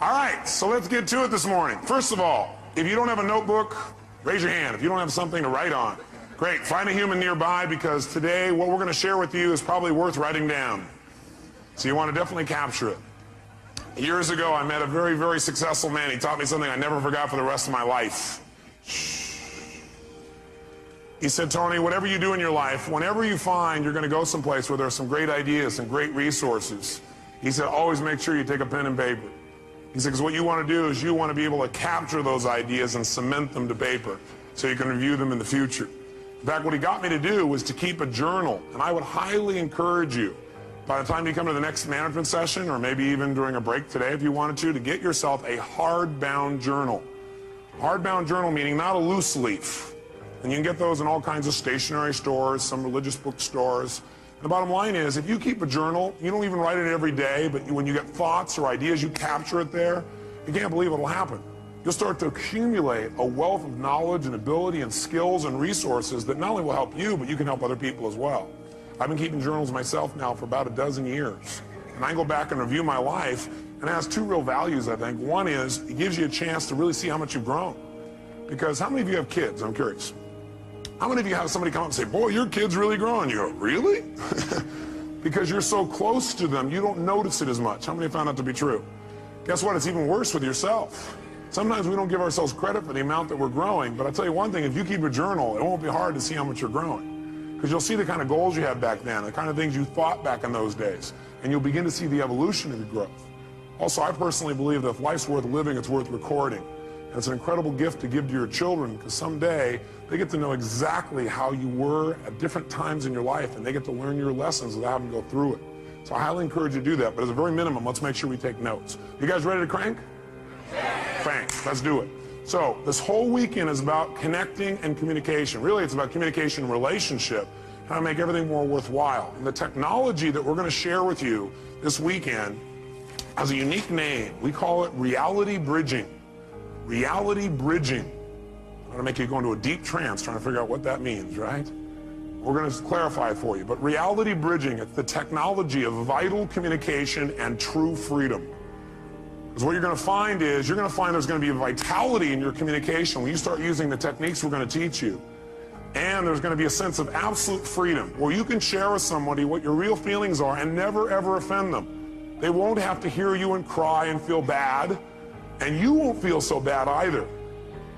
All right, so let's get to it this morning. First of all, if you don't have a notebook, raise your hand. If you don't have something to write on, great. Find a human nearby, because today what we're going to share with you is probably worth writing down. So you want to definitely capture it. Years ago, I met a very, very successful man. He taught me something I never forgot for the rest of my life. He said, Tony, whatever you do in your life, whenever you find you're going to go someplace where there's some great ideas and great resources, he said, always make sure you take a pen and paper. He said, because what you want to do is you want to be able to capture those ideas and cement them to paper so you can review them in the future. In fact, what he got me to do was to keep a journal, and I would highly encourage you, by the time you come to the next management session, or maybe even during a break today if you wanted to get yourself a hardbound journal. Hardbound journal meaning not a loose leaf. And you can get those in all kinds of stationery stores, some religious bookstores. The bottom line is, if you keep a journal, you don't even write it every day, but when you get thoughts or ideas, you capture it there. You can't believe what'll happen. You'll start to accumulate a wealth of knowledge and ability and skills and resources that not only will help you, but you can help other people as well. I've been keeping journals myself now for about a dozen years. And I go back and review my life, and it has two real values, I think. One is, it gives you a chance to really see how much you've grown. Because how many of you have kids? I'm curious. How many of you have somebody come up and say, boy, your kid's really growing? You go, really? Because you're so close to them, you don't notice it as much. How many found that to be true? Guess what? It's even worse with yourself. Sometimes we don't give ourselves credit for the amount that we're growing, but I'll tell you one thing, if you keep a journal, it won't be hard to see how much you're growing. Because you'll see the kind of goals you had back then, the kind of things you thought back in those days, and you'll begin to see the evolution of your growth. Also, I personally believe that if life's worth living, it's worth recording. And it's an incredible gift to give to your children, because someday they get to know exactly how you were at different times in your life, and they get to learn your lessons without having to go through it. So I highly encourage you to do that, but as a very minimum, let's make sure we take notes. You guys ready to crank? Thanks, let's do it. So this whole weekend is about connecting and communication. Really, it's about communication and relationship, how to make everything more worthwhile. And the technology that we're going to share with you this weekend has a unique name. We call it reality bridging. Reality bridging. I'm going to make you go into a deep trance trying to figure out what that means, right? We're going to clarify it for you. But reality bridging, it's the technology of vital communication and true freedom. Because what you're going to find is, there's going to be a vitality in your communication when you start using the techniques we're going to teach you. And there's going to be a sense of absolute freedom where you can share with somebody what your real feelings are and never ever offend them. They won't have to hear you and cry and feel bad. And you won't feel so bad either.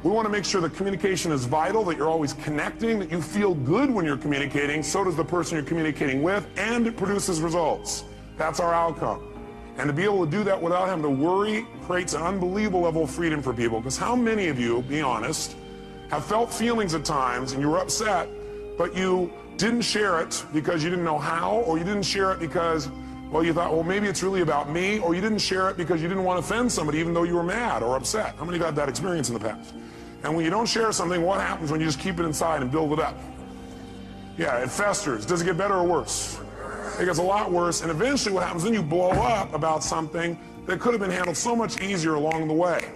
We want to make sure that communication is vital, that you're always connecting, that you feel good when you're communicating, so does the person you're communicating with, and it produces results. That's our outcome. And to be able to do that without having to worry creates an unbelievable level of freedom for people. Because how many of you, be honest, have felt feelings at times and you were upset, but you didn't share it because you didn't know how, or you didn't share it because, well, you thought, well, maybe it's really about me, or you didn't share it because you didn't want to offend somebody even though you were mad or upset. How many got that experience in the past? And when you don't share something, what happens when you just keep it inside and build it up? Yeah, it festers. Does it get better or worse? It gets a lot worse, and eventually what happens, then you blow up about something that could have been handled so much easier along the way.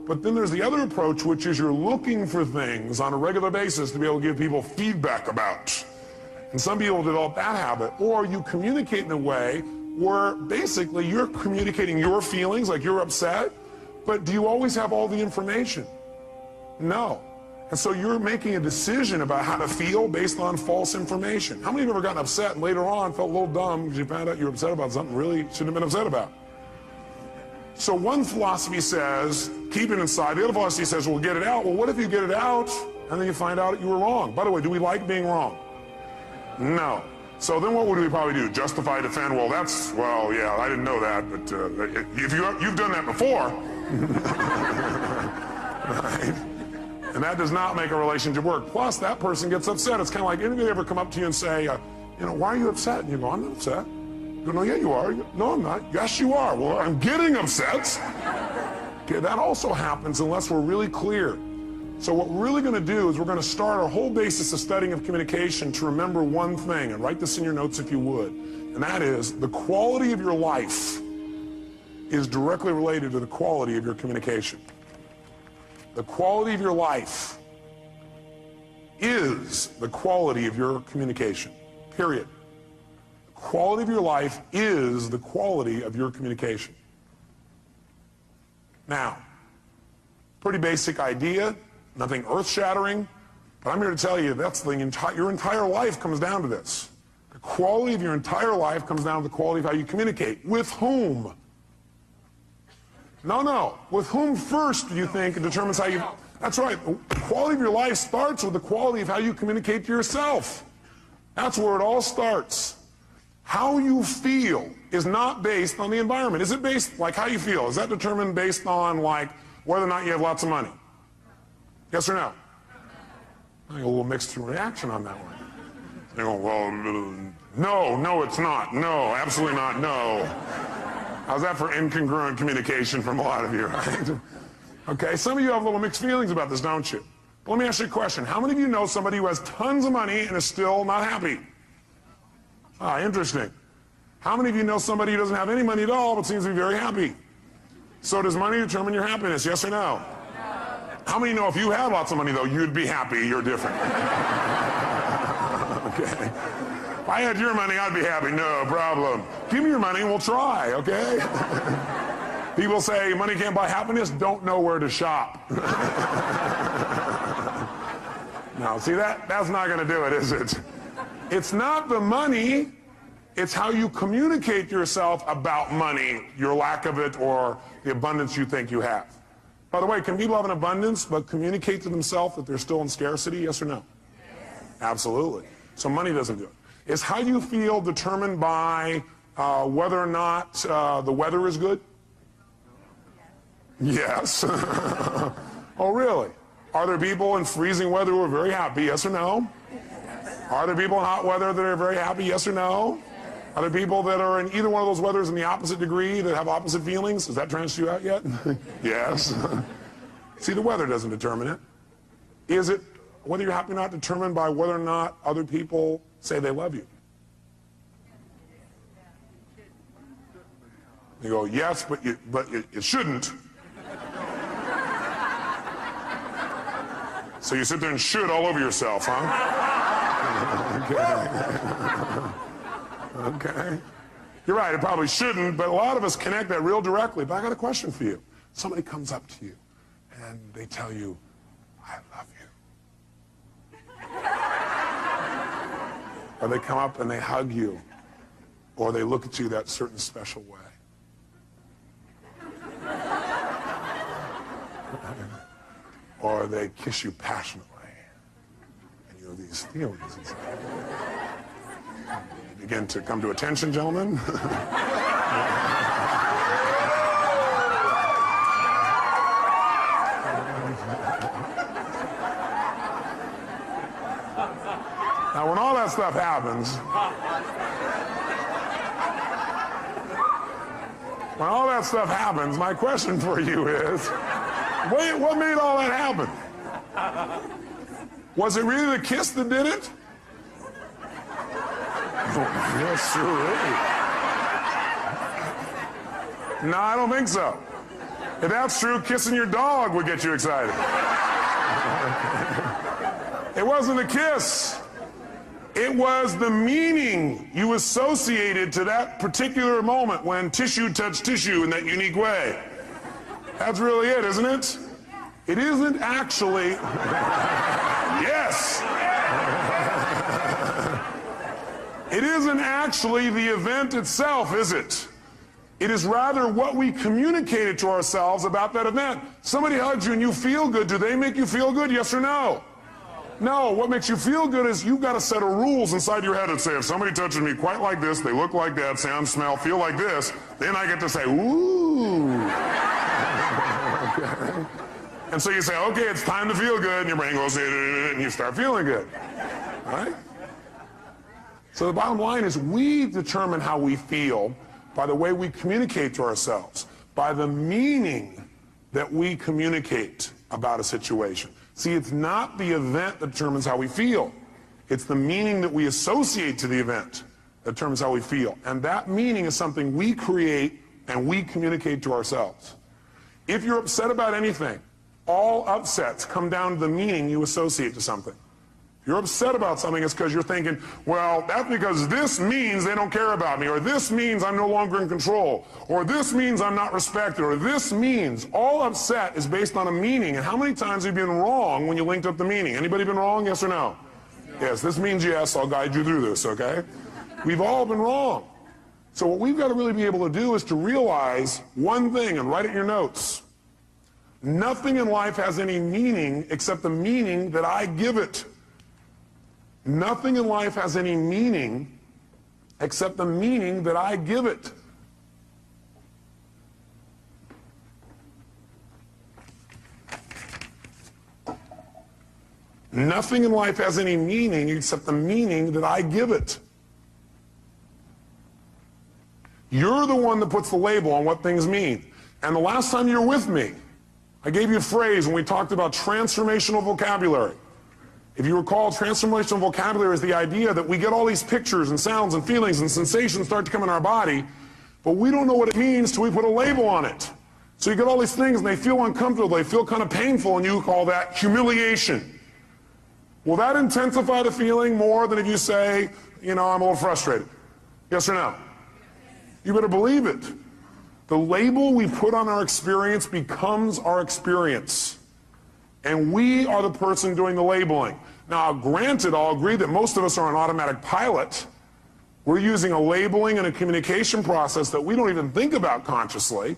But then there's the other approach, which is you're looking for things on a regular basis to be able to give people feedback about. And some people develop that habit, or you communicate in a way where basically you're communicating your feelings, like you're upset, but do you always have all the information? No. And so you're making a decision about how to feel based on false information. How many of you have ever gotten upset and later on felt a little dumb because you found out you were upset about something really shouldn't have been upset about? So one philosophy says, keep it inside. The other philosophy says, well, get it out. Well, what if you get it out and then you find out you were wrong? By the way, do we like being wrong? No. So then what would we probably do? Justify, defend? Well, yeah, I didn't know that, but if you've done that before, right? And that does not make a relationship work. Plus, that person gets upset. It's kind of like, anybody ever come up to you and say, why are you upset? And you go, I'm not upset. You go, no, yeah, you are. You go, no, I'm not. Yes, you are. Well, I'm getting upset. Okay, that also happens unless we're really clear. So what we're really going to do is we're going to start our whole basis of studying of communication to remember one thing, and write this in your notes if you would, and that is the quality of your life is directly related to the quality of your communication. The quality of your life is the quality of your communication, period. The quality of your life is the quality of your communication. Now, pretty basic idea, nothing earth-shattering, but I'm here to tell you that's your entire life comes down to this. The quality of your entire life comes down to the quality of how you communicate. With whom? No. With whom first do you think it determines how you... That's right. The quality of your life starts with the quality of how you communicate to yourself. That's where it all starts. How you feel is not based on the environment. Is it based, like how you feel, is that determined based on like whether or not you have lots of money? Yes or no? I got a little mixed reaction on that one. They go, well, no, it's not. No, absolutely not, no. How's that for incongruent communication from a lot of you, right? Okay, some of you have a little mixed feelings about this, don't you? But let me ask you a question. How many of you know somebody who has tons of money and is still not happy? Ah, interesting. How many of you know somebody who doesn't have any money at all but seems to be very happy? So does money determine your happiness, yes or no? How many know if you had lots of money, though, you'd be happy, you're different? Okay. If I had your money, I'd be happy, no problem. Give me your money and we'll try, okay? People say money can't buy happiness, don't know where to shop. No, see, that's not going to do it, is it? It's not the money, it's how you communicate to yourself about money, your lack of it, or the abundance you think you have. By the way, can people have an abundance but communicate to themselves that they're still in scarcity, yes or no? Yes. Absolutely. So money doesn't do it. Is how you feel determined by whether or not the weather is good? Yes. Oh, really? Are there people in freezing weather who are very happy, yes or no? Are there people in hot weather that are very happy, yes or no? Are there people that are in either one of those weathers in the opposite degree that have opposite feelings? Has that transferred you out yet? Yes. See, the weather doesn't determine it. Is it, whether you're happy or not, determined by whether or not other people say they love you? You go, yes, but it shouldn't. So you sit there and should all over yourself, huh? Okay. Okay. You're right, it probably shouldn't, but a lot of us connect that real directly. But I got a question for you. Somebody comes up to you and they tell you, I love you. Or they come up and they hug you. Or they look at you that certain special way. Or they kiss you passionately. And you have these feelings inside. You begin to come to attention, gentlemen. Now, when all that stuff happens, my question for you is, wait, what made all that happen? Was it really the kiss that did it? Oh, yes, sure. No, I don't think so. If that's true, kissing your dog would get you excited. It wasn't the kiss. It was the meaning you associated to that particular moment when tissue touched tissue in that unique way. That's really it, isn't it? It isn't actually... Yes! It isn't actually the event itself, is it? It is rather what we communicated to ourselves about that event. Somebody hugs you and you feel good. Do they make you feel good, yes or no? No, what makes you feel good is you've got a set of rules inside your head that say if somebody touches me quite like this, they look like that, sound, smell, feel like this, then I get to say, ooh. Okay. And so you say, okay, it's time to feel good, and your brain goes, and you start feeling good. All right? So the bottom line is we determine how we feel by the way we communicate to ourselves, by the meaning that we communicate about a situation. See, it's not the event that determines how we feel. It's the meaning that we associate to the event that determines how we feel. And that meaning is something we create and we communicate to ourselves. If you're upset about anything, all upsets come down to the meaning you associate to something. If you're upset about something, it's because you're thinking, well, that's because this means they don't care about me, or this means I'm no longer in control, or this means I'm not respected, or this means. All upset is based on a meaning. And how many times have you been wrong when you linked up the meaning? Anybody been wrong, yes or no? Yes, this means yes. I'll guide you through this, okay? We've all been wrong. So what we've got to really be able to do is to realize one thing, and write it in your notes. Nothing in life has any meaning except the meaning that I give it. Nothing in life has any meaning except the meaning that I give it. Nothing in life has any meaning except the meaning that I give it. You're the one that puts the label on what things mean. And the last time you were with me, I gave you a phrase when we talked about transformational vocabulary. If you recall, transformational vocabulary is the idea that we get all these pictures and sounds and feelings and sensations start to come in our body, but we don't know what it means till we put a label on it. So you get all these things and they feel uncomfortable, they feel kind of painful, and you call that humiliation. Will that intensify the feeling more than if you say, you know, I'm a little frustrated? Yes or no? You better believe it. The label we put on our experience becomes our experience. And we are the person doing the labeling. Now, granted, I'll agree that most of us are on automatic pilot. We're using a labeling and a communication process that we don't even think about consciously.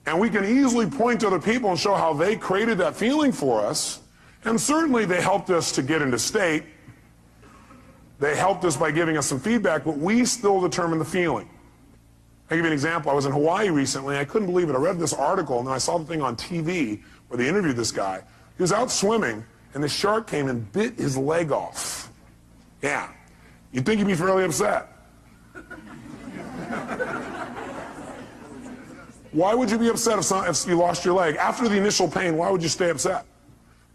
And we can easily point to other people and show how they created that feeling for us. And certainly they helped us to get into state. They helped us by giving us some feedback, but we still determine the feeling. I'll give you an example. I was in Hawaii recently. I couldn't believe it. I read this article, and then I saw the thing on TV where they interviewed this guy. He was out swimming, and the shark came and bit his leg off. Yeah. You'd think he'd be fairly upset. Why would you be upset if you lost your leg? After the initial pain, why would you stay upset?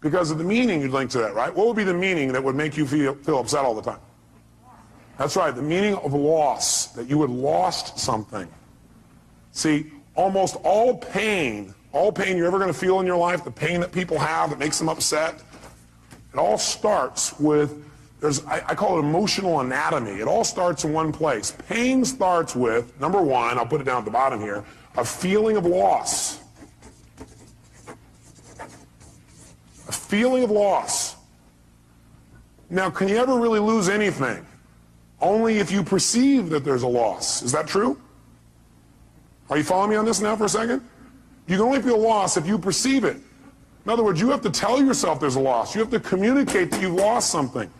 Because of the meaning you'd link to that, right? What would be the meaning that would make you feel upset all the time? That's right, the meaning of loss, that you had lost something. See, almost all pain you're ever going to feel in your life, the pain that people have that makes them upset, it all starts with, I call it emotional anatomy. It all starts in one place. Pain starts with, number one, I'll put it down at the bottom here, a feeling of loss. A feeling of loss. Now, can you ever really lose anything? Only if you perceive that there's a loss. Is that true? Are you following me on this now for a second? You can only feel loss if you perceive it. In other words, you have to tell yourself there's a loss. You have to communicate that you've lost something.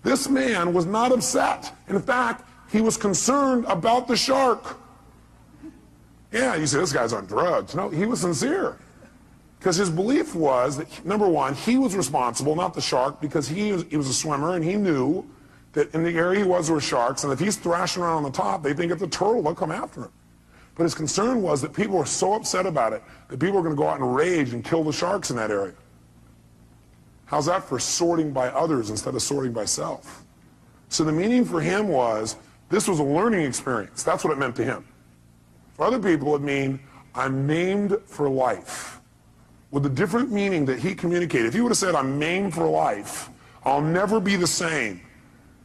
This man was not upset. In fact, he was concerned about the shark. Yeah, you say, this guy's on drugs. No, he was sincere. Because his belief was that, number one, he was responsible, not the shark, because he was a swimmer and he knew that in the area he was, there were sharks, and if he's thrashing around on the top, they think it's a turtle, they'll come after him. But his concern was that people were so upset about it that people were going to go out and rage and kill the sharks in that area. How's that for sorting by others instead of sorting by self? So the meaning for him was, this was a learning experience. That's what it meant to him. For other people, it mean, I'm maimed for life. With a different meaning that he communicated. If he would have said, I'm maimed for life, I'll never be the same.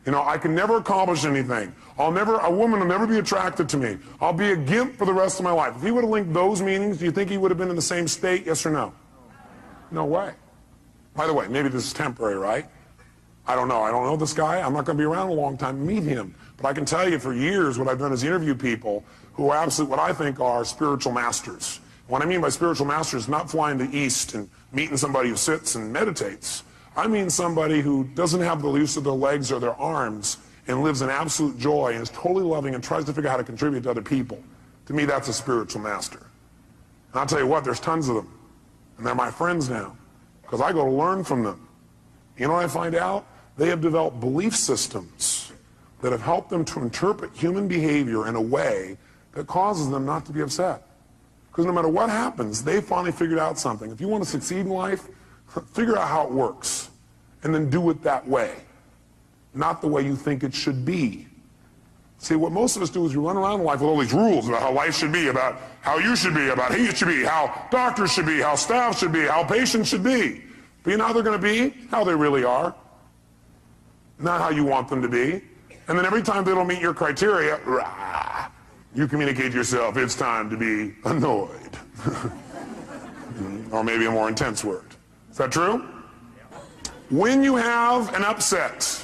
You know, I can never accomplish anything. A woman will never be attracted to me. I'll be a gimp for the rest of my life. If he would have linked those meanings, do you think he would have been in the same state, yes or no? No way. By the way, maybe this is temporary, right? I don't know. I don't know this guy. I'm not going to be around a long time to meet him. But I can tell you for years what I've done is interview people who are absolutely what I think are spiritual masters. What I mean by spiritual masters is not flying to the east and meeting somebody who sits and meditates. I mean somebody who doesn't have the use of their legs or their arms and lives in absolute joy and is totally loving and tries to figure out how to contribute to other people. To me, that's a spiritual master. And I'll tell you what, there's tons of them. And they're my friends now because I go to learn from them. You know what I find out? They have developed belief systems that have helped them to interpret human behavior in a way that causes them not to be upset. Because no matter what happens, they finally figured out something. If you want to succeed in life, figure out how it works, and then do it that way, not the way you think it should be. See, what most of us do is we run around life with all these rules about how life should be, about how you should be, about he should be, how doctors should be, how staff should be, how patients should be. But you know how they're going to be? How they really are. Not how you want them to be. And then every time they don't meet your criteria, rah, you communicate to yourself, it's time to be annoyed. Or maybe a more intense word. Is that true? When you have an upset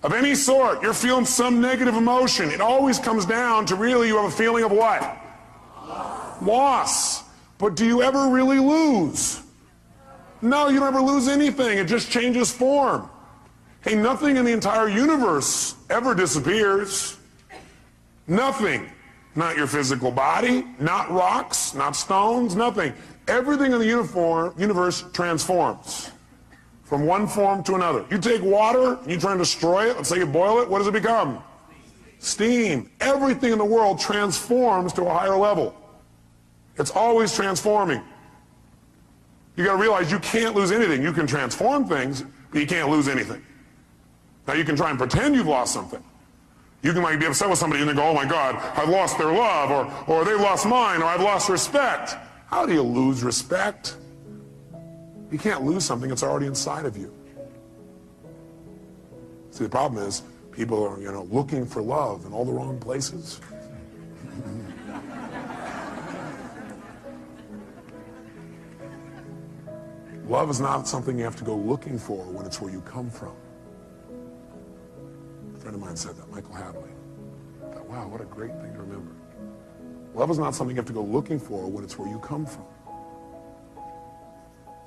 of any sort, you're feeling some negative emotion, it always comes down to really you have a feeling of what? Loss. But do you ever really lose? No, you don't ever lose anything. It just changes form. Hey, nothing in the entire universe ever disappears. Nothing. Not your physical body, not rocks, not stones, nothing. Everything in the universe transforms from one form to another. You take water and you try and destroy it, let's say you boil it, what does it become? Steam. Everything in the world transforms to a higher level. It's always transforming. You got to realize you can't lose anything. You can transform things, but you can't lose anything. Now you can try and pretend you've lost something. You can like be upset with somebody and they go, oh my God, I've lost their love, or they've lost mine, or I've lost respect. How do you lose respect? You can't lose something that's already inside of you. See, the problem is people are, looking for love in all the wrong places. Love is not something you have to go looking for when it's where you come from. A friend of mine said that, Michael Hadley. I thought, wow, what a great thing to remember. Love is not something you have to go looking for when it's where you come from.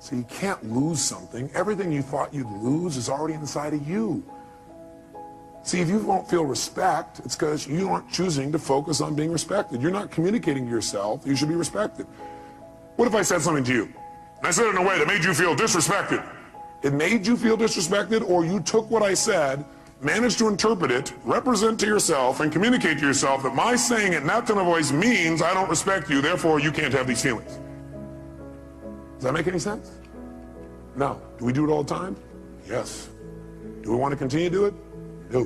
So you can't lose something. Everything you thought you'd lose is already inside of you. See, if you won't feel respect, it's because you aren't choosing to focus on being respected. You're not communicating to yourself you should be respected. What if I said something to you? And I said it in a way that made you feel disrespected. It made you feel disrespected, or you took what I said, managed to interpret it, represent to yourself, and communicate to yourself that my saying it in that tone of voice means I don't respect you, therefore you can't have these feelings. Does that make any sense? No. Do we do it all the time? Yes. Do we want to continue to do it? No.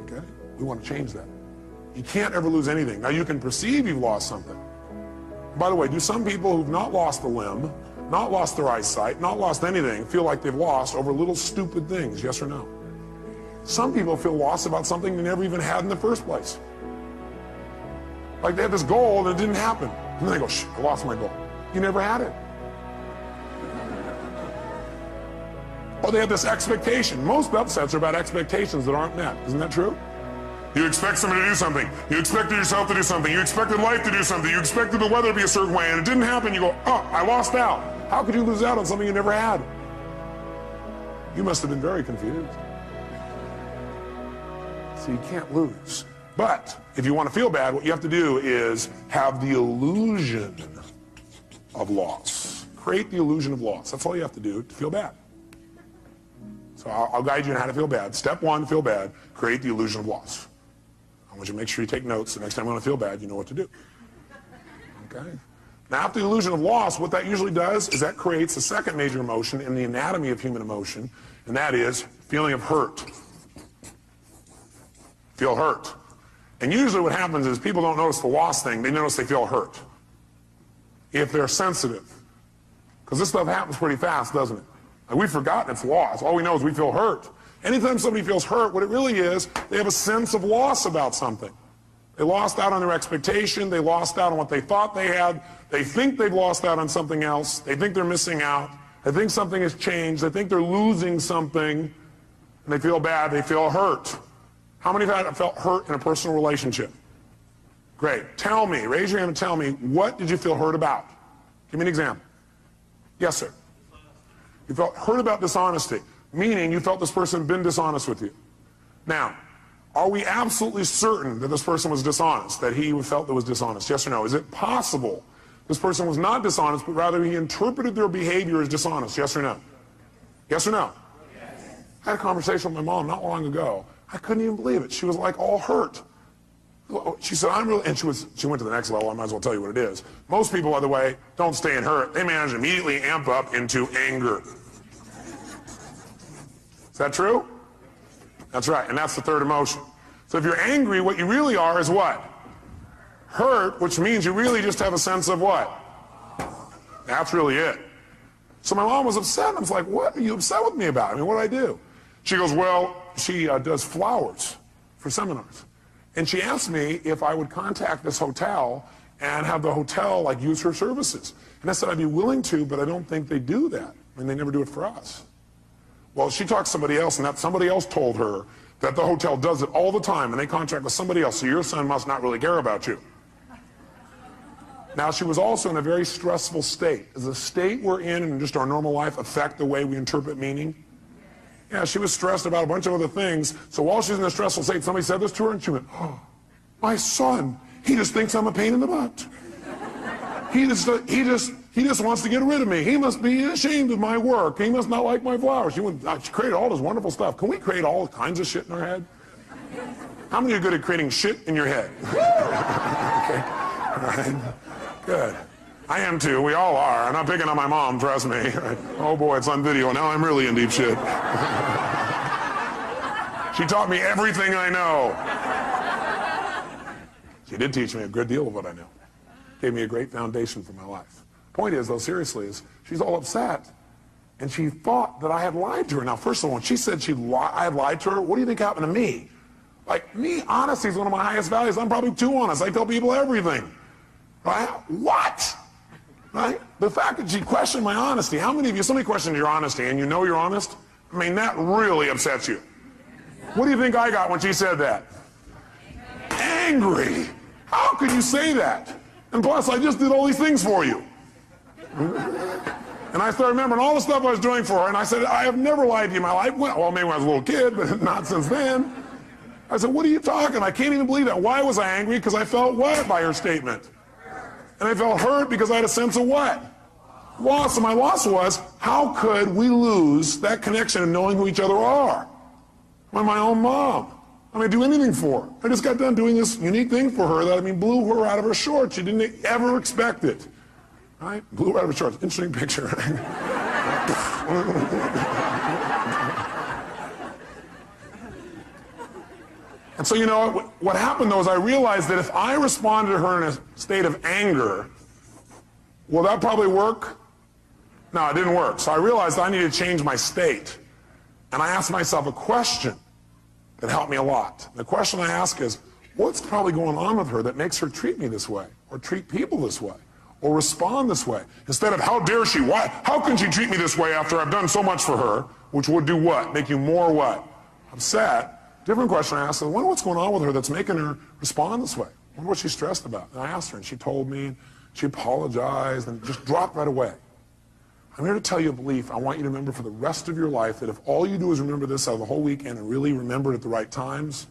Okay? We want to change that. You can't ever lose anything. Now you can perceive you've lost something. By the way, do some people who've not lost a limb, not lost their eyesight, not lost anything, feel like they've lost over little stupid things, yes or no? Some people feel lost about something they never even had in the first place. Like they had this goal and it didn't happen. And then they go, shh, I lost my goal. You never had it. Or they had this expectation. Most upsets are about expectations that aren't met. Isn't that true? You expect somebody to do something. You expected yourself to do something. You expected life to do something. You expected the weather to be a certain way, and it didn't happen. You go, oh, I lost out. How could you lose out on something you never had? You must have been very confused. So you can't lose. But if you want to feel bad, what you have to do is have the illusion of loss. Create the illusion of loss. That's all you have to do to feel bad. So I'll guide you on how to feel bad. Step one, feel bad. Create the illusion of loss. I want you to make sure you take notes. The next time you want to feel bad, you know what to do. Okay? Now, after the illusion of loss, what that usually does is that creates the second major emotion in the anatomy of human emotion, and that is feeling of hurt. Feel hurt. And usually what happens is people don't notice the loss thing. They notice they feel hurt. If they're sensitive. Because this stuff happens pretty fast, doesn't it? Like we've forgotten it's loss. All we know is we feel hurt. Anytime somebody feels hurt, what it really is, they have a sense of loss about something. They lost out on their expectation. They lost out on what they thought they had. They think they've lost out on something else. They think they're missing out. They think something has changed. They think they're losing something. And they feel bad. They feel hurt. How many have felt hurt in a personal relationship? Great. Tell me, raise your hand and tell me, what did you feel hurt about? Give me an example. Yes, sir. You felt hurt about dishonesty, meaning you felt this person had been dishonest with you. Now, are we absolutely certain that this person was dishonest, that he felt that was dishonest? Yes or no? Is it possible this person was not dishonest, but rather he interpreted their behavior as dishonest? Yes or no? Yes or no? Yes. I had a conversation with my mom not long ago. I couldn't even believe it. She was like all hurt. She said, I'm really, and she went to the next level. I might as well tell you what it is. Most people, by the way, don't stay in hurt. They manage to immediately amp up into anger. Is that true? That's right, and that's the third emotion. So if you're angry, what you really are is what? Hurt, which means you really just have a sense of what? That's really it. So my mom was upset. I was like, what are you upset with me about? I mean, what did I do? She goes, well, she does flowers for seminars. And she asked me if I would contact this hotel and have the hotel like use her services. And I said, I'd be willing to, but I don't think they do that. I mean, they never do it for us. Well, she talked to somebody else, and that somebody else told her that the hotel does it all the time, and they contract with somebody else, so your son must not really care about you. Now, she was also in a very stressful state. Does the state we're in and just our normal life affect the way we interpret meaning? Yeah, she was stressed about a bunch of other things, so while she's in a stressful state, somebody said this to her, and she went, oh, my son, he just thinks I'm a pain in the butt. He just wants to get rid of me. He must be ashamed of my work. He must not like my flowers. She created all this wonderful stuff. Can we create all kinds of shit in our head? How many are good at creating shit in your head? Okay. All right. Good. I am too. We all are. I'm not picking on my mom, trust me. Oh boy, it's on video. Now I'm really in deep shit. She taught me everything I know. She did teach me a good deal of what I know. Gave me a great foundation for my life. Point is, though, seriously, is she's all upset, and she thought that I had lied to her. Now, first of all, when she said I had lied to her, what do you think happened to me? Like, me, honesty is one of my highest values. I'm probably too honest. I tell people everything. Right? What? Right? The fact that she questioned my honesty. How many of you, somebody questioned your honesty, and you know you're honest? I mean, that really upsets you. What do you think I got when she said that? Angry. How could you say that? And plus, I just did all these things for you. And I started remembering all the stuff I was doing for her, and I said, I have never lied to you in my life. Well, maybe when I was a little kid, but not since then. I said, what are you talking? I can't even believe that. Why was I angry? Because I felt what by her statement? And I felt hurt because I had a sense of what? Loss. And my loss was, how could we lose that connection of knowing who each other are? I'm my own mom. I mean, I'd do anything for her. I just got done doing this unique thing for her that, I mean, blew her out of her shorts. She didn't ever expect it. Right? Blew her out of her shorts. Interesting picture. And so, you know, what happened, though, is I realized that if I responded to her in a state of anger, will that probably work? No, it didn't work. So I realized I needed to change my state. And I asked myself a question that helped me a lot. The question I ask is, what's probably going on with her that makes her treat me this way, or treat people this way, or respond this way? Instead of, how dare she? Why? How can she treat me this way after I've done so much for her, which would do what? Make you more what? Upset. Different question I asked, I wonder what's going on with her that's making her respond this way. I wonder what she's stressed about. And I asked her, and she told me, and she apologized, and just dropped right away. I'm here to tell you a belief I want you to remember for the rest of your life, that if all you do is remember this out of the whole weekend and really remember it at the right times,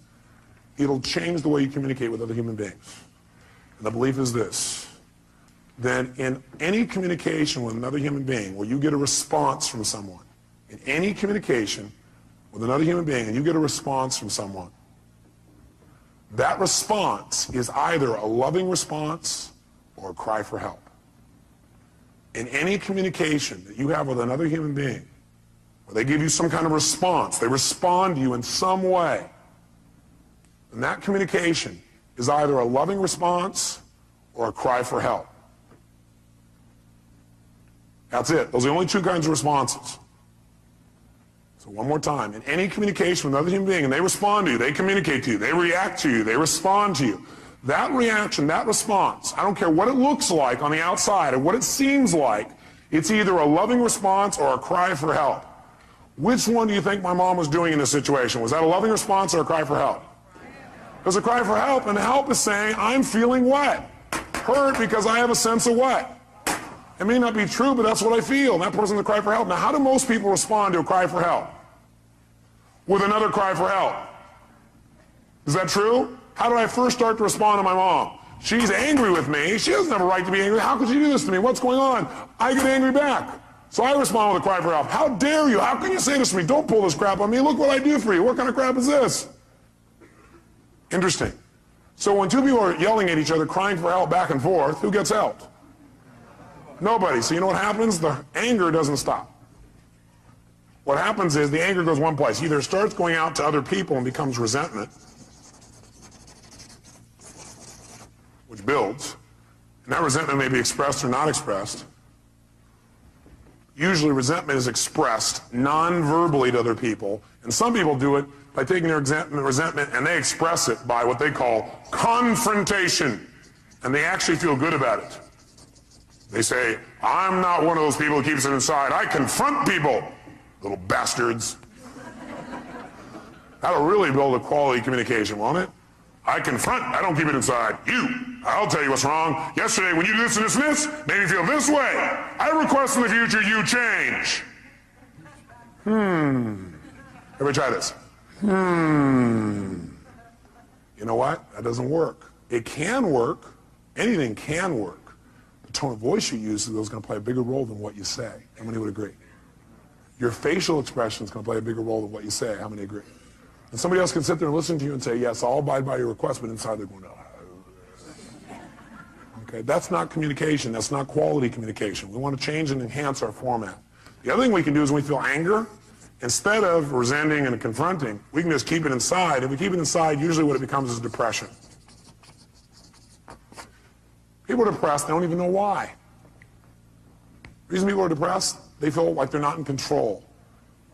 it'll change the way you communicate with other human beings. And the belief is this: then in any communication with another human being where you get a response from someone, in any communication with another human being and you get a response from someone, that response is either a loving response or a cry for help. In any communication that you have with another human being, where they give you some kind of response, they respond to you in some way, and that communication is either a loving response or a cry for help. That's it. Those are the only two kinds of responses. So one more time. In any communication with another human being, and they respond to you, they communicate to you, they react to you, they respond to you, that reaction, that response, I don't care what it looks like on the outside or what it seems like, it's either a loving response or a cry for help. Which one do you think my mom was doing in this situation? Was that a loving response or a cry for help? It was a cry for help, and help is saying, I'm feeling what? Hurt because I have a sense of what? It may not be true, but that's what I feel. And that person's a cry for help. Now, how do most people respond to a cry for help? With another cry for help. Is that true? How did I first start to respond to my mom? She's angry with me. She doesn't have a right to be angry. How could she do this to me? What's going on? I get angry back. So I respond with a cry for help. How dare you? How can you say this to me? Don't pull this crap on me. Look what I do for you. What kind of crap is this? Interesting. So when two people are yelling at each other, crying for help back and forth, who gets helped? Nobody. So you know what happens? The anger doesn't stop. What happens is the anger goes one place. Either it starts going out to other people and becomes resentment, which builds. And that resentment may be expressed or not expressed. Usually resentment is expressed non-verbally to other people, and some people do it by taking their resentment and they express it by what they call confrontation, and they actually feel good about it. They say, I'm not one of those people who keeps it inside. I confront people, little bastards. That'll really build a quality communication, won't it? I confront, I don't keep it inside. I'll tell you what's wrong. Yesterday, when you did this and this and this, made me feel this way. I request in the future you change. Everybody try this. You know what? That doesn't work. It can work. Anything can work. The tone of voice you use is going to play a bigger role than what you say. How many would agree? Your facial expression is going to play a bigger role than what you say. How many agree? And somebody else can sit there and listen to you and say, yes, I'll abide by your request, but inside they're going, oh. Okay, that's not communication. That's not quality communication. We want to change and enhance our format. The other thing we can do is when we feel anger, instead of resenting and confronting, we can just keep it inside. If we keep it inside, usually what it becomes is depression. People are depressed, they don't even know why. The reason people are depressed, they feel like they're not in control.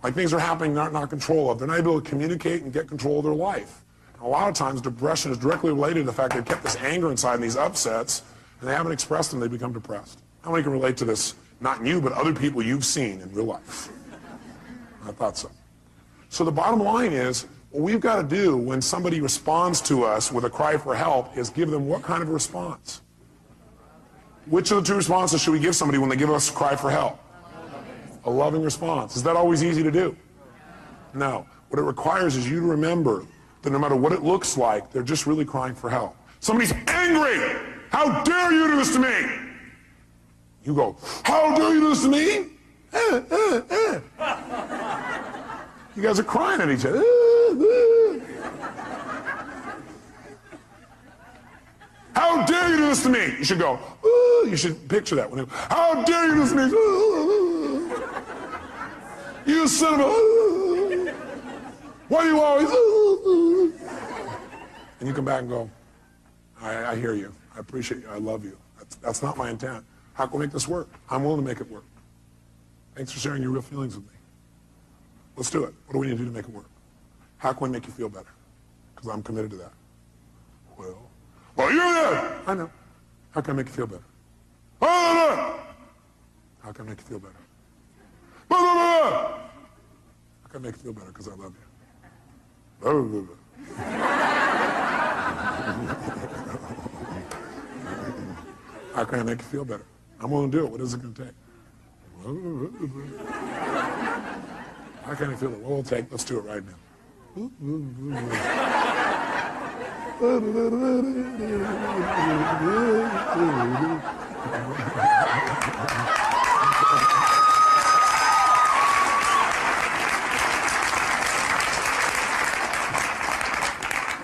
Like things are happening they're not in control of. They're not able to communicate and get control of their life. And a lot of times depression is directly related to the fact they've kept this anger inside and these upsets, and they haven't expressed them, they become depressed. How many can relate to this? Not you, but other people you've seen in real life. I thought so. So the bottom line is, what we've got to do when somebody responds to us with a cry for help is give them what kind of a response? Which of the two responses should we give somebody when they give us a cry for help? A loving response. Is that always easy to do? No. What it requires is you to remember that no matter what it looks like, they're just really crying for help. Somebody's angry. How dare you do this to me? You go, how dare you do this to me? You guys are crying at each other. How dare you do this to me? You should go, you should picture that. When how dare you do this to me? You son of a... Why do you always... And you come back and go, I hear you. I appreciate you. I love you. That's not my intent. How can we make this work? I'm willing to make it work. Thanks for sharing your real feelings with me. Let's do it. What do we need to do to make it work? How can we make you feel better? Because I'm committed to that. Well, you're there. I know. How can I make you feel better? How can I make you feel better? How can I make you feel better? Because I love you. How can I make you feel better? I'm willing to do it. What is it going to take? How can I feel it? What will it take? Let's do it right now.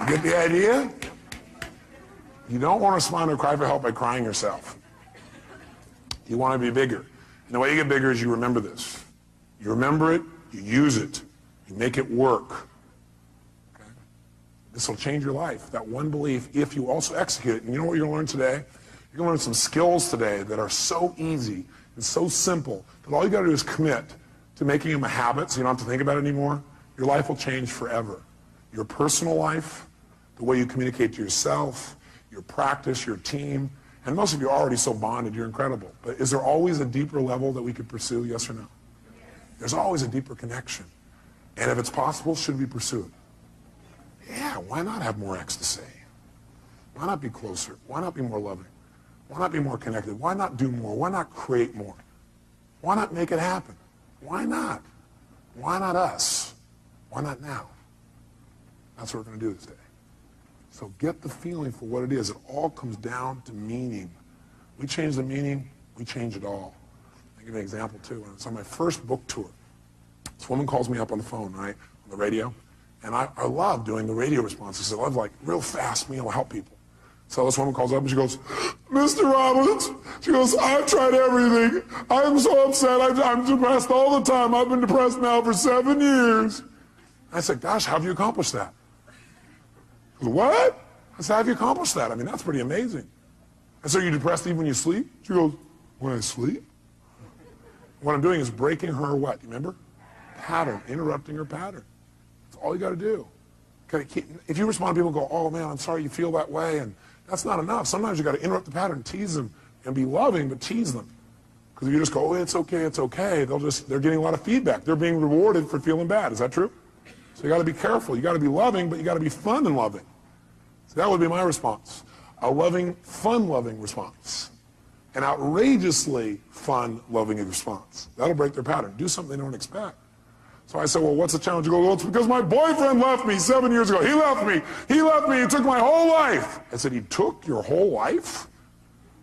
Get the idea? You don't want to respond to a cry for help by crying yourself. You want to be bigger. And the way you get bigger is you remember this. You remember it, you use it, you make it work. Okay? This will change your life. That one belief, if you also execute it. And you know what you're going to learn today? You're going to learn some skills today that are so easy and so simple that all you got to do is commit to making them a habit so you don't have to think about it anymore. Your life will change forever. Your personal life, the way you communicate to yourself, your practice, your team, and most of you are already so bonded, you're incredible. But is there always a deeper level that we could pursue, yes or no? There's always a deeper connection. And if it's possible, should we pursue it? Yeah, why not have more ecstasy? Why not be closer? Why not be more loving? Why not be more connected? Why not do more? Why not create more? Why not make it happen? Why not? Why not us? Why not now? That's what we're going to do today. So get the feeling for what it is. It all comes down to meaning. We change the meaning, we change it all. I'll give you an example too. When I was on my first book tour, this woman calls me up on the phone, right, on the radio, and I love doing the radio responses. I love like real fast being able to help people. So this woman calls up and she goes, Mr. Robbins, she goes, I've tried everything. I'm so upset. I'm depressed all the time. I've been depressed now for 7 years. I said, gosh, how have you accomplished that? She goes, what? I said, how have you accomplished that? I mean, that's pretty amazing. I said, are you depressed even when you sleep? She goes, when I sleep? What I'm doing is breaking her what? Remember? Pattern, interrupting her pattern. That's all you got to do. If you respond to people go, oh man, I'm sorry you feel that way, and that's not enough. Sometimes you got to interrupt the pattern, tease them, and be loving, but tease them. Because if you just go, oh, it's okay, they're getting a lot of feedback. They're being rewarded for feeling bad. Is that true? So you got to be careful. You got to be loving, but you got to be fun and loving. So that would be my response. A loving, fun-loving response. An outrageously fun, loving response. That'll break their pattern. Do something they don't expect. So I said, well, what's the challenge? You go, well, it's because my boyfriend left me 7 years ago. He left me. He took my whole life. I said, he took your whole life?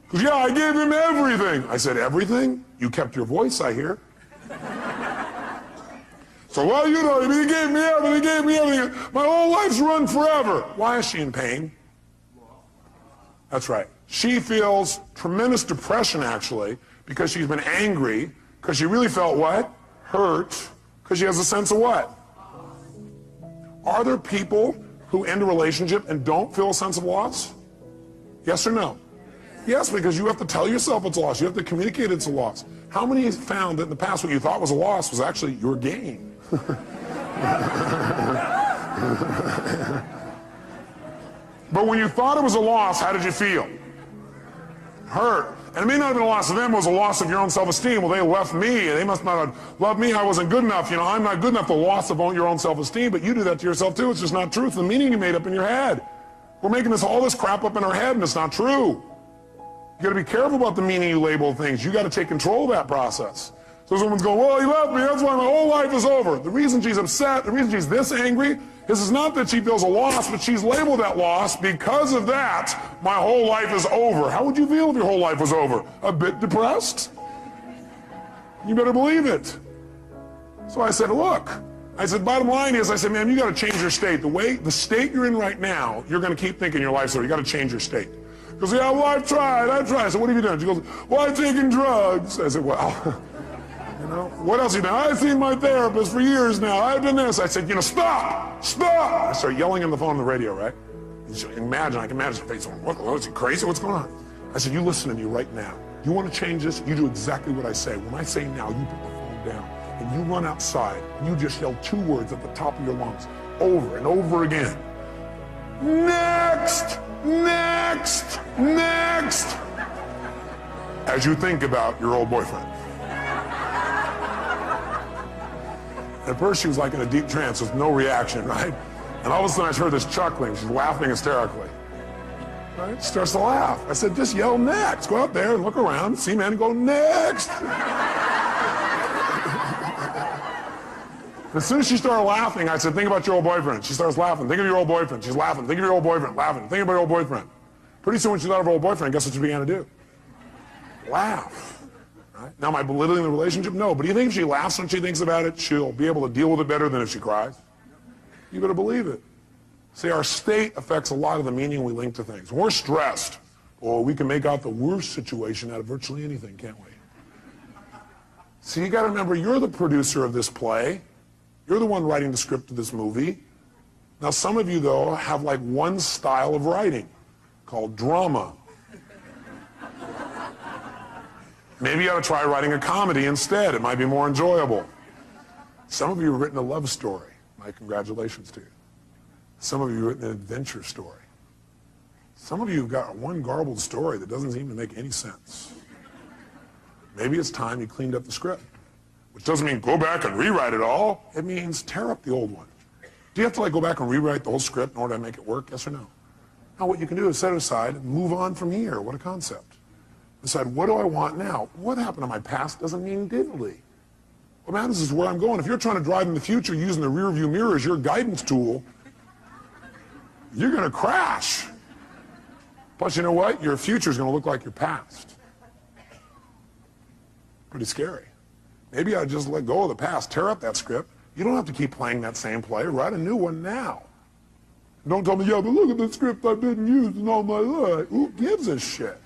Because, yeah, I gave him everything. I said, everything? You kept your voice, I hear. So, well, you know, he gave me everything. My whole life's run forever. Why is she in pain? That's right. She feels tremendous depression, actually, because she's been angry, because she really felt what? Hurt, because she has a sense of what? Are there people who end a relationship and don't feel a sense of loss? Yes or no? Yes, because you have to tell yourself it's a loss. You have to communicate it's a loss. How many found that in the past what you thought was a loss was actually your gain? But when you thought it was a loss, how did you feel? Hurt. And it may not have been a loss of them, it was a loss of your own self-esteem. Well, they left me, they must not have loved me, I wasn't good enough. You know, I'm not good enough. The loss of your own self-esteem, but you do that to yourself too. It's just not true. It's the meaning you made up in your head. We're making all this crap up in our head, and it's not true. You got to be careful about the meaning you label things. You got to take control of that process. So this woman's going, well, he left me, that's why my whole life is over. The reason she's upset, the reason she's this angry, is not that she feels a loss, but she's labeled that loss. Because of that, my whole life is over. How would you feel if your whole life was over? A bit depressed? You better believe it. So I said, look, bottom line is, I said, man, you got to change your state. The state you're in right now, you're going to keep thinking your life's over. You got to change your state. She goes, yeah, well, I've tried. I said, what have you done? She goes, well, I've taken drugs. I said, well, you know, what else have you done? I've seen my therapist for years now. I've done this. I said, you know, stop. I started yelling on the phone on the radio, right? I can imagine her face going, what, is he crazy? What's going on? I said, you listen to me right now. You want to change this? You do exactly what I say. When I say now, you put the phone down and you run outside. And you just yell 2 words at the top of your lungs over and over again. Next, next, next. As you think about your old boyfriend. At first she was like in a deep trance with no reaction, right? And all of a sudden I heard this chuckling. She's laughing hysterically. Right? She starts to laugh. I said, just yell next. Go out there and look around, see men, and go next. As soon as she started laughing, I said, think about your old boyfriend. She starts laughing. Think of your old boyfriend. She's laughing. Think of your old boyfriend. Laughing. Think about your old boyfriend. Pretty soon when she thought of her old boyfriend, guess what she began to do? Laugh. Right? Now, am I belittling the relationship? No. But do you think if she laughs when she thinks about it, she'll be able to deal with it better than if she cries? You better believe it. See, our state affects a lot of the meaning we link to things. When we're stressed, well, we can make out the worst situation out of virtually anything, can't we? See, you got to remember, you're the producer of this play. You're the one writing the script of this movie. Now, some of you, though, have like one style of writing called drama. Maybe you ought to try writing a comedy instead. It might be more enjoyable. Some of you have written a love story. My congratulations to you. Some of you have written an adventure story. Some of you have got one garbled story that doesn't seem to make any sense. Maybe it's time you cleaned up the script. Which doesn't mean go back and rewrite it all. It means tear up the old one. Do you have to like go back and rewrite the whole script in order to make it work? Yes or no? Now what you can do is set it aside and move on from here. What a concept. Decide, what do I want now? What happened to my past doesn't mean diddly. What matters is where I'm going. If you're trying to drive in the future using the rear view mirror as your guidance tool, you're going to crash. Plus, you know what? Your future is going to look like your past. Pretty scary. Maybe I'd just let go of the past, tear up that script. You don't have to keep playing that same play. Write a new one now. Don't tell me, yeah, but look at the script I've been using all my life. Who gives a shit?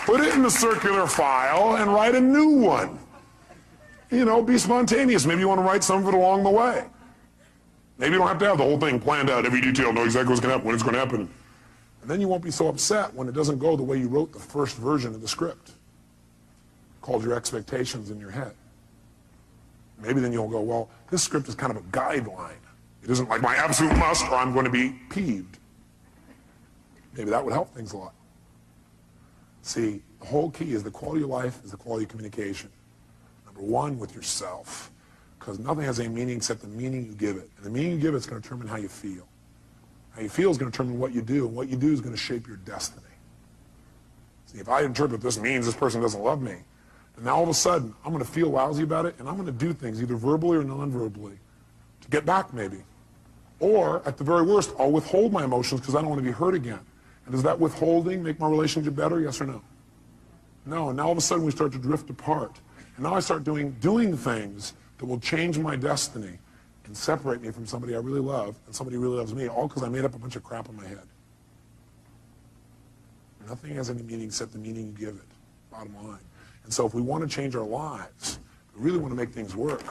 Put it in the circular file and write a new one. You know, be spontaneous. Maybe you want to write some of it along the way. Maybe you don't have to have the whole thing planned out, every detail, know exactly what's going to happen, when it's going to happen. And then you won't be so upset when it doesn't go the way you wrote the first version of the script, called your expectations in your head. Maybe then you'll go, well, this script is kind of a guideline. It isn't like my absolute must or I'm going to be peeved. Maybe that would help things a lot. See, the whole key is the quality of life is the quality of communication. Number one, with yourself. Because nothing has any meaning except the meaning you give it. And the meaning you give it is going to determine how you feel. How you feel is going to determine what you do, and what you do is going to shape your destiny. See, if I interpret this means this person doesn't love me, then now all of a sudden I'm going to feel lousy about it, and I'm going to do things either verbally or non-verbally to get back maybe. Or, at the very worst, I'll withhold my emotions because I don't want to be hurt again. And does that withholding make my relationship better, yes or no? No, and now all of a sudden we start to drift apart. And now I start doing things that will change my destiny and separate me from somebody I really love and somebody who really loves me, all because I made up a bunch of crap in my head. Nothing has any meaning except the meaning you give it, bottom line. And so if we want to change our lives, we really want to make things work,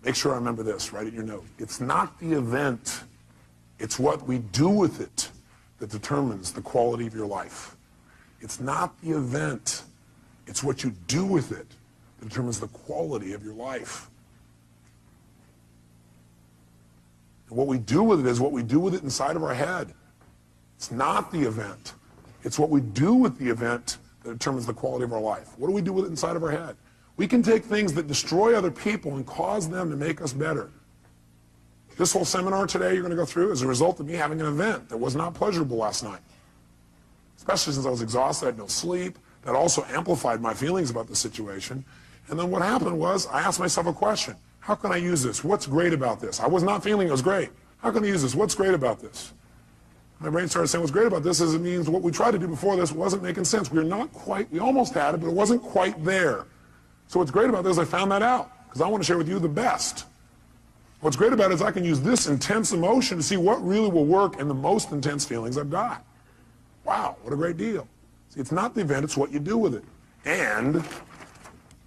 make sure I remember this, write it in your note. It's not the event, it's what we do with it that determines the quality of your life. It's not the event, it's what you do with it that determines the quality of your life. And what we do with it is what we do with it inside of our head. It's not the event. It's what we do with the event that determines the quality of our life. What do we do with it inside of our head? We can take things that destroy other people and cause them to make us better. This whole seminar today you're going to go through is a result of me having an event that was not pleasurable last night. Especially since I was exhausted, I had no sleep. That also amplified my feelings about the situation. And then what happened was I asked myself a question. How can I use this? What's great about this? I was not feeling it was great. How can I use this? What's great about this? My brain started saying what's great about this is it means what we tried to do before this wasn't making sense. We almost had it, but it wasn't quite there. So what's great about this, I found that out because I want to share with you the best. What's great about it is I can use this intense emotion to see what really will work in the most intense feelings I've got. Wow, what a great deal. See, it's not the event, it's what you do with it. And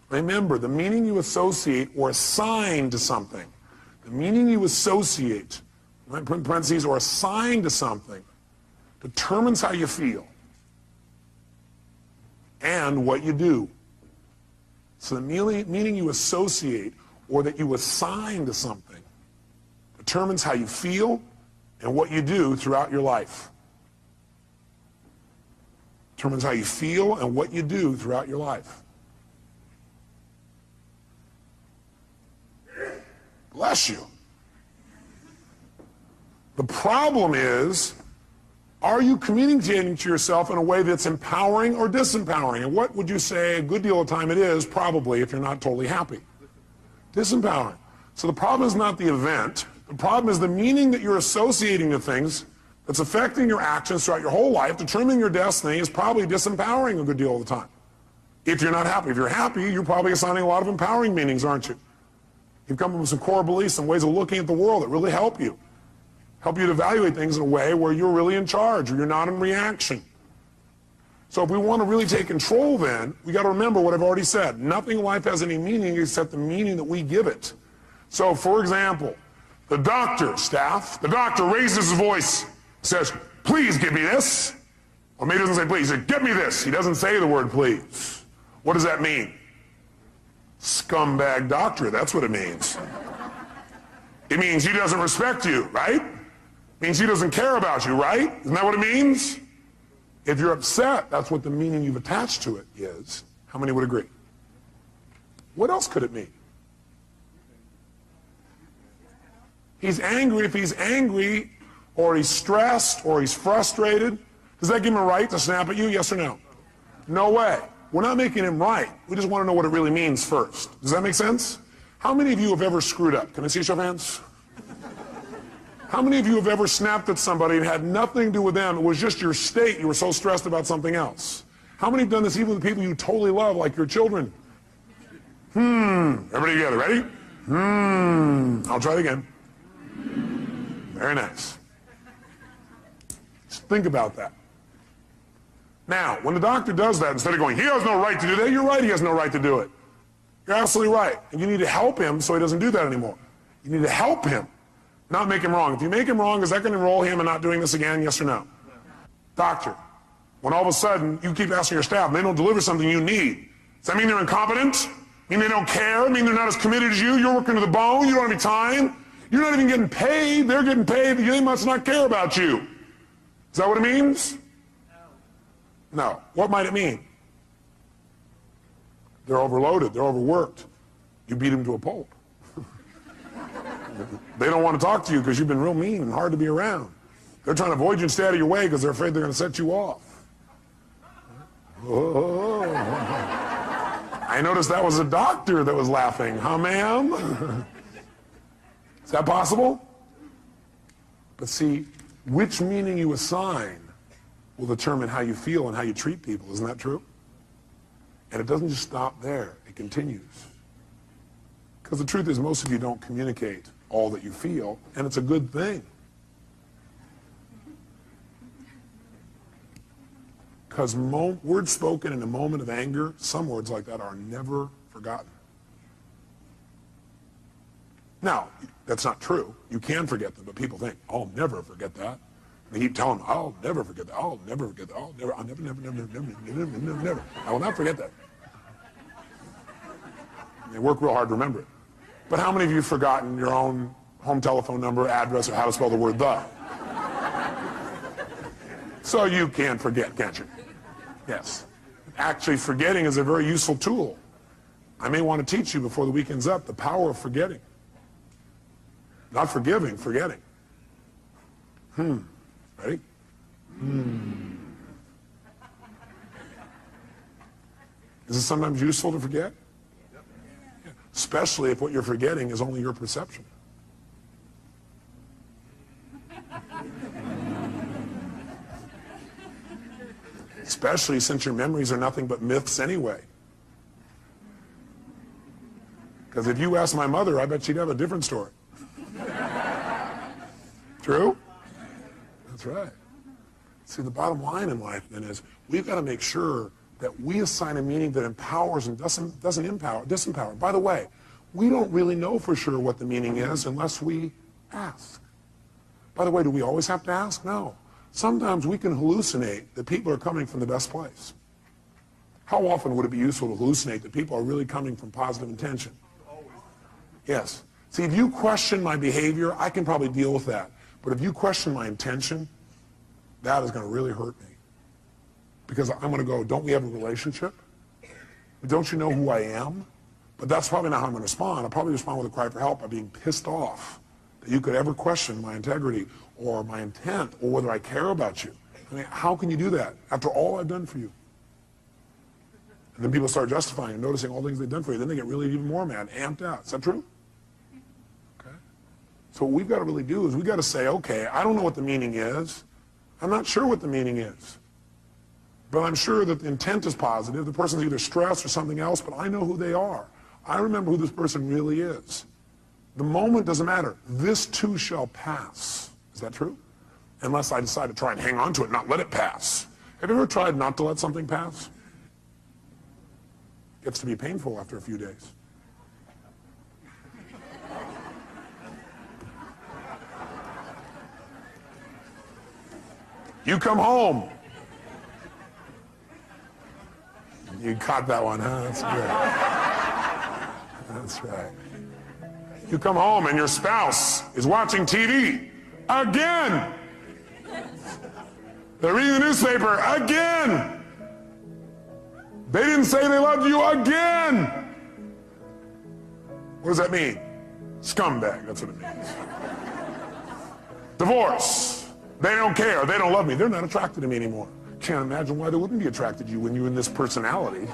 remember, the meaning you associate or assign to something, the meaning you associate, put in parentheses, or assign to something, determines how you feel and what you do. So the meaning you associate or that you assign to something determines how you feel and what you do throughout your life. Determines how you feel and what you do throughout your life. Bless you. The problem is, are you communicating to yourself in a way that's empowering or disempowering? And what would you say a good deal of time it is, probably, if you're not totally happy? Disempowering. So the problem is not the event. The problem is the meaning that you're associating to things that's affecting your actions throughout your whole life, determining your destiny, is probably disempowering a good deal of the time. If you're not happy. If you're happy, you're probably assigning a lot of empowering meanings, aren't you? You've come up with some core beliefs, some ways of looking at the world that really help you. Help you to evaluate things in a way where you're really in charge, or you're not in reaction. So if we want to really take control then, we got to remember what I've already said. Nothing in life has any meaning except the meaning that we give it. So for example, the doctor raises his voice, says, please give me this. Or maybe he doesn't say please, he says, get me this. He doesn't say the word please. What does that mean? Scumbag doctor, that's what it means. It means he doesn't respect you, right? It means he doesn't care about you, right? Isn't that what it means? If you're upset, that's what the meaning you've attached to it is. How many would agree? What else could it mean? He's angry. If he's angry, or he's stressed, or he's frustrated, does that give him a right to snap at you, yes or no? No way. We're not making him right. We just want to know what it really means first. Does that make sense? How many of you have ever screwed up? Can I see a show of hands? How many of you have ever snapped at somebody and had nothing to do with them? It was just your state. You were so stressed about something else. How many have done this even with people you totally love, like your children? Everybody together, ready? I'll try it again. Very nice. Just think about that. Now, when the doctor does that, instead of going, he has no right to do that, you're right, he has no right to do it. You're absolutely right. And you need to help him so he doesn't do that anymore. You need to help him Not make him wrong. If you make him wrong, is that going to enroll him in not doing this again, yes or no? Doctor, when all of a sudden you keep asking your staff and they don't deliver something you need, does that mean they're incompetent? Mean they don't care? Mean they're not as committed as you? You're working to the bone, you don't have any time? You're not even getting paid, they're getting paid, they must not care about you. Is that what it means? No. What might it mean? They're overloaded, they're overworked. You beat them to a pulp. They don't want to talk to you because you've been real mean and hard to be around. They're trying to avoid you and stay out of your way because they're afraid they're going to set you off. Oh. I noticed that was a doctor that was laughing. Huh, ma'am? Is that possible? But see, which meaning you assign will determine how you feel and how you treat people. Isn't that true? And it doesn't just stop there. It continues. Because the truth is, most of you don't communicate all that you feel, and it's a good thing. Because words spoken in a moment of anger, some words like that are never forgotten. Now, that's not true. You can forget them, but people think, I'll never forget that. They keep telling them, I'll never forget that. I'll never forget that. I'll never, never. I will not forget that. And they work real hard to remember it. But how many of you have forgotten your own home telephone number, address, or how to spell the word the? So you can forget, can't you? Yes. Actually, forgetting is a very useful tool. I may want to teach you before the weekend's up the power of forgetting. Not forgiving, forgetting. Ready? Is it sometimes useful to forget? Especially if what you're forgetting is only your perception. Especially since your memories are nothing but myths anyway. Because if you asked my mother, I bet she'd have a different story. True? That's right. See, the bottom line in life then is we've got to make sure that we assign a meaning that empowers and doesn't disempower. By the way, we don't really know for sure what the meaning is unless we ask. By the way, do we always have to ask? No. Sometimes we can hallucinate that people are coming from the best place. How often would it be useful to hallucinate that people are really coming from positive intention? Yes. See, if you question my behavior, I can probably deal with that. But if you question my intention, that is going to really hurt me. Because I'm going to go, don't we have a relationship? Don't you know who I am? But that's probably not how I'm going to respond. I'll probably respond with a cry for help by being pissed off that you could ever question my integrity or my intent or whether I care about you. I mean, how can you do that after all I've done for you? And then people start justifying and noticing all the things they've done for you. Then they get really even more mad, amped out. Is that true? Okay. So what we've got to really do is we've got to say, okay, I don't know what the meaning is. I'm not sure what the meaning is. But I'm sure that the intent is positive. The person's either stressed or something else, but I know who they are. I remember who this person really is. The moment doesn't matter. This too shall pass. Is that true? Unless I decide to try and hang on to it, not let it pass. Have you ever tried not to let something pass? It gets to be painful after a few days. You come home. You caught that one, huh? That's good. That's right. You come home and your spouse is watching TV again. They're reading the newspaper again. They didn't say they loved you again. What does that mean? Scumbag, that's what it means. Divorce. They don't care. They don't love me. They're not attracted to me anymore. Can't imagine why they wouldn't be attracted to you when you're in this personality.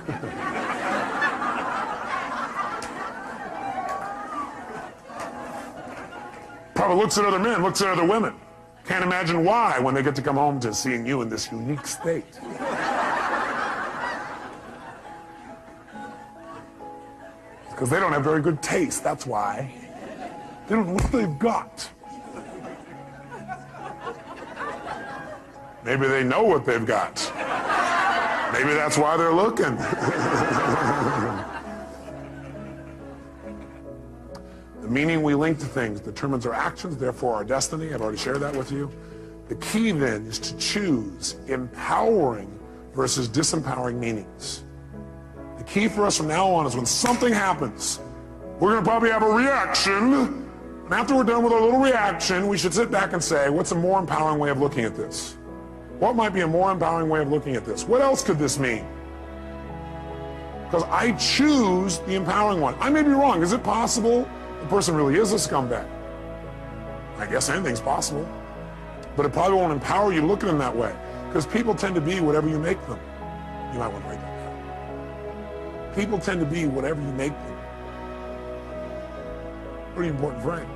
Probably looks at other men, looks at other women. Can't imagine why when they get to come home to seeing you in this unique state. Because they don't have very good taste, that's why. They don't know what they've got. Maybe they know what they've got. Maybe that's why they're looking. The meaning we link to things determines our actions, therefore our destiny. I've already shared that with you. The key then is to choose empowering versus disempowering meanings. The key for us from now on is when something happens, we're going to probably have a reaction. And after we're done with our little reaction, we should sit back and say, what's a more empowering way of looking at this? What might be a more empowering way of looking at this? What else could this mean? Because I choose the empowering one. I may be wrong. Is it possible the person really is a scumbag? I guess anything's possible. But it probably won't empower you to look at them that way. Because people tend to be whatever you make them. You might want to write that down. People tend to be whatever you make them. Pretty important frame.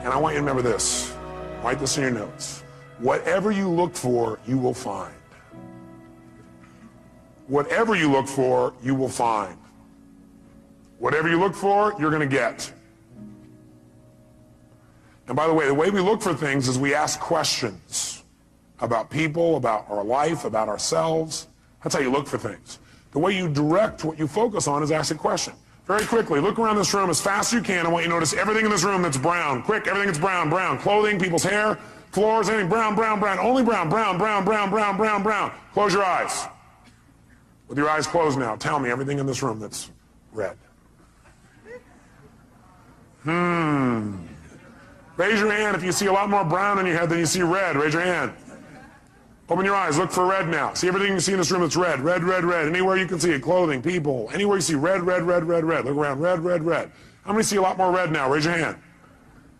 And I want you to remember this. Write this in your notes. Whatever you look for, you will find. Whatever you look for, you will find. Whatever you look for, you're going to get. And by the way we look for things is we ask questions about people, about our life, about ourselves. That's how you look for things. The way you direct what you focus on is ask a question. Very quickly, look around this room as fast as you can. I want you to notice everything in this room that's brown. Quick, everything that's brown, brown. Clothing, people's hair, floors, anything brown, brown, brown. Only brown, brown, brown, brown, brown, brown, brown. Close your eyes. With your eyes closed now, tell me everything in this room that's red. Raise your hand if you see a lot more brown in your head than you see red. Raise your hand. Open your eyes. Look for red now. See everything you see in this room that's red. Red, red, red. Anywhere you can see it. Clothing, people. Anywhere you see red, red, red, red, red. Look around. Red, red, red. How many see a lot more red now? Raise your hand.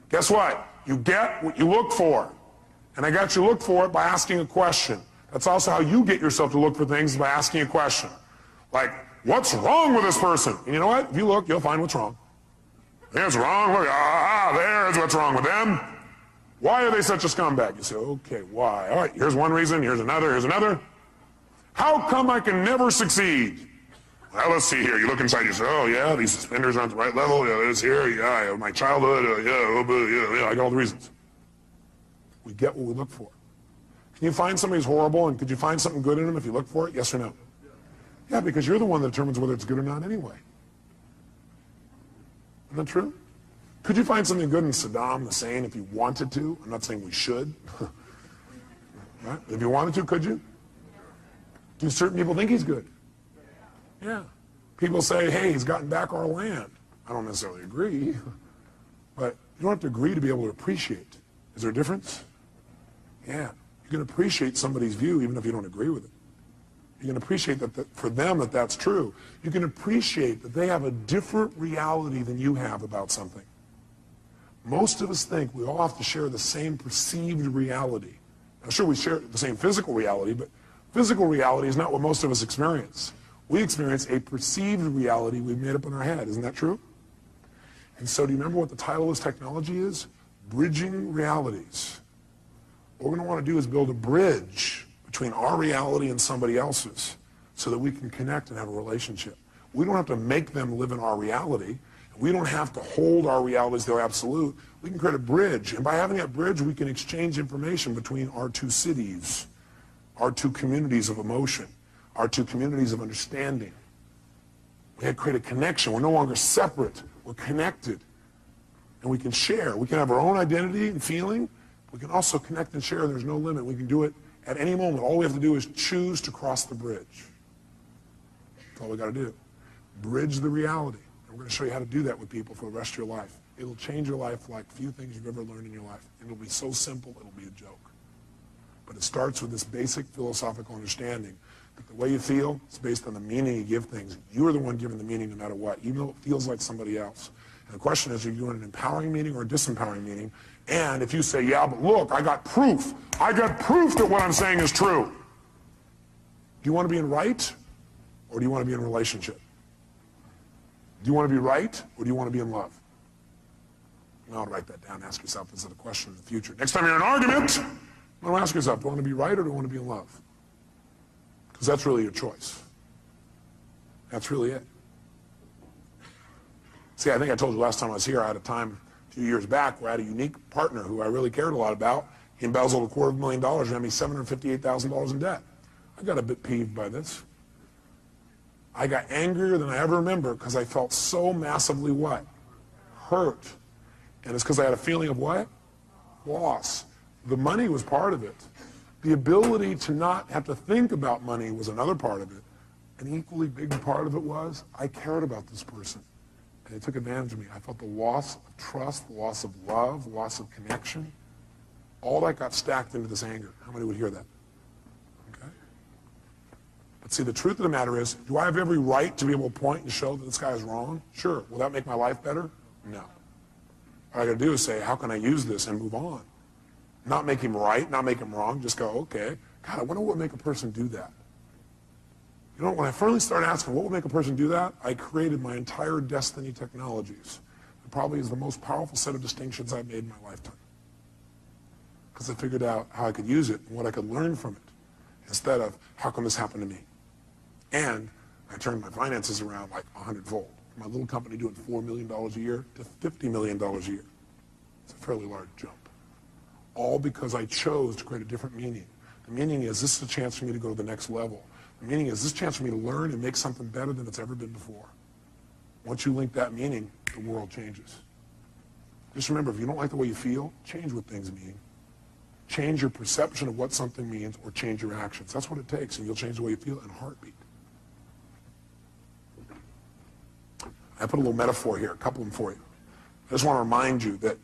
Guess what? You get what you look for. And I got you to look for it by asking a question. That's also how you get yourself to look for things, by asking a question. Like, what's wrong with this person? And you know what? If you look, you'll find what's wrong. There's wrong. Look, there's what's wrong with them. Why are they such a scumbag? You say, okay, why? All right, here's one reason, here's another, here's another. How come I can never succeed? Well, let's see here. You look inside, you say, oh, yeah, these suspenders aren't the right level. Yeah, this here, yeah, my childhood, yeah, I got all the reasons. We get what we look for. Can you find somebody who's horrible, and could you find something good in them if you look for it? Yes or no? Yeah, because you're the one that determines whether it's good or not anyway. Isn't that true? Could you find something good in Saddam Hussein if you wanted to? I'm not saying we should. Right? If you wanted to, could you? Do certain people think he's good? Yeah. People say, hey, he's gotten back our land. I don't necessarily agree. But you don't have to agree to be able to appreciate. Is there a difference? Yeah. You can appreciate somebody's view even if you don't agree with it. You can appreciate that for them that's true. You can appreciate that they have a different reality than you have about something. Most of us think we all have to share the same perceived reality. Now, sure, we share the same physical reality, but physical reality is not what most of us experience. We experience a perceived reality we've made up in our head. Isn't that true? And so do you remember what the title of this technology is? Bridging realities. What we're going to want to do is build a bridge between our reality and somebody else's so that we can connect and have a relationship. We don't have to make them live in our reality. We don't have to hold our realities to absolute. We can create a bridge. And by having that bridge, we can exchange information between our two cities, our two communities of emotion, our two communities of understanding. We can create a connection. We're no longer separate. We're connected. And we can share. We can have our own identity and feeling. We can also connect and share. There's no limit. We can do it at any moment. All we have to do is choose to cross the bridge. That's all we got to do. Bridge the reality. And we're going to show you how to do that with people for the rest of your life. It'll change your life like few things you've ever learned in your life. And it'll be so simple, it'll be a joke. But it starts with this basic philosophical understanding that the way you feel is based on the meaning you give things. You're the one giving the meaning no matter what, even though it feels like somebody else. And the question is, are you doing an empowering meaning or a disempowering meaning? And if you say, yeah, but look, I got proof. I got proof that what I'm saying is true. Do you want to be in right, or do you want to be in relationship? Do you want to be right, or do you want to be in love? You want to write that down. Ask yourself this is a question in the future. Next time you're in an argument, you want to ask yourself, do I want to be right, or do I want to be in love? Because that's really your choice. That's really it. See, I think I told you last time I was here, I had a time a few years back where I had a unique partner who I really cared a lot about. He embezzled $250,000 and had me $758,000 in debt. I got a bit peeved by this. I got angrier than I ever remember because I felt so massively what? Hurt. And it's because I had a feeling of what? Loss. The money was part of it. The ability to not have to think about money was another part of it. An equally big part of it was I cared about this person. And they took advantage of me. I felt the loss of trust, the loss of love, loss of connection. All that got stacked into this anger. How many would hear that? Okay. But see, the truth of the matter is, do I have every right to be able to point and show that this guy is wrong? Sure. Will that make my life better? No. All I got to do is say, how can I use this and move on? Not make him right, not make him wrong, just go, okay. God, I wonder what would make a person do that. You know, when I finally started asking what would make a person do that, I created my entire Destiny Technologies. It probably is the most powerful set of distinctions I've made in my lifetime. Because I figured out how I could use it and what I could learn from it, instead of how come this happened to me. And I turned my finances around like 100-fold. My little company doing $4 million a year to $50 million a year. It's a fairly large jump. All because I chose to create a different meaning. The meaning is, this is a chance for me to go to the next level. The meaning is, this is a chance for me to learn and make something better than it's ever been before. Once you link that meaning, the world changes. Just remember, if you don't like the way you feel, change what things mean. Change your perception of what something means, or change your actions. That's what it takes, and you'll change the way you feel in a heartbeat. I put a little metaphor here, a couple of them for you. I just want to remind you that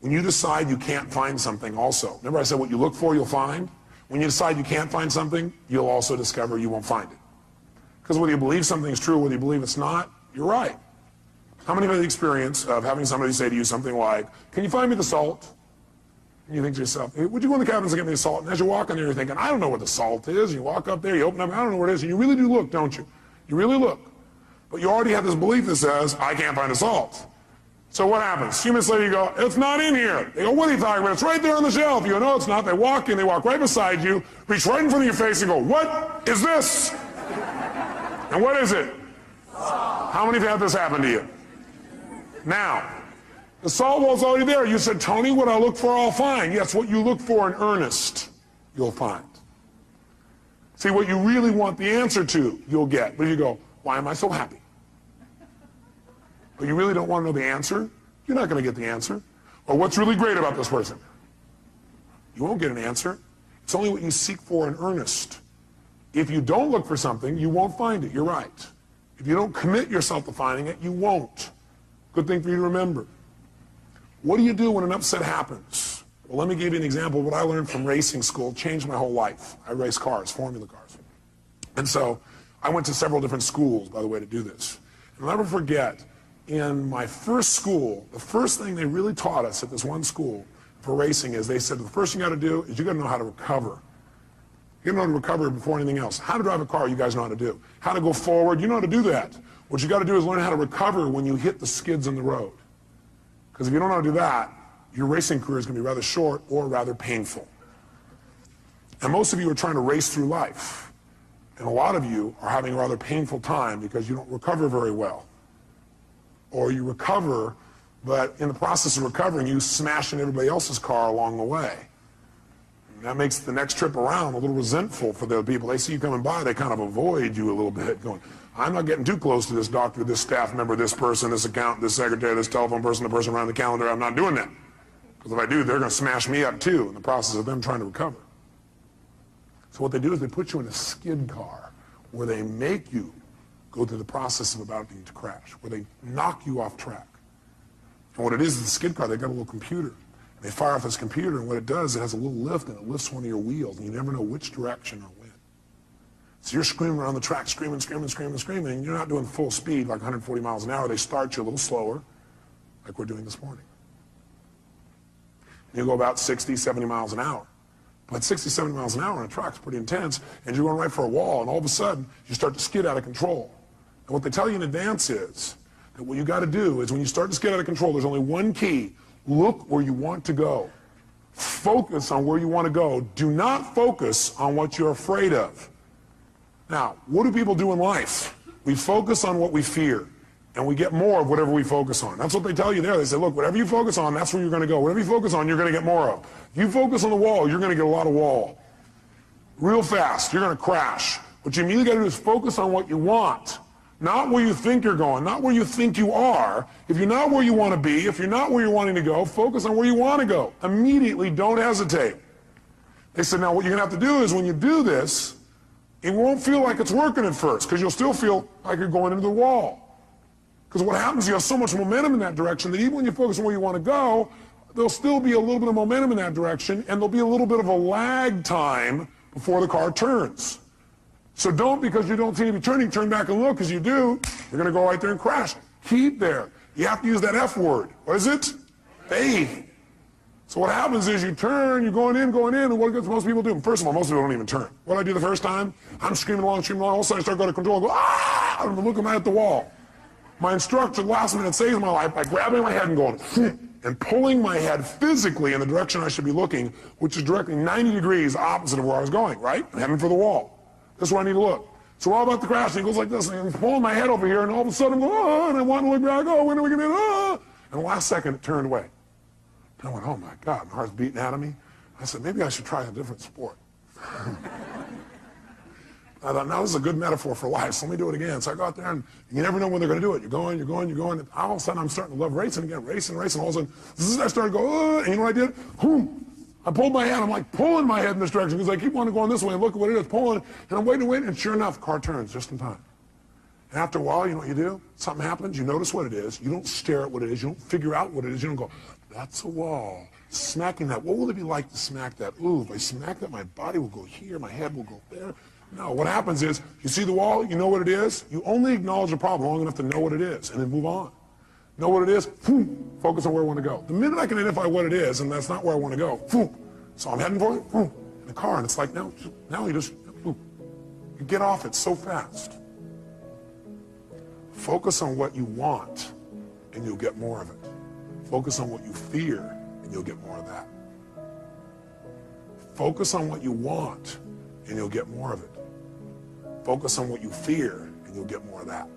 when you decide you can't find something also, remember I said what you look for, you'll find? When you decide you can't find something, you'll also discover you won't find it. Because whether you believe something is true or whether you believe it's not, you're right. How many have had the experience of having somebody say to you something like, can you find me the salt? And you think to yourself, hey, would you go in the cabins and get me the salt? And as you walk in there, you're thinking, I don't know what the salt is. And you walk up there, you open up, I don't know what it is. And you really do look, don't you? You really look. But you already have this belief that says, I can't find the salt. So what happens? A few minutes later you go, it's not in here. They go, what are you talking about? It's right there on the shelf. You go, no, it's not. They walk in, they walk right beside you, reach right in front of your face and go, what is this? And what is it? How many have had this happen to you? Now, the salt wall's already there. You said, Tony, what I look for, I'll find. Yes, what you look for in earnest, you'll find. See, what you really want the answer to, you'll get. But you go, why am I so happy? But you really don't want to know the answer, you're not going to get the answer. Or what's really great about this person? You won't get an answer. It's only what you seek for in earnest. If you don't look for something, you won't find it. You're right. If you don't commit yourself to finding it, you won't. Good thing for you to remember. What do you do when an upset happens? Well, let me give you an example of what I learned from racing school. Changed my whole life. I race cars, formula cars. And so I went to several different schools, by the way, to do this. And I'll never forget, in my first school, the first thing they really taught us at this one school for racing is they said, the first thing you got to do is you got to know how to recover. You got to know how to recover before anything else. How to drive a car, you guys know how to do. How to go forward, you know how to do that. What you got to do is learn how to recover when you hit the skids in the road. Because if you don't know how to do that, your racing career is going to be rather short or rather painful. And most of you are trying to race through life. And a lot of you are having a rather painful time because you don't recover very well. Or you recover, but in the process of recovering, you smash in everybody else's car along the way. And that makes the next trip around a little resentful for the people. They see you coming by, they kind of avoid you a little bit, going, I'm not getting too close to this doctor, this staff member, this person, this accountant, this secretary, this telephone person, the person around the calendar. I'm not doing that. Because if I do, they're going to smash me up too in the process of them trying to recover. So what they do is they put you in a skid car where they make you go through the process of about to crash, where they knock you off track. And what it is the skid car, they got a little computer. And they fire off this computer, and what it does, it has a little lift, and it lifts one of your wheels, and you never know which direction or when. So you're screaming around the track, screaming, screaming, screaming, screaming, and you're not doing full speed, like 140 miles an hour. They start you a little slower, like we're doing this morning. And you go about 60, 70 miles an hour. But 60, 70 miles an hour on a truck is pretty intense, and you're going right for a wall, and all of a sudden, you start to skid out of control. And what they tell you in advance is that what you got to do is when you start to skid out of control, there's only one key. Look where you want to go. Focus on where you want to go. Do not focus on what you're afraid of. Now, what do people do in life? We focus on what we fear, and we get more of whatever we focus on. That's what they tell you there. They say, look, whatever you focus on, that's where you're going to go. Whatever you focus on, you're going to get more of. If you focus on the wall, you're going to get a lot of wall. Real fast, you're going to crash. What you immediately got to do is focus on what you want, not where you think you're going, not where you think you are. If you're not where you want to be, if you're not where you're wanting to go, focus on where you want to go. Immediately, don't hesitate. They said, now what you're going to have to do is when you do this, it won't feel like it's working at first because you'll still feel like you're going into the wall. Because what happens, you have so much momentum in that direction that even when you focus on where you want to go, there'll still be a little bit of momentum in that direction, and there'll be a little bit of a lag time before the car turns. So don't, because you don't seem to be turning, turn back and look, because you do, you're going to go right there and crash. Keep there. You have to use that F word. What is it? Faith. So what happens is you turn, you're going in, and what does most people do? First of all, most people don't even turn. What do I do the first time? I'm screaming along, all of a sudden I start going to control and go, ah! I'm looking right at the wall. My instructor last minute saves my life by grabbing my head and going, and pulling my head physically in the direction I should be looking, which is directly 90 degrees opposite of where I was going, right? I'm heading for the wall. That's where I need to look. So we're all about to crash, and he goes like this, and he's pulling my head over here, and all of a sudden I'm going, oh, and I want to look back, oh, when are we going to do it? And the last second, it turned away. And I went, oh my God, my heart's beating out of me. I said, maybe I should try a different sport. I thought, now this is a good metaphor for life, so let me do it again. So I go out there, and you never know when they're going to do it. You're going. And all of a sudden, I'm starting to love racing again, racing. All of a sudden, I started to go, and you know what I did? I pulled my head. I'm like pulling my head in this direction because I keep wanting to go this way and look at what it is, pulling. And I'm waiting, and sure enough, the car turns just in time. And after a while, you know what you do? Something happens, you notice what it is. You don't stare at what it is. You don't figure out what it is. You don't go, that's a wall. Smacking that. What will it be like to smack that? Ooh, if I smack that, my body will go here, my head will go there. No, what happens is, you see the wall, you know what it is. You only acknowledge the problem long enough to know what it is, and then move on. Know what it is, focus on where I want to go. The minute I can identify what it is, and that's not where I want to go, so I'm heading for it, in the car, and it's like, now you just, you get off it so fast. Focus on what you want, and you'll get more of it. Focus on what you fear, and you'll get more of that. Focus on what you want, and you'll get more of it. Focus on what you fear, and you'll get more of that.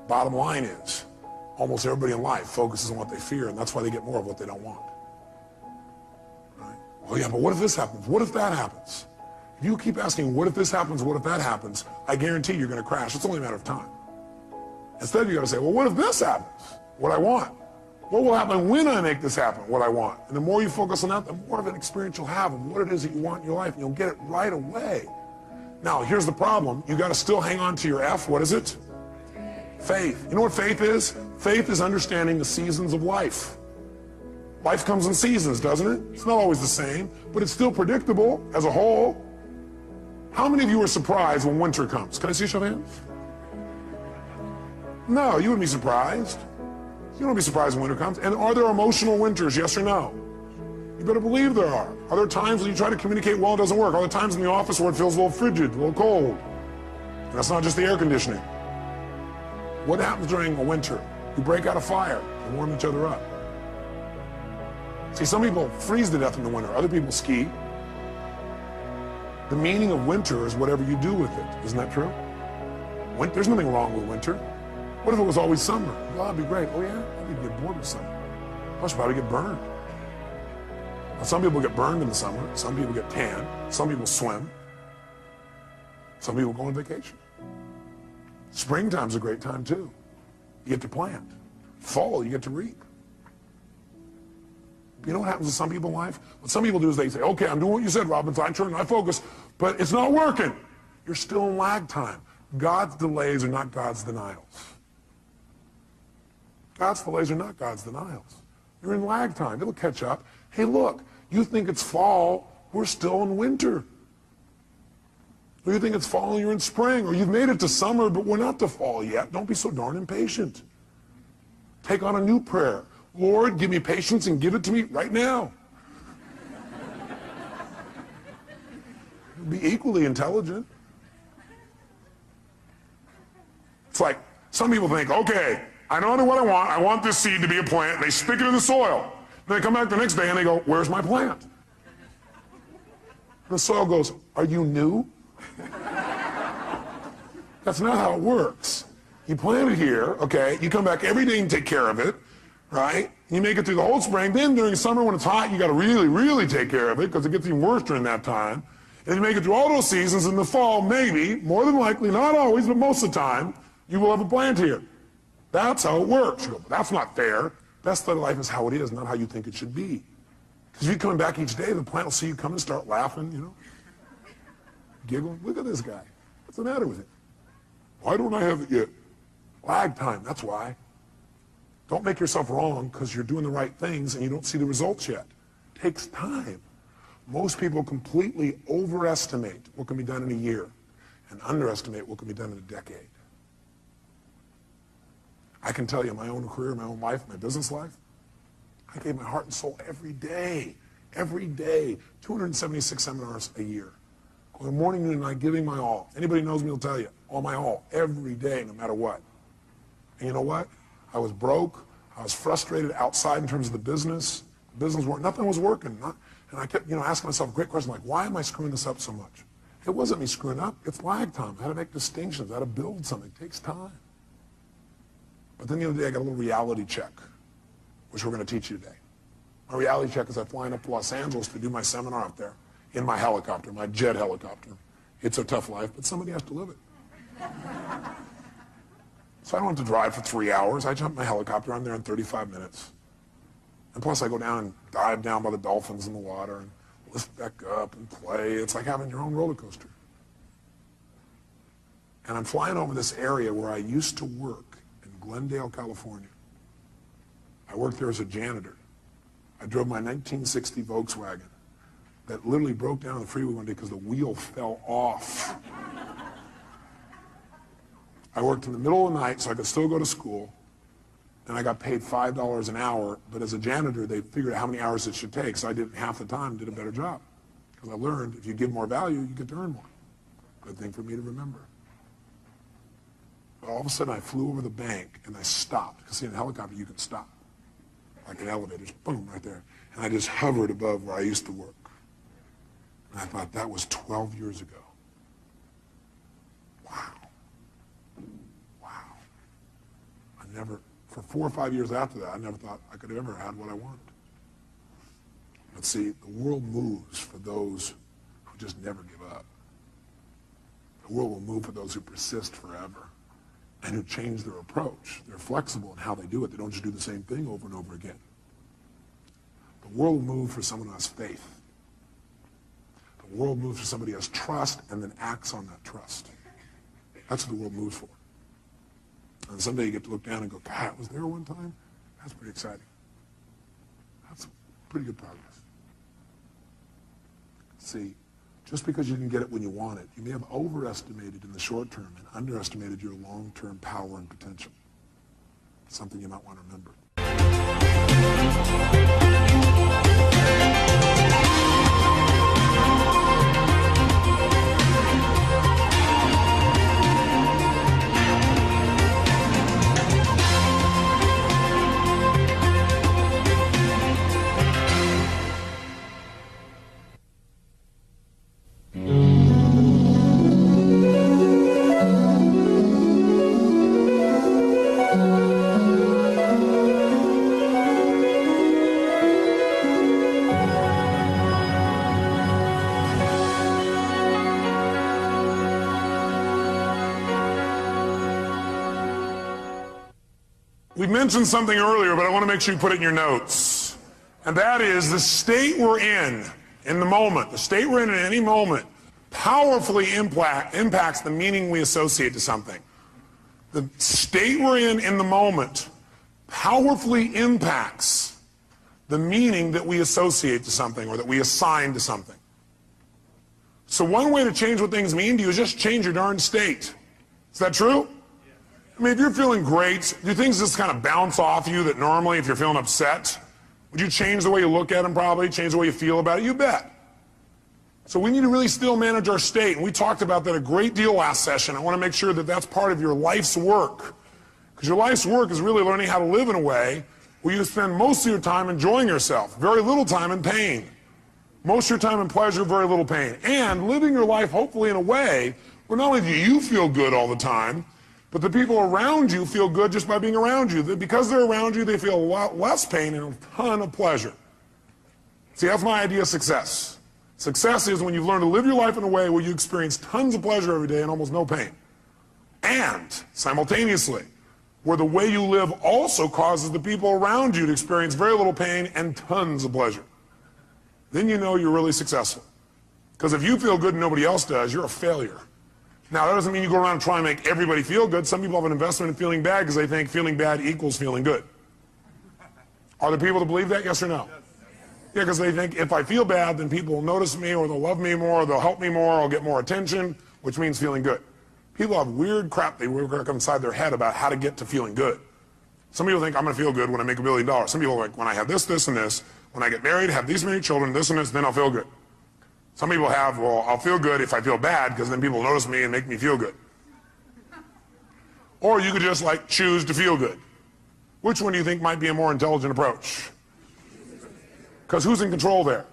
Bottom line is, almost everybody in life focuses on what they fear, and that's why they get more of what they don't want. Right? Well, yeah, but what if this happens? What if that happens? If you keep asking, what if this happens, what if that happens, I guarantee you're going to crash. It's only a matter of time. Instead, you got to say, well, what if this happens? What I want. What will happen when I make this happen, what I want? And the more you focus on that, the more of an experience you'll have of what it is that you want in your life, and you'll get it right away. Now, here's the problem. You got to still hang on to your F. What is it? Faith. You know what faith is? Faith is understanding the seasons of life. Life comes in seasons, doesn't it? It's not always the same, but it's still predictable as a whole. How many of you are surprised when winter comes? Can I see a show of hands? No, you wouldn't be surprised. You don't be surprised when winter comes. And are there emotional winters, yes or no? You better believe there are. Are there times when you try to communicate well, it doesn't work? Are there times in the office where it feels a little frigid, a little cold? And that's not just the air conditioning. What happens during a winter? You break out a fire and warm each other up. See, some people freeze to death in the winter. Other people ski. The meaning of winter is whatever you do with it. Isn't that true? There's nothing wrong with winter. What if it was always summer? Well, that'd be great. Oh yeah? I'd get bored of summer. I should probably get burned. Now, some people get burned in the summer. Some people get tan. Some people swim. Some people go on vacation. Springtime's a great time too. You get to plant. Fall, you get to reap. You know what happens to some people in life? What some people do is they say, okay, I'm doing what you said, Robbins, I turn, I focus, but it's not working. You're still in lag time. God's delays are not God's denials. God's delays are not God's denials. You're in lag time. It'll catch up. Hey, look, you think it's fall, we're still in winter. Or you think it's fall and you're in spring, or you've made it to summer, but we're not to fall yet. Don't be so darn impatient. Take on a new prayer. Lord, give me patience and give it to me right now. Be equally intelligent. It's like some people think, okay, I know what I want. I want this seed to be a plant. They stick it in the soil. Then they come back the next day and they go, where's my plant? And the soil goes, are you new? That's not how it works. You plant it here, okay? You come back every day and take care of it, right? You make it through the whole spring. Then during summer when it's hot, you got to really, really take care of it because it gets even worse during that time. And you make it through all those seasons. In the fall, maybe, more than likely, not always, but most of the time, you will have a plant here. That's how it works. You go, but that's not fair. Best of life is how it is, not how you think it should be. Because you're coming back each day, the plant will see you come and start laughing, you know, giggling. Look at this guy. What's the matter with him? Why don't I have it yet? Lag time, that's why. Don't make yourself wrong because you're doing the right things and you don't see the results yet. It takes time. Most people completely overestimate what can be done in a year and underestimate what can be done in a decade. I can tell you my own career, my own life, my business life, I gave my heart and soul every day, 276 seminars a year. Going morning, noon, and night, giving my all. Anybody knows me will tell you, all my all, every day, no matter what. And you know what? I was broke, I was frustrated outside in terms of the business nothing was working. And I kept, asking myself a great question, like, why am I screwing this up so much? It wasn't me screwing up, it's lag time. I had to make distinctions, I had to build something, it takes time. But then the other day I got a little reality check, which we're going to teach you today. My reality check is I'm flying up to Los Angeles to do my seminar up there in my helicopter, my jet helicopter. It's a tough life, but somebody has to live it. So I don't have to drive for 3 hours. I jump in my helicopter, I'm there in 35 minutes. And plus I go down and dive down by the dolphins in the water and lift back up and play. It's like having your own roller coaster. And I'm flying over this area where I used to work in Glendale, California. I worked there as a janitor. I drove my 1960 Volkswagen that literally broke down on the freeway one day because the wheel fell off. I worked in the middle of the night so I could still go to school, and I got paid $5 an hour, but as a janitor, they figured out how many hours it should take, so I did half the time, did a better job. Because I learned if you give more value, you get to earn more. Good thing for me to remember. But all of a sudden, I flew over the bank, and I stopped. Because see, in a helicopter, you can stop. Like an elevator, just boom, right there. And I just hovered above where I used to work. And I thought, that was 12 years ago. Wow. Wow. For 4 or 5 years after that, I never thought I could have ever had what I wanted. But see, the world moves for those who just never give up. The world will move for those who persist forever and who change their approach. They're flexible in how they do it. They don't just do the same thing over and over again. The world will move for someone who has faith. The world moves for somebody who has trust and then acts on that trust. That's what the world moves for. And someday you get to look down and go, God, was there one time? That's pretty exciting. That's pretty good progress. See, just because you didn't get it when you want it, you may have overestimated in the short term and underestimated your long-term power and potential. Something you might want to remember. We mentioned something earlier, but I want to make sure you put it in your notes. And that is the state we're in the moment, the state we're in at any moment, powerfully impacts the meaning we associate to something. The state we're in the moment powerfully impacts the meaning that we associate to something or that we assign to something. So one way to change what things mean to you is just change your darn state. Is that true? I mean, if you're feeling great, do things just kind of bounce off you that normally, if you're feeling upset, would you change the way you look at them probably, change the way you feel about it? You bet. So we need to really still manage our state, and we talked about that a great deal last session. I want to make sure that that's part of your life's work, because your life's work is really learning how to live in a way where you spend most of your time enjoying yourself, very little time in pain. Most of your time in pleasure, very little pain. And living your life hopefully in a way where not only do you feel good all the time, but the people around you feel good just by being around you. Because they're around you, they feel a lot less pain and a ton of pleasure. See, that's my idea of success. Success is when you've learned to live your life in a way where you experience tons of pleasure every day and almost no pain. And simultaneously, where the way you live also causes the people around you to experience very little pain and tons of pleasure. Then you know you're really successful. Because if you feel good and nobody else does, you're a failure. Now, that doesn't mean you go around and try and make everybody feel good. Some people have an investment in feeling bad because they think feeling bad equals feeling good. Are there people that believe that, yes or no? Yeah, because they think if I feel bad, then people will notice me, or they'll love me more, or they'll help me more, or I'll get more attention, which means feeling good. People have weird crap they work inside their head about how to get to feeling good. Some people think I'm going to feel good when I make $1 billion. Some people are like, when I have this, this, and this, when I get married, have these many children, this and this, then I'll feel good. Some people have, well, I'll feel good if I feel bad, because then people notice me and make me feel good. Or you could just like choose to feel good. Which one do you think might be a more intelligent approach? Because who's in control there?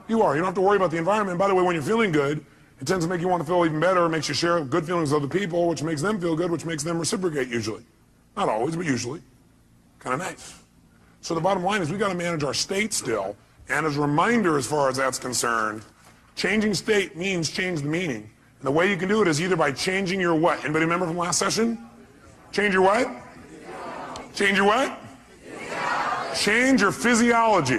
You are. You don't have to worry about the environment. And by the way, when you're feeling good, it tends to make you want to feel even better. It makes you share good feelings with other people, which makes them feel good, which makes them reciprocate usually. Not always, but usually. Kind of nice. So the bottom line is we got to manage our state still. And as a reminder, as far as that's concerned, changing state means change the meaning. And the way you can do it is either by changing your what? Anybody remember from last session? Change your what? Change your what? Change your physiology.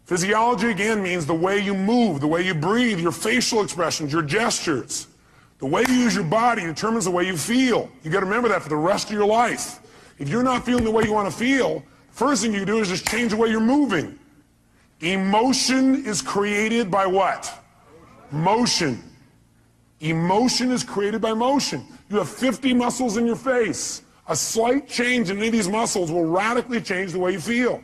Physiology, again, means the way you move, the way you breathe, your facial expressions, your gestures. The way you use your body determines the way you feel. You got to remember that for the rest of your life. If you're not feeling the way you want to feel, first thing you do is just change the way you're moving. Emotion is created by what? Motion. Emotion is created by motion. You have 50 muscles in your face. A slight change in any of these muscles will radically change the way you feel.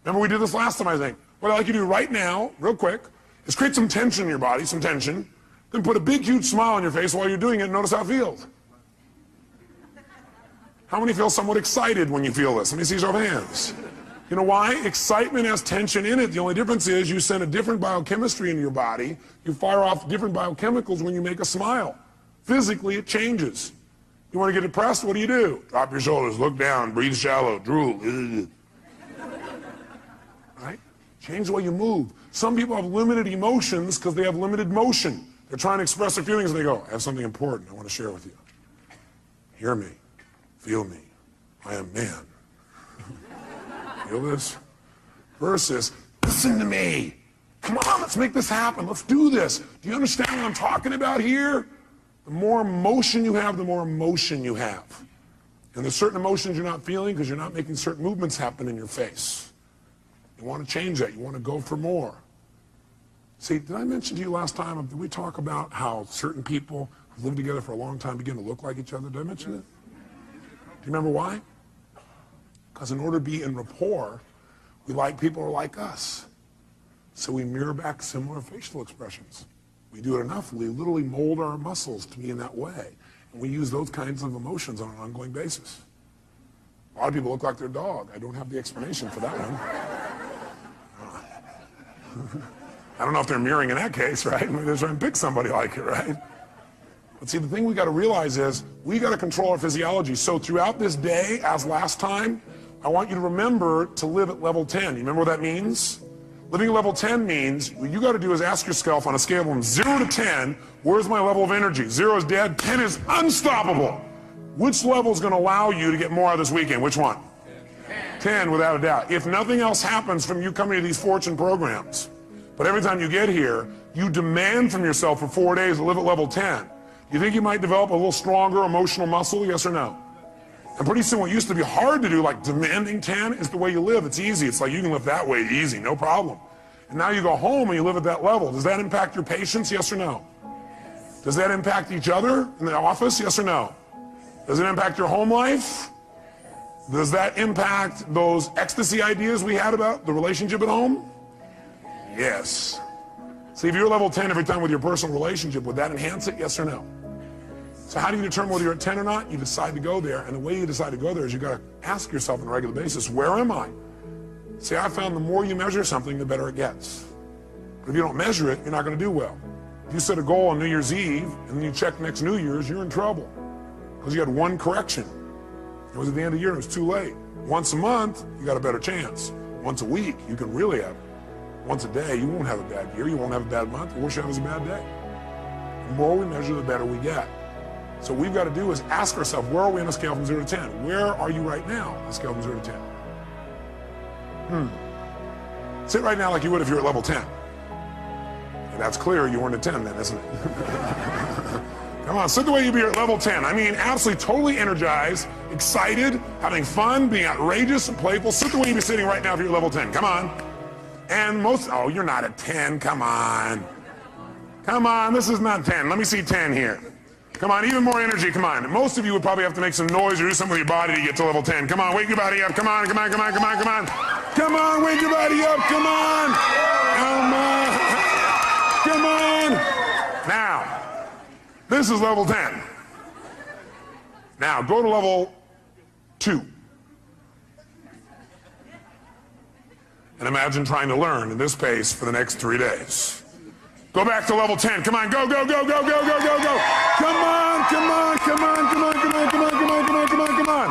Remember we did this last time, I think. What I'd like you to do right now, real quick, is create some tension in your body, some tension, then put a big, huge smile on your face while you're doing it and notice how it feels. How many feel somewhat excited when you feel this? Let me see your hands. You know why? Excitement has tension in it. The only difference is you send a different biochemistry into your body. You fire off different biochemicals when you make a smile. Physically, it changes. You want to get depressed? What do? Drop your shoulders, look down, breathe shallow, drool. Right? Change the way you move. Some people have limited emotions because they have limited motion. They're trying to express their feelings and they go, I have something important I want to share with you. Hear me. Feel me. I am man. Feel this? Versus, listen to me. Come on, let's make this happen. Let's do this. Do you understand what I'm talking about here? The more emotion you have, the more emotion you have. And there's certain emotions you're not feeling because you're not making certain movements happen in your face. You want to change that. You want to go for more. See, did I mention to you last time, did we talk about how certain people who live together for a long time begin to look like each other? Did I mention that? Do you remember why? Because in order to be in rapport, we like people who are like us. So we mirror back similar facial expressions. We do it enough, we literally mold our muscles to be in that way. And we use those kinds of emotions on an ongoing basis. A lot of people look like their dog. I don't have the explanation for that one. I don't know if they're mirroring in that case, right? Maybe they're trying to pick somebody like it, right? But see, the thing we got to realize is we got to control our physiology. So throughout this day, as last time, I want you to remember to live at level 10. You remember what that means? Living at level 10 means what you got to do is ask yourself on a scale from 0 to 10, where's my level of energy? 0 is dead, 10 is unstoppable. Which level is going to allow you to get more out of this weekend? Which one? 10, without a doubt. If nothing else happens from you coming to these fortune programs, but every time you get here, you demand from yourself for 4 days to live at level 10. You think you might develop a little stronger emotional muscle, yes or no? And pretty soon what used to be hard to do, like demanding 10, is the way you live. It's easy. It's like you can live that way easy, no problem. And now you go home and you live at that level. Does that impact your patients, yes or no? Does that impact each other in the office, yes or no? Does it impact your home life? Does that impact those ecstasy ideas we had about the relationship at home? Yes. See, if you're level 10 every time with your personal relationship, would that enhance it, yes or no? So how do you determine whether you're at 10 or not? You decide to go there, and the way you decide to go there is you got to ask yourself on a regular basis, where am I? See, I found the more you measure something, the better it gets. But if you don't measure it, you're not going to do well. If you set a goal on New Year's Eve, and then you check next New Year's, you're in trouble. Because you had one correction. It was at the end of the year, and it was too late. Once a month, you got a better chance. Once a week, you can really have once a day, you won't have a bad year, you won't have a bad month. The worst you have is a bad day. The more we measure, the better we get. So what we've got to do is ask ourselves, where are we on a scale from 0 to 10? Where are you right now on a scale from 0 to 10? Sit right now like you would if you were at level 10. And that's clear, you weren't at 10 then, isn't it? Come on, sit the way you'd be at level 10. I mean, absolutely, totally energized, excited, having fun, being outrageous and playful. Sit the way you'd be sitting right now if you're at level 10. Come on. And oh, you're not at 10. Come on. Come on, this is not 10. Let me see 10 here. Come on, even more energy, come on. Most of you would probably have to make some noise or do something with your body to get to level 10. Come on, wake your body up. Come on, come on, come on, come on, come on. Come on, wake your body up. Come on. Come on. Come on. Now, this is level 10. Now, go to level 2. And imagine trying to learn at this pace for the next 3 days. Go back to level 10. Come on, go, go, go, go, go, go, go, go. Come on, come on, come on, come on, come on, come on, come on, come on, come on, come on.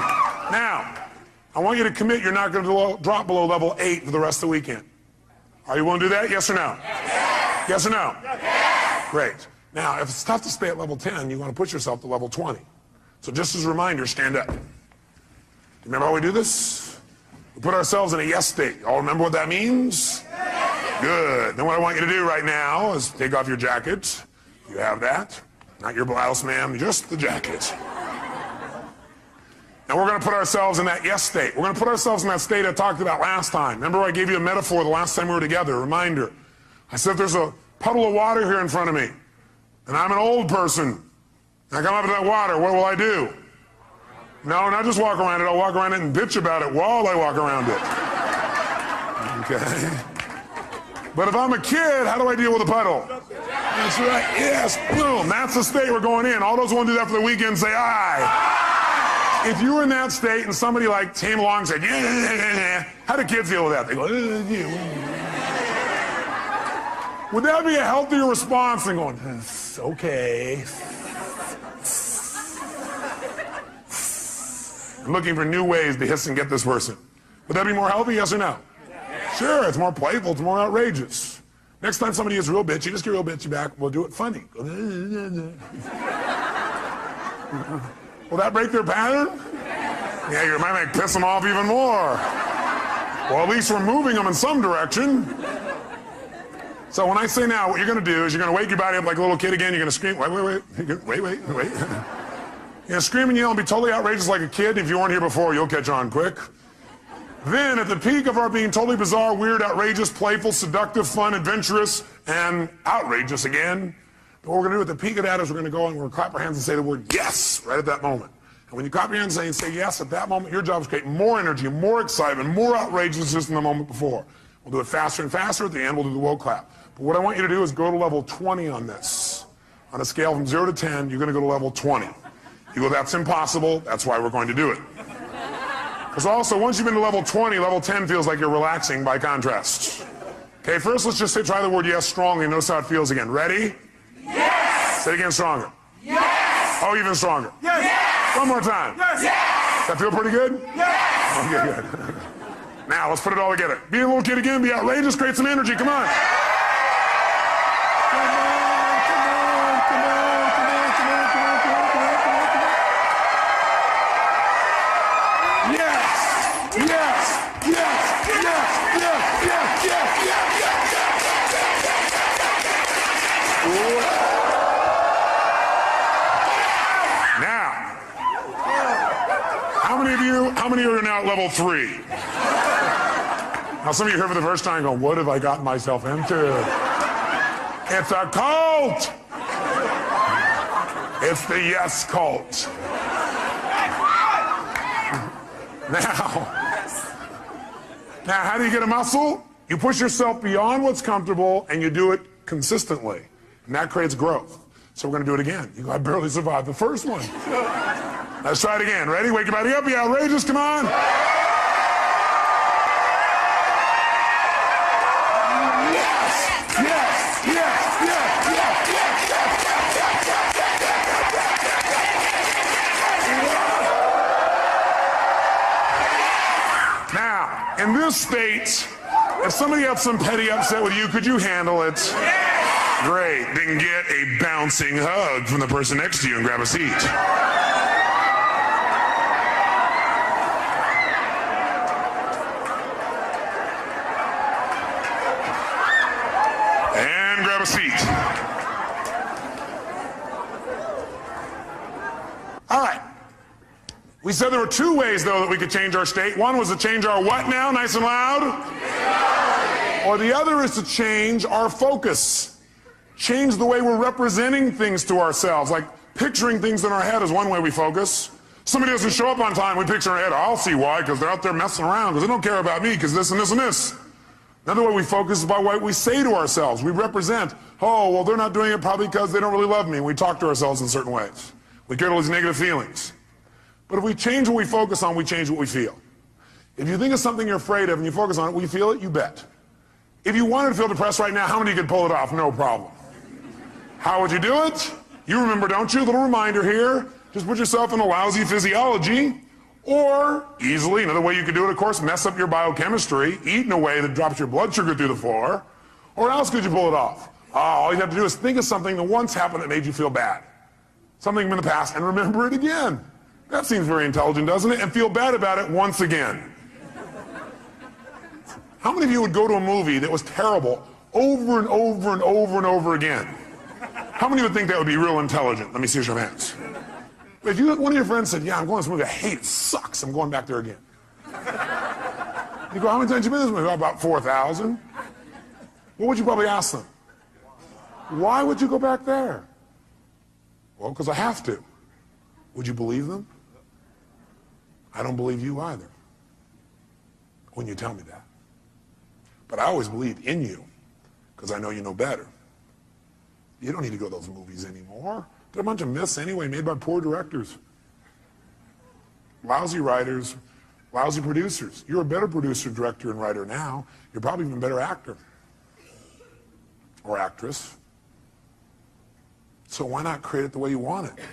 Now, I want you to commit you're not going to drop below level 8 for the rest of the weekend. Are you willing to do that? Yes or no? Yes, yes or no? Yes. Great. Now, if it's tough to stay at level 10, you want to push yourself to level 20. So just as a reminder, stand up. Remember how we do this? We put ourselves in a yes state. All remember what that means? Good. Then what I want you to do right now is take off your jacket. You have that. Not your blouse, ma'am, just the jacket. And we're going to put ourselves in that yes state. We're going to put ourselves in that state I talked about last time. Remember I gave you a metaphor the last time we were together, a reminder. I said there's a puddle of water here in front of me, and I'm an old person. I come up to that water, what will I do? No, not just walk around it. I'll walk around it and bitch about it while I walk around it. Okay. But if I'm a kid, how do I deal with a puddle? That's right, yes, boom, that's the state we're going in. All those who want to do that for the weekend say aye. If you were in that state and somebody like came along and said, yeah, how do kids deal with that? They go, yeah. Would that be a healthier response than going, okay. I'm looking for new ways to hiss and get this person. Would that be more healthy, yes or no? Sure, it's more playful, it's more outrageous. Next time somebody is real bitchy, just get real bitchy back, we'll do it funny. Will that break their pattern? Yeah, you might piss them off even more. Well, at least we're moving them in some direction. So when I say now, what you're going to do is you're going to wake your body up like a little kid again. You're going to scream, wait. You're going to scream and yell and be totally outrageous like a kid. If you weren't here before, you'll catch on quick. Then, at the peak of our being totally bizarre, weird, outrageous, playful, seductive, fun, adventurous, and outrageous again, what we're going to do at the peak of that is we're going to go and we're going to clap our hands and say the word yes right at that moment. And when you clap your hands and say yes at that moment, your job is to create more energy, more excitement, more outrageousness than the moment before. We'll do it faster and faster. At the end, we'll do the will clap. But what I want you to do is go to level 20 on this. On a scale from 0 to 10, you're going to go to level 20. You go, that's impossible. That's why we're going to do it. Because also, once you've been to level 20, level 10 feels like you're relaxing by contrast. Okay, first let's just try the word yes strongly and notice how it feels again. Ready? Yes! Say it again stronger. Yes! Oh, even stronger. Yes! Yes! One more time. Yes! Yes! Does that feel pretty good? Yes! Okay, good. Now, let's put it all together. Be a little kid again, be outrageous, create some energy, come on. How many are now at level 3? Now some of you here for the first time going, what have I gotten myself into? It's a cult! It's the yes cult. Now, how do you get a muscle? You push yourself beyond what's comfortable and you do it consistently. And that creates growth. So we're going to do it again. You go, I barely survived the first one. Let's try it again. Ready? Wake your body up. Be outrageous. Come on. Yes! Yes! Yes! Yes! Yes! Yes! Now, in this state, If somebody had some petty upset with you, could you handle it? Great. Then get a bouncing hug from the person next to you and grab a seat. And grab a seat. All right. We said there were two ways, though, that we could change our state. One was to change our what now? Nice and loud. Or the other is to change our focus. Change the way we're representing things to ourselves. Like picturing things in our head is one way we focus. Somebody doesn't show up on time, we picture in our head, I'll see why, because they're out there messing around, because they don't care about me, because this and this and this. Another way we focus is by what we say to ourselves. We represent, oh, well, they're not doing it probably because they don't really love me. And we talk to ourselves in certain ways. We get all these negative feelings. But if we change what we focus on, we change what we feel. If you think of something you're afraid of and you focus on it, will you feel it? You bet. If you wanted to feel depressed right now, how many could pull it off? No problem. How would you do it? You remember, don't you? A little reminder here. Just put yourself in a lousy physiology. Or, easily, another way you could do it, of course, mess up your biochemistry, eat in a way that drops your blood sugar through the floor. Or how else could you pull it off? All you have to do is think of something that once happened that made you feel bad. Something from the past, and remember it again. That seems very intelligent, doesn't it? And feel bad about it once again. How many of you would go to a movie that was terrible over and over and over and over again? How many would think that would be real intelligent? Let me see your hands. If one of your friends said, yeah, I'm going to this movie, I hate it, sucks, I'm going back there again. You go, how many times have you been to this movie? About 4,000. What would you probably ask them? Why would you go back there? Well, because I have to. Would you believe them? I don't believe you either when you tell me that. But I always believe in you because I know you know better. You don't need to go to those movies anymore. They're a bunch of myths anyway, made by poor directors. Lousy writers, lousy producers. You're a better producer, director, and writer now. You're probably even a better actor or actress. So why not create it the way you want it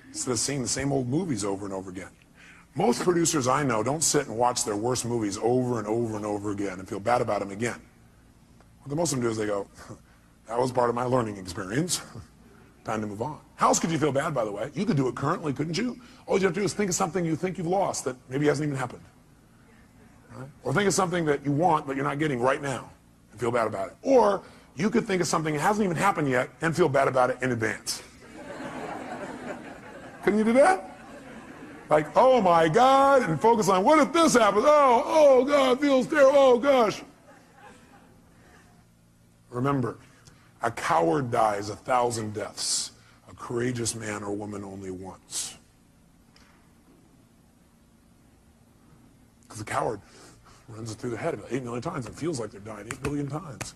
instead of seeing the same old movies over and over again? Most producers I know don't sit and watch their worst movies over and over and over again and feel bad about them again. What most of them do is they go, that was part of my learning experience. Time to move on. How else could you feel bad, by the way? You could do it currently, couldn't you? All you have to do is think of something you think you've lost that maybe hasn't even happened. Right? Or think of something that you want but you're not getting right now and feel bad about it. Or you could think of something that hasn't even happened yet and feel bad about it in advance. Couldn't you do that? Like, oh my God, and focus on what if this happens? Oh God, it feels terrible, oh gosh. Remember, a coward dies 1,000 deaths. A courageous man or woman only once. Because a coward runs it through the head about 8 million times and feels like they're dying 8 billion times.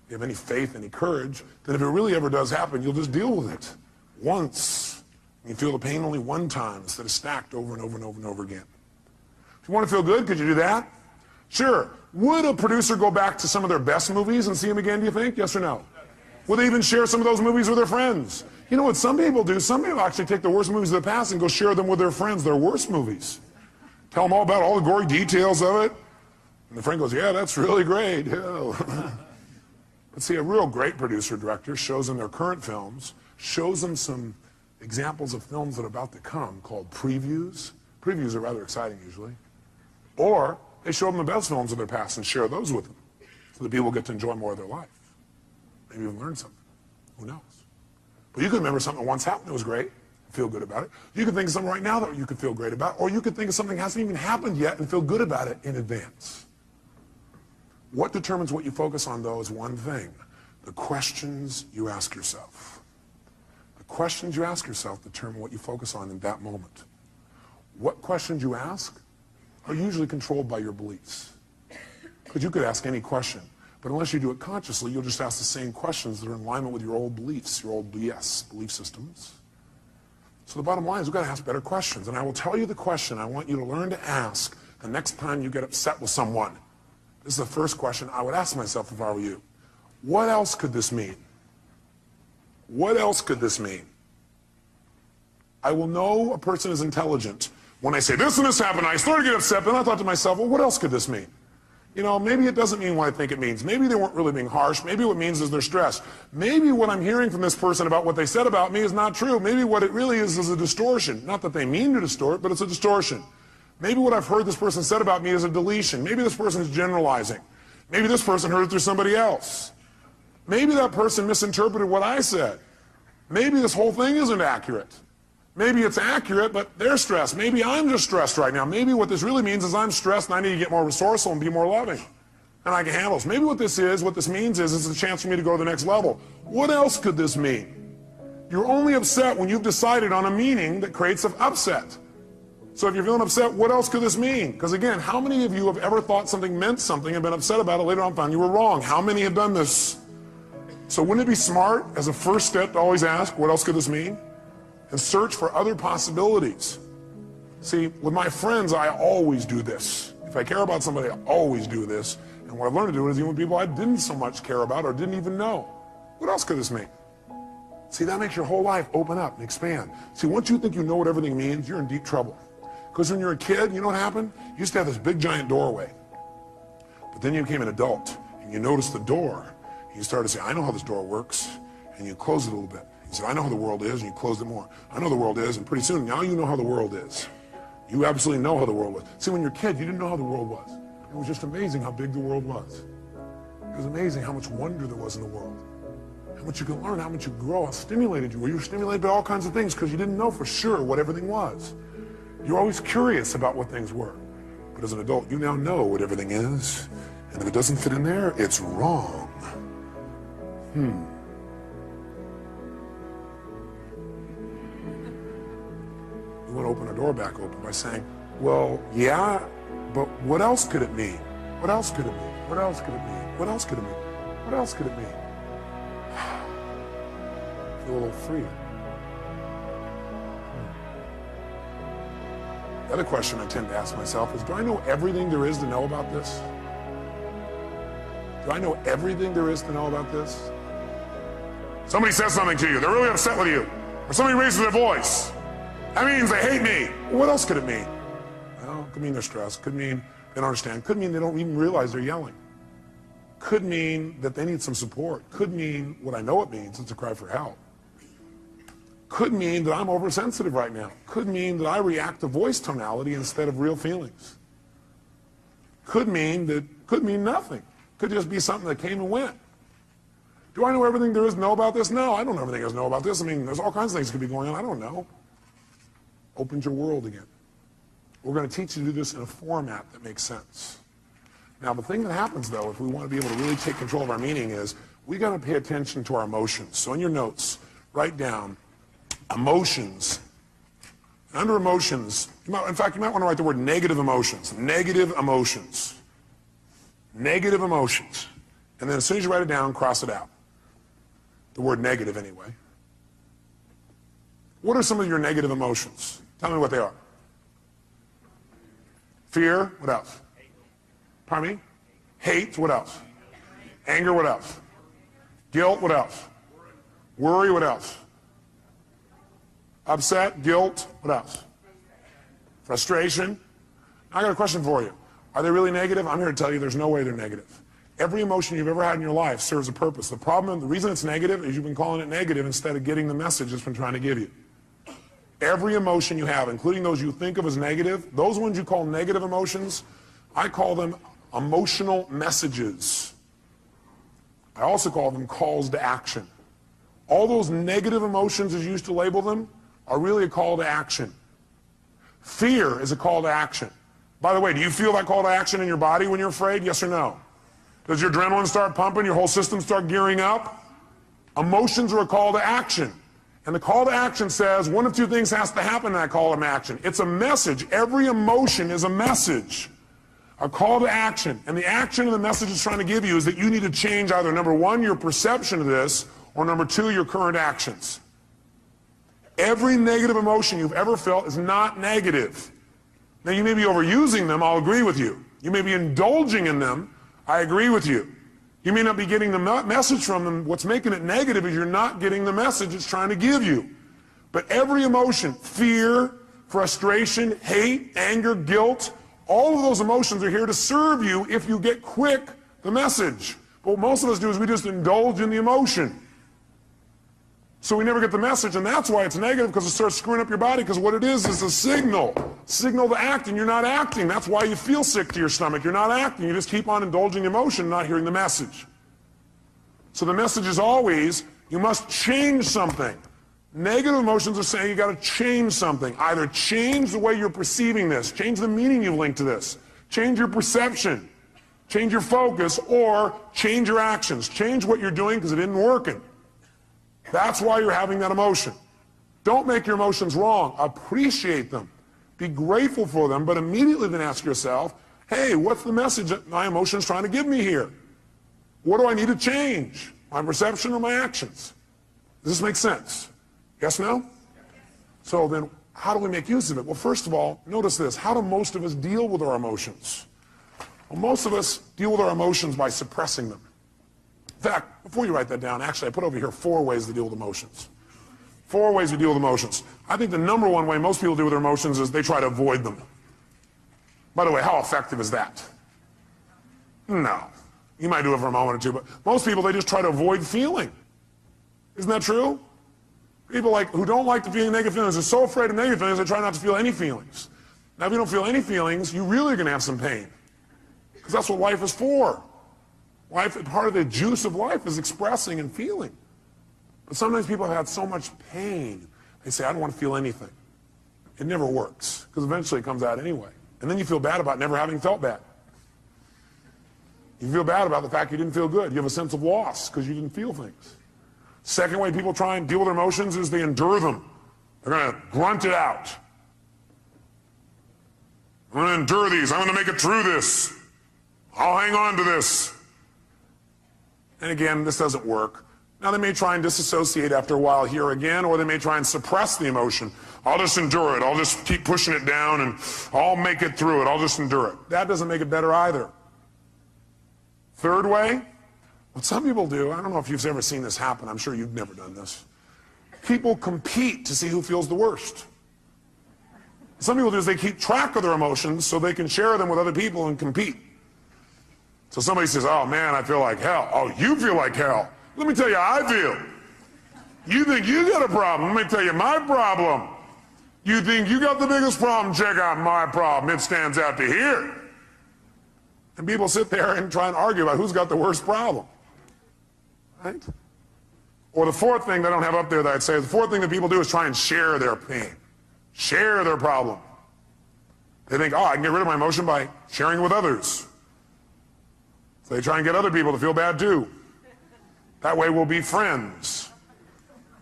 If you have any faith, any courage, then if it really ever does happen, you'll just deal with it once. You feel the pain only one time instead of stacked over and over and over and over again. If you want to feel good, could you do that? Sure. Would a producer go back to some of their best movies and see them again, do you think? Yes or no? Would they even share some of those movies with their friends? You know what some people do? Some people actually take the worst movies of the past and go share them with their friends, their worst movies. Tell them all about all the gory details of it. And the friend goes, yeah, that's really great. Yeah. But see, a real great producer director shows them their current films, shows them some examples of films that are about to come called previews. Previews are rather exciting usually. Or they show them the best films of their past and share those with them so that people get to enjoy more of their life. Maybe even learn something. Who knows? But you could remember something that once happened that was great, feel good about it. You could think of something right now that you could feel great about, or you could think of something that hasn't even happened yet and feel good about it in advance. What determines what you focus on, though, is one thing: the questions you ask yourself. The questions you ask yourself determine what you focus on in that moment. What questions you ask are usually controlled by your beliefs. Because you could ask any question, but unless you do it consciously, you'll just ask the same questions that are in alignment with your old beliefs, your old BS, belief systems. So the bottom line is we've got to ask better questions. And I will tell you the question I want you to learn to ask the next time you get upset with someone. This is the first question I would ask myself if I were you. What else could this mean? What else could this mean? I will know a person is intelligent when I say this and this happened. I started to get upset, and I thought to myself, well, what else could this mean? You know, maybe it doesn't mean what I think it means. Maybe they weren't really being harsh. Maybe what it means is they're stressed. Maybe what I'm hearing from this person about what they said about me is not true. Maybe what it really is a distortion. Not that they mean to distort, but it's a distortion. Maybe what I've heard this person said about me is a deletion. Maybe this person is generalizing. Maybe this person heard it through somebody else. Maybe that person misinterpreted what I said. Maybe this whole thing isn't accurate. Maybe it's accurate, but they're stressed. Maybe I'm just stressed right now. Maybe what this really means is I'm stressed and I need to get more resourceful and be more loving. And I can handle this. Maybe what this means is it's a chance for me to go to the next level. What else could this mean? You're only upset when you've decided on a meaning that creates an upset. So if you're feeling upset, what else could this mean? Because again, how many of you have ever thought something meant something and been upset about it later on and found you were wrong? How many have done this? So wouldn't it be smart as a first step to always ask, what else could this mean? And search for other possibilities. See, with my friends, I always do this. If I care about somebody, I always do this. And what I've learned to do is even with people I didn't so much care about or didn't even know. What else could this mean? See, that makes your whole life open up and expand. See, once you think you know what everything means, you're in deep trouble. Because when you're a kid, you know what happened? You used to have this big giant doorway. But then you became an adult and you noticed the door. And you started to say, I know how this door works. And you close it a little bit. You said, I know how the world is, and you closed it more. I know the world is, and pretty soon, now you know how the world is. You absolutely know how the world was. See, when you're a kid, you didn't know how the world was. It was just amazing how big the world was. It was amazing how much wonder there was in the world. How much you could learn, how much you grow, how stimulated you were. You were stimulated by all kinds of things because you didn't know for sure what everything was. You're always curious about what things were. But as an adult, you now know what everything is. And if it doesn't fit in there, it's wrong. We want to open our door back open by saying, well, yeah, but what else could it mean? What else could it mean? What else could it mean? What else could it mean? What else could it mean? Feel a little free. The other question I tend to ask myself is, do I know everything there is to know about this? Do I know everything there is to know about this? Somebody says something to you, they're really upset with you, or somebody raises their voice. That means they hate me. What else could it mean? Well, it could mean they're stressed. Could mean they don't understand. Could mean they don't even realize they're yelling. Could mean that they need some support. Could mean what I know it means, it's a cry for help. Could mean that I'm oversensitive right now. Could mean that I react to voice tonality instead of real feelings. Could mean nothing. Could just be something that came and went. Do I know everything there is to know about this? No, I don't know everything there is to know about this. I mean, there's all kinds of things that could be going on. I don't know. Opens your world again. We're going to teach you to do this in a format that makes sense. Now, the thing that happens, though, if we want to be able to really take control of our meaning is we got to pay attention to our emotions. So in your notes, write down emotions. Under emotions, in fact, you might want to write the word negative emotions. Negative emotions. Negative emotions. And then as soon as you write it down, cross it out. The word negative, anyway. What are some of your negative emotions? Tell me what they are. Fear, what else? Pardon me? Hate, what else? Anger, what else? Guilt, what else? Worry, what else? Upset, guilt, what else? Frustration. I got a question for you. Are they really negative? I'm here to tell you there's no way they're negative. Every emotion you've ever had in your life serves a purpose. The problem, the reason it's negative is you've been calling it negative instead of getting the message it's been trying to give you. Every emotion you have, including those you think of as negative, those ones you call negative emotions, I call them emotional messages. I also call them calls to action. All those negative emotions, as you used to label them, are really a call to action. Fear is a call to action. By the way, do you feel that call to action in your body when you're afraid? Yes or no? Does your adrenaline start pumping, your whole system start gearing up? Emotions are a call to action. And the call to action says one of two things has to happen in that call to action. It's a message. Every emotion is a message. A call to action. And the action and the message it's trying to give you is that you need to change either, number one, your perception of this, or number two, your current actions. Every negative emotion you've ever felt is not negative. Now, you may be overusing them, I'll agree with you. You may be indulging in them, I agree with you. You may not be getting the message from them. What's making it negative is you're not getting the message it's trying to give you. But every emotion, fear, frustration, hate, anger, guilt, All of those emotions are here to serve you if you get quick the message. But what most of us do is we just indulge in the emotion. So we never get the message, and that's why it's negative, because it starts screwing up your body, because what it is a signal to act, and you're not acting. That's why you feel sick to your stomach. You're not acting. You just keep on indulging emotion, not hearing the message. So the message is always, you must change something. Negative emotions are saying you got to change something. Either change the way you're perceiving this, change the meaning you've linked to this, change your perception, change your focus, or change your actions. Change what you're doing because it isn't working. That's why you're having that emotion. Don't make your emotions wrong. Appreciate them. Be grateful for them, but immediately then ask yourself, hey, what's the message that my emotion's trying to give me here? What do I need to change? My perception or my actions? Does this make sense? Yes, no? So then, how do we make use of it? Well, first of all, notice this. How do most of us deal with our emotions? Well, most of us deal with our emotions by suppressing them. In fact, before you write that down, actually, I put over here 4 ways to deal with emotions. 4 ways to deal with emotions. I think the number 1 way most people deal with their emotions is they try to avoid them. By the way, how effective is that? No. You might do it for a moment or two, but most people, they just try to avoid feeling. Isn't that true? People who don't like to feel negative feelings are so afraid of negative feelings, they try not to feel any feelings. Now, if you don't feel any feelings, you really are going to have some pain. Because that's what life is for. Life, part of the juice of life is expressing and feeling. But sometimes people have had so much pain, they say, I don't want to feel anything. It never works, because eventually it comes out anyway. And then you feel bad about never having felt bad. You feel bad about the fact you didn't feel good. You have a sense of loss because you didn't feel things. Second way people try and deal with their emotions is they endure them. They're going to grunt it out. I'm going to endure these. I'm going to make it through this. I'll hang on to this. And again, this doesn't work. Now, they may try and disassociate after a while here again, or they may try and suppress the emotion. I'll just endure it. I'll just keep pushing it down, and I'll make it through it. I'll just endure it. That doesn't make it better either. Third way, what some people do, I don't know if you've ever seen this happen. I'm sure you've never done this. People compete to see who feels the worst. Some people do is they keep track of their emotions so they can share them with other people and compete. So somebody says, oh man, I feel like hell. Oh, you feel like hell. Let me tell you how I feel. You think you got a problem. Let me tell you my problem. You think you got the biggest problem. Check out my problem. It stands out to here. And people sit there and try and argue about who's got the worst problem. Right? Or the fourth thing that I don't have up there that I'd say, the fourth thing that people do is try and share their pain. Share their problem. They think, oh, I can get rid of my emotion by sharing it with others. So they try and get other people to feel bad too. That way we'll be friends.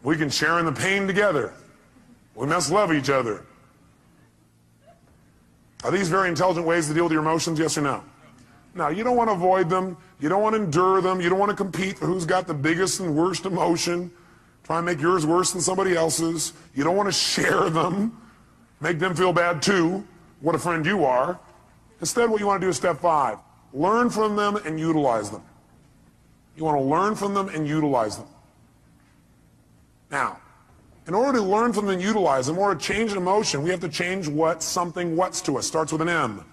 We can share in the pain together. We must love each other. Are these very intelligent ways to deal with your emotions, yes or no? No, you don't want to avoid them. You don't want to endure them. You don't want to compete for who's got the biggest and worst emotion. Try and make yours worse than somebody else's. You don't want to share them. Make them feel bad too. What a friend you are. Instead, what you want to do is step 5. Learn from them and utilize them. You want to learn from them and utilize them. Now, in order to learn from them and utilize them, in order to change an emotion, we have to change what something what's to us. Starts with an M.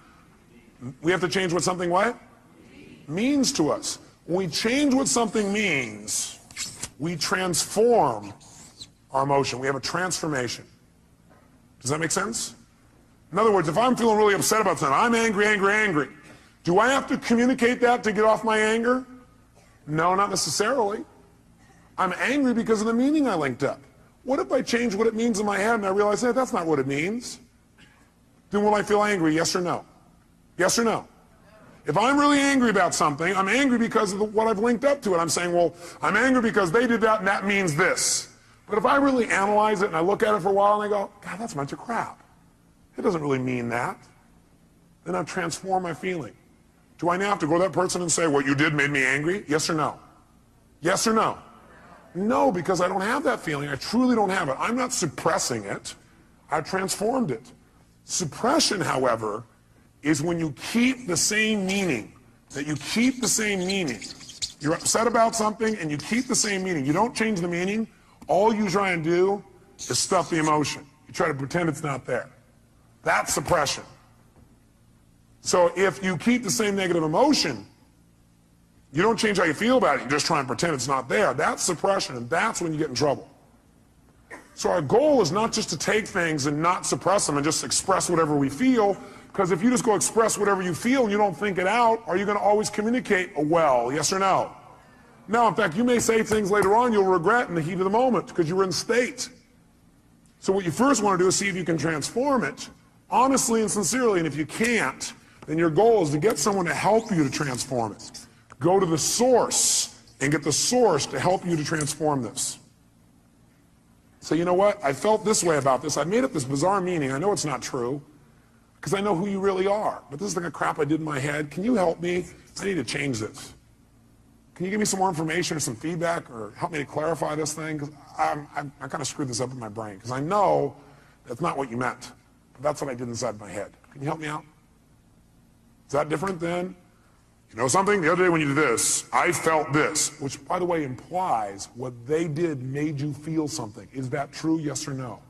We have to change what something what? Means to us. When we change what something means, we transform our emotion. We have a transformation. Does that make sense? In other words, if I'm feeling really upset about something, I'm angry, angry, angry. Do I have to communicate that to get off my anger? No, not necessarily. I'm angry because of the meaning I linked up. What if I change what it means in my head and I realize, hey, that's not what it means? Then will I feel angry, yes or no? Yes or no? If I'm really angry about something, I'm angry because of what I've linked up to it. I'm saying, well, I'm angry because they did that and that means this. But if I really analyze it and I look at it for a while and I go, God, that's a bunch of crap. It doesn't really mean that. Then I've transformed my feeling. Do I now have to go to that person and say, what you did made me angry? Yes or no? Yes or no? No, because I don't have that feeling. I truly don't have it. I'm not suppressing it. I've transformed it. Suppression, however, is when you keep the same meaning. That you keep the same meaning. You're upset about something and you keep the same meaning. You don't change the meaning. All you try and do is stuff the emotion. You try to pretend it's not there. That's suppression. So if you keep the same negative emotion, you don't change how you feel about it, you just try and pretend it's not there. That's suppression, and that's when you get in trouble. So our goal is not just to take things and not suppress them and just express whatever we feel, because if you just go express whatever you feel and you don't think it out, are you going to always communicate well, yes or no? No, in fact, you may say things later on you'll regret in the heat of the moment because you were in state. So what you first want to do is see if you can transform it, honestly and sincerely, and if you can't, then your goal is to get someone to help you to transform it. Go to the source and get the source to help you to transform this. So you know what? I felt this way about this. I made up this bizarre meaning. I know it's not true because I know who you really are. But this is the kind of crap I did in my head. Can you help me? I need to change this. Can you give me some more information or some feedback or help me to clarify this thing? Because I kind of screwed this up in my brain because I know that's not what you meant. But that's what I did inside my head. Can you help me out? Is that different than, you know something? The other day when you did this, I felt this, which, by the way, implies what they did made you feel something. Is that true, yes or no?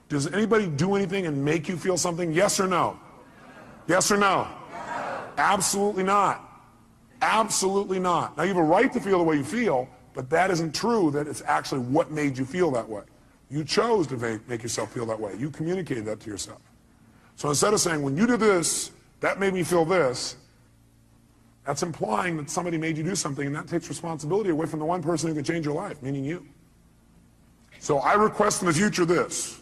Does anybody do anything and make you feel something, yes or no? Yes or no? Absolutely not. Absolutely not. Now, you have a right to feel the way you feel, but that isn't true that it's actually what made you feel that way. You chose to make yourself feel that way. You communicated that to yourself. So instead of saying, when you did this, that made me feel this, that's implying that somebody made you do something, and that takes responsibility away from the one person who can change your life, meaning you. So I request in the future this.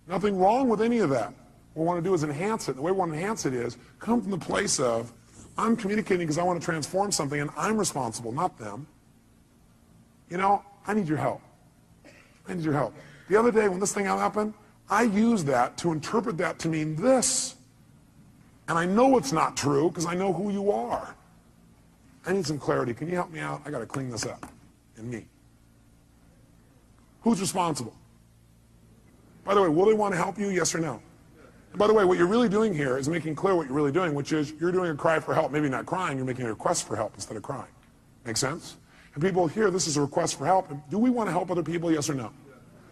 Nothing wrong with any of that. What we want to do is enhance it. The way we want to enhance it is come from the place of, I'm communicating because I want to transform something, and I'm responsible, not them. You know, I need your help. I need your help. The other day when this thing happened, I used that to interpret that to mean this. And I know it's not true because I know who you are. I need some clarity. Can you help me out? I got to clean this up in me. Who's responsible? By the way, will they want to help you, yes or no? And by the way, what you're really doing here is making clear what you're really doing, which is you're doing a cry for help. Maybe not crying, you're making a request for help instead of crying. Make sense? And people hear this is a request for help. And do we want to help other people, yes or no?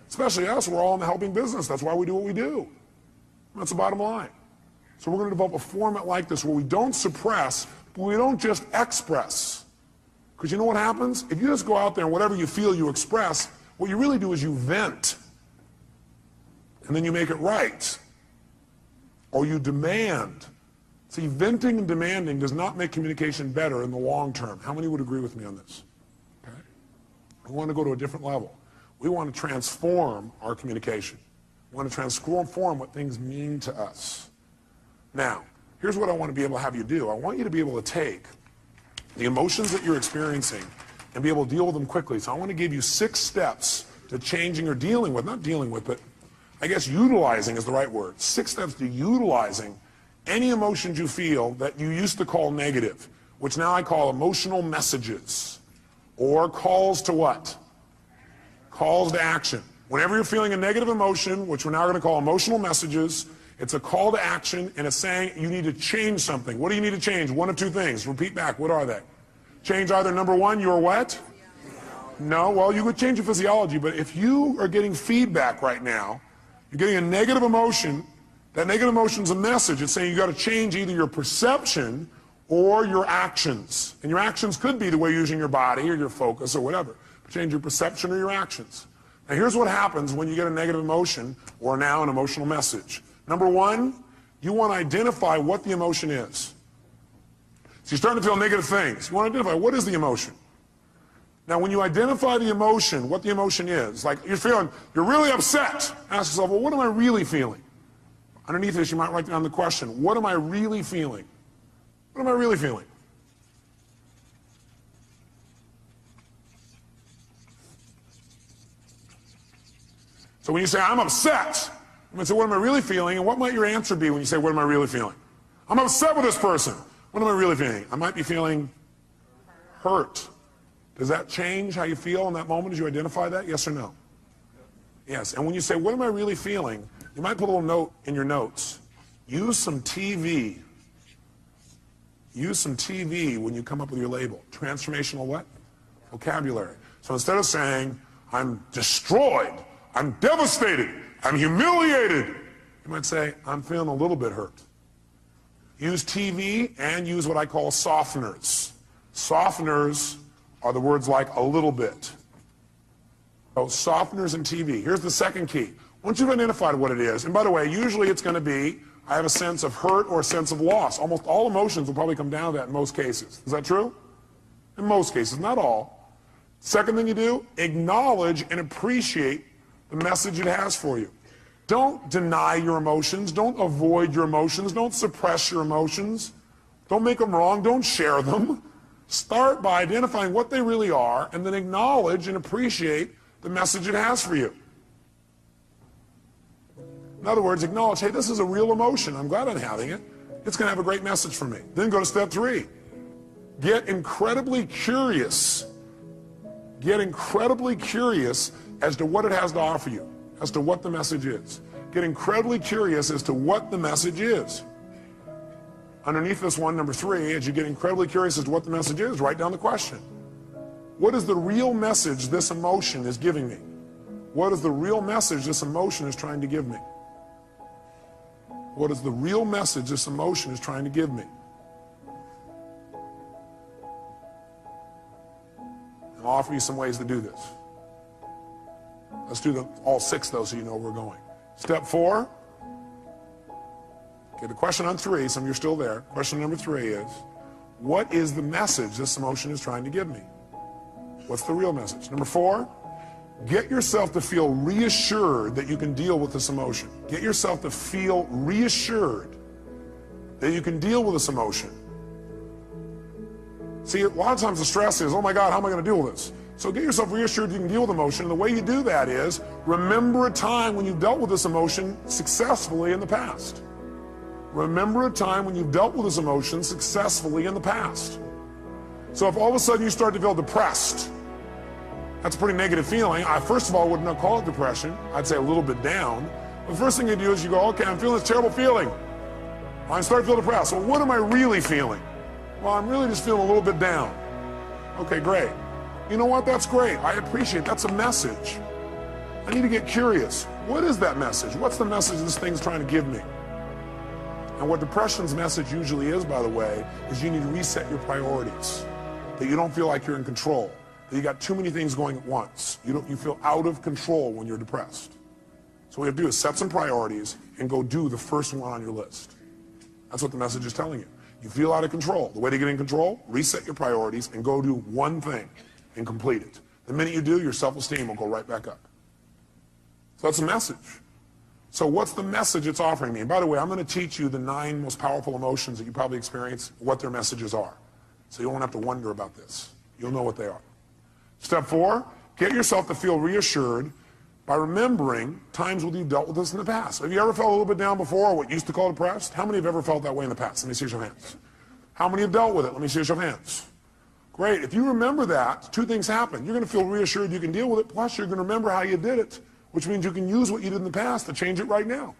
Especially us, we're all in the helping business. That's why we do what we do. That's the bottom line. So we're going to develop a format like this where we don't suppress, but we don't just express. Because you know what happens? If you just go out there and whatever you feel you express, what you really do is you vent. And then you make it right. Or you demand. See, venting and demanding does not make communication better in the long term. How many would agree with me on this? Okay? We want to go to a different level. We want to transform our communication. We want to transform what things mean to us. Now, here's what I want to be able to have you do. I want you to be able to take the emotions that you're experiencing and be able to deal with them quickly. So I want to give you 6 steps to changing or dealing with, not dealing with, but I guess utilizing is the right word. 6 steps to utilizing any emotions you feel that you used to call negative, which now I call emotional messages, or calls to what? Calls to action. Whenever you're feeling a negative emotion, which we're now going to call emotional messages, it's a call to action, and it's saying you need to change something. What do you need to change? One of 2 things. Repeat back. What are they? Change either number 1, your what? No, well, you would change your physiology, but if you are getting feedback right now, you're getting a negative emotion, that negative emotion's a message. It's saying you got to change either your perception or your actions. And your actions could be the way you're using your body or your focus or whatever. Change your perception or your actions. Now here's what happens when you get a negative emotion or now an emotional message. Number 1, you want to identify what the emotion is. So you're starting to feel negative things. You want to identify what is the emotion. Now when you identify the emotion, what the emotion is, like you're really upset. Ask yourself, well, what am I really feeling? Underneath this, you might write down the question, what am I really feeling? What am I really feeling? So when you say, I'm upset, I'm going to say, what am I really feeling? And what might your answer be when you say, what am I really feeling? I'm upset with this person. What am I really feeling? I might be feeling hurt. Does that change how you feel in that moment as you identify that? Yes or no? Yes. And when you say, what am I really feeling? You might put a little note in your notes. Use some TV. Use some TV when you come up with your label. Transformational what? Vocabulary. So instead of saying, I'm destroyed, I'm devastated, I'm humiliated, you might say, I'm feeling a little bit hurt. Use TV and use what I call softeners. Softeners are the words like a little bit. So softeners and TV. Here's the second key. Once you've identified what it is, and by the way, usually it's going to be, I have a sense of hurt or a sense of loss. Almost all emotions will probably come down to that in most cases. Is that true? In most cases, not all. Second thing you do, acknowledge and appreciate the message it has for you. Don't deny your emotions. Don't avoid your emotions. Don't suppress your emotions. Don't make them wrong. Don't share them. Start by identifying what they really are and then acknowledge and appreciate the message it has for you. In other words, acknowledge, hey, this is a real emotion. I'm glad I'm having it. It's going to have a great message for me. Then go to step 3. Get incredibly curious. Get incredibly curious as to what it has to offer you, as to what the message is. Get incredibly curious as to what the message is. Underneath this one, number 3, as you get incredibly curious as to what the message is, write down the question. What is the real message this emotion is giving me? What is the real message this emotion is trying to give me? What is the real message this emotion is trying to give me? I'll offer you some ways to do this. Let's do all 6 though so you know where we're going. Step 4. Okay, the question on 3, some of you are still there. Question number 3 is, what is the message this emotion is trying to give me? What's the real message? Number 4, get yourself to feel reassured that you can deal with this emotion. Get yourself to feel reassured that you can deal with this emotion. See, a lot of times the stress is, oh my God, how am I going to deal with this? So get yourself reassured you can deal with emotion. And the way you do that is, remember a time when you've dealt with this emotion successfully in the past. Remember a time when you've dealt with this emotion successfully in the past. So if all of a sudden you start to feel depressed, that's a pretty negative feeling. I first of all would not call it depression. I'd say a little bit down. The first thing you do is you go, okay, I'm feeling this terrible feeling. I start to feel depressed. Well, what am I really feeling? Well, I'm really just feeling a little bit down. Okay, great. You know what? That's great. I appreciate that's a message. I need to get curious. What is that message? What's the message this thing's trying to give me? And what depression's message usually is, by the way, is you need to reset your priorities. That you don't feel like you're in control. That you got too many things going at once. You feel out of control when you're depressed. So what you have to do is set some priorities and go do the first one on your list. That's what the message is telling you. You feel out of control. The way to get in control, reset your priorities and go do one thing and complete it. The minute you do, your self-esteem will go right back up. So that's a message. So what's the message it's offering me? And by the way, I'm going to teach you the 9 most powerful emotions that you probably experience, what their messages are. So you won't have to wonder about this. You'll know what they are. Step 4, get yourself to feel reassured by remembering times when you've dealt with this in the past. Have you ever felt a little bit down before, or what you used to call depressed? How many have ever felt that way in the past? Let me see your hands. How many have dealt with it? Let me see your hands. Great. If you remember that, 2 things happen. You're going to feel reassured you can deal with it, plus you're going to remember how you did it, which means you can use what you did in the past to change it right now.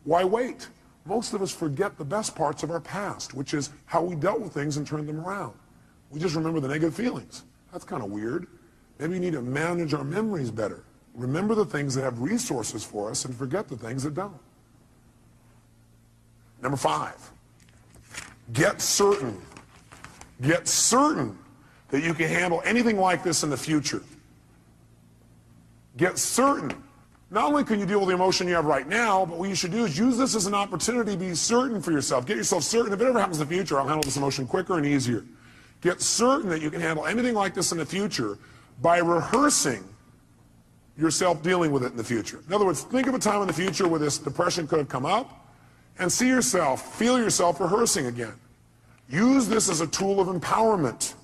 Why wait? Most of us forget the best parts of our past, which is how we dealt with things and turned them around. We just remember the negative feelings. That's kind of weird. Maybe we need to manage our memories better. Remember the things that have resources for us and forget the things that don't. Number 5, get certain. Get certain that you can handle anything like this in the future. Get certain. Not only can you deal with the emotion you have right now, but what you should do is use this as an opportunity to be certain for yourself. Get yourself certain. If it ever happens in the future, I'll handle this emotion quicker and easier. Get certain that you can handle anything like this in the future by rehearsing yourself dealing with it in the future. In other words, think of a time in the future where this depression could have come up and see yourself, feel yourself rehearsing again. Use this as a tool of empowerment.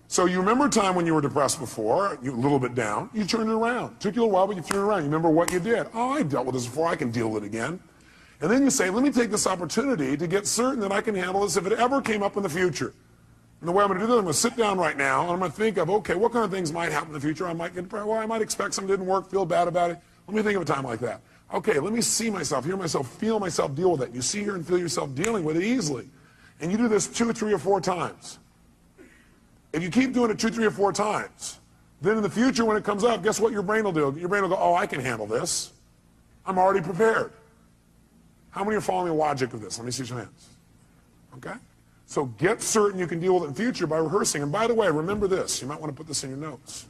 So you remember a time when you were depressed before, you were a little bit down, you turned it around. Took you a little while, but you turned it around. You remember what you did. Oh, I dealt with this before, I can deal with it again. And then you say, let me take this opportunity to get certain that I can handle this if it ever came up in the future. And the way I'm going to do that, I'm going to sit down right now, and I'm going to think of, okay, what kind of things might happen in the future? I might get depressed. Well, I might expect something didn't work, feel bad about it. Let me think of a time like that. Okay, let me see myself, hear myself, feel myself deal with it. You see, hear, and feel yourself dealing with it easily. And you do this 2, 3, or 4 times. If you keep doing it 2, 3, or 4 times, then in the future when it comes up, guess what your brain will do? Your brain will go, oh, I can handle this. I'm already prepared. How many are following the logic of this? Let me see your hands. Okay? So get certain you can deal with it in the future by rehearsing. And by the way, remember this. You might want to put this in your notes.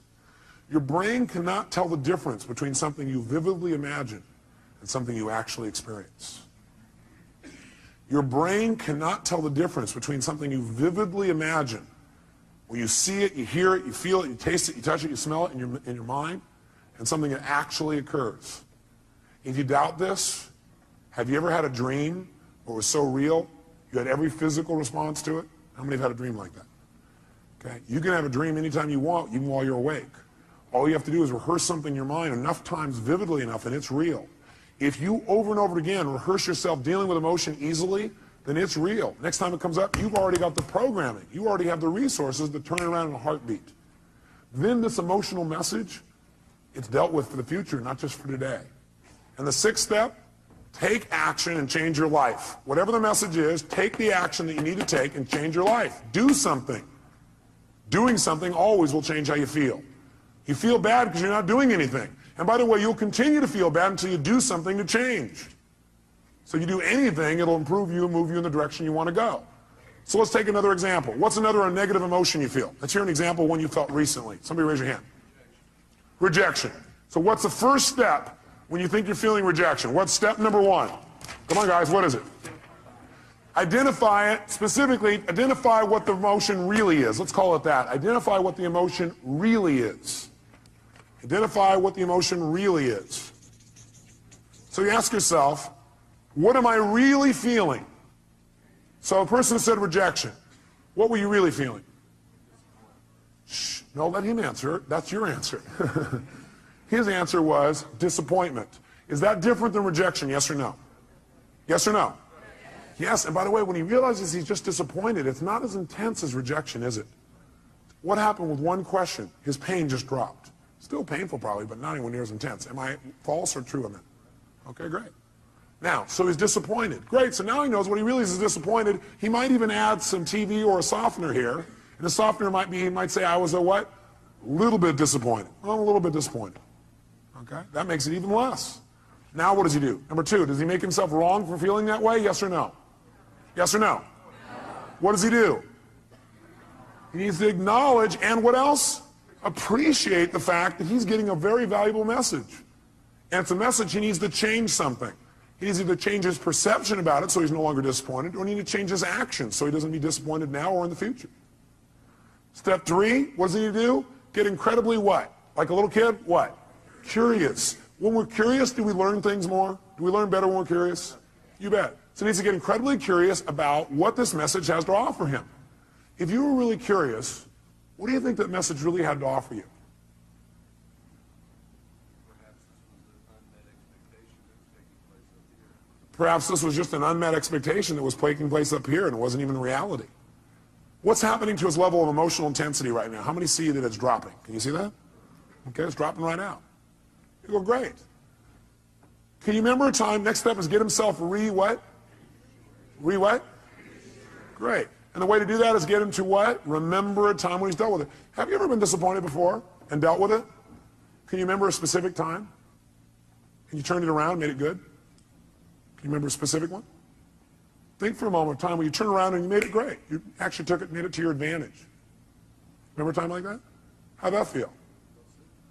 Your brain cannot tell the difference between something you vividly imagine and something you actually experience. Your brain cannot tell the difference between something you vividly imagine, where you see it, you hear it, you feel it, you taste it, you touch it, you smell it in your mind, and something that actually occurs. If you doubt this, have you ever had a dream where it was so real you had every physical response to it? How many have had a dream like that? Okay, you can have a dream anytime you want, even while you're awake. All you have to do is rehearse something in your mind enough times, vividly enough, and it's real. If you over and over again rehearse yourself dealing with emotion easily, then it's real. Next time it comes up, you've already got the programming. You already have the resources to turn it around in a heartbeat. Then this emotional message, it's dealt with for the future, not just for today. And the sixth step, take action and change your life. Whatever the message is, take the action that you need to take and change your life. Do something. Doing something always will change how you feel. You feel bad because you're not doing anything. And by the way, you'll continue to feel bad until you do something to change. So you do anything, it'll improve you and move you in the direction you want to go. So let's take another example. What's another negative emotion you feel? Let's hear an example of one you felt recently. Somebody raise your hand. Rejection. So what's the first step when you think you're feeling rejection? What's step number one? Come on, guys, what is it? Identify it. Specifically, identify what the emotion really is. Let's call it that. Identify what the emotion really is. Identify what the emotion really is. So you ask yourself, what am I really feeling? So a person said rejection. What were you really feeling? Shh, no, let him answer. That's your answer. His answer was disappointment. Is that different than rejection, yes or no? Yes or no? Yes, and by the way, when he realizes he's just disappointed, it's not as intense as rejection, is it? What happened with one question? His pain just dropped. Still painful probably, but not anywhere near as intense. Am I false or true on that? Okay, great. Now, so he's disappointed. Great, so now he knows what he really is disappointed. He might even add some TV or a softener here. And the softener might be, he might say, I was a what? A little bit disappointed. Well, I'm a little bit disappointed. Okay, that makes it even less. Now what does he do? Number two, does he make himself wrong for feeling that way? Yes or no? Yes or no? What does he do? He needs to acknowledge and what else? Appreciate the fact that he's getting a very valuable message. And it's a message he needs to change something. He needs to either change his perception about it so he's no longer disappointed, or he needs to change his actions so he doesn't be disappointed now or in the future. Step three, what does he need to do? Get incredibly what? Like a little kid? What? Curious. When we're curious, do we learn things more? Do we learn better when we're curious? You bet. So he needs to get incredibly curious about what this message has to offer him. If you were really curious, what do you think that message really had to offer you? Perhaps this was just an unmet expectation that was taking place up here and it wasn't even reality. What's happening to his level of emotional intensity right now? How many see that it's dropping? Can you see that? Okay, it's dropping right now. You go, great. Can you remember a time, next step is get himself what? What? Great. And the way to do that is get him to what? Remember a time when he's dealt with it. Have you ever been disappointed before and dealt with it? Can you remember a specific time? Can you turn it around, made it good? Can you remember a specific one? Think for a moment of time when you turn around and you made it great. You actually took it, made it to your advantage. Remember a time like that? How'd that feel?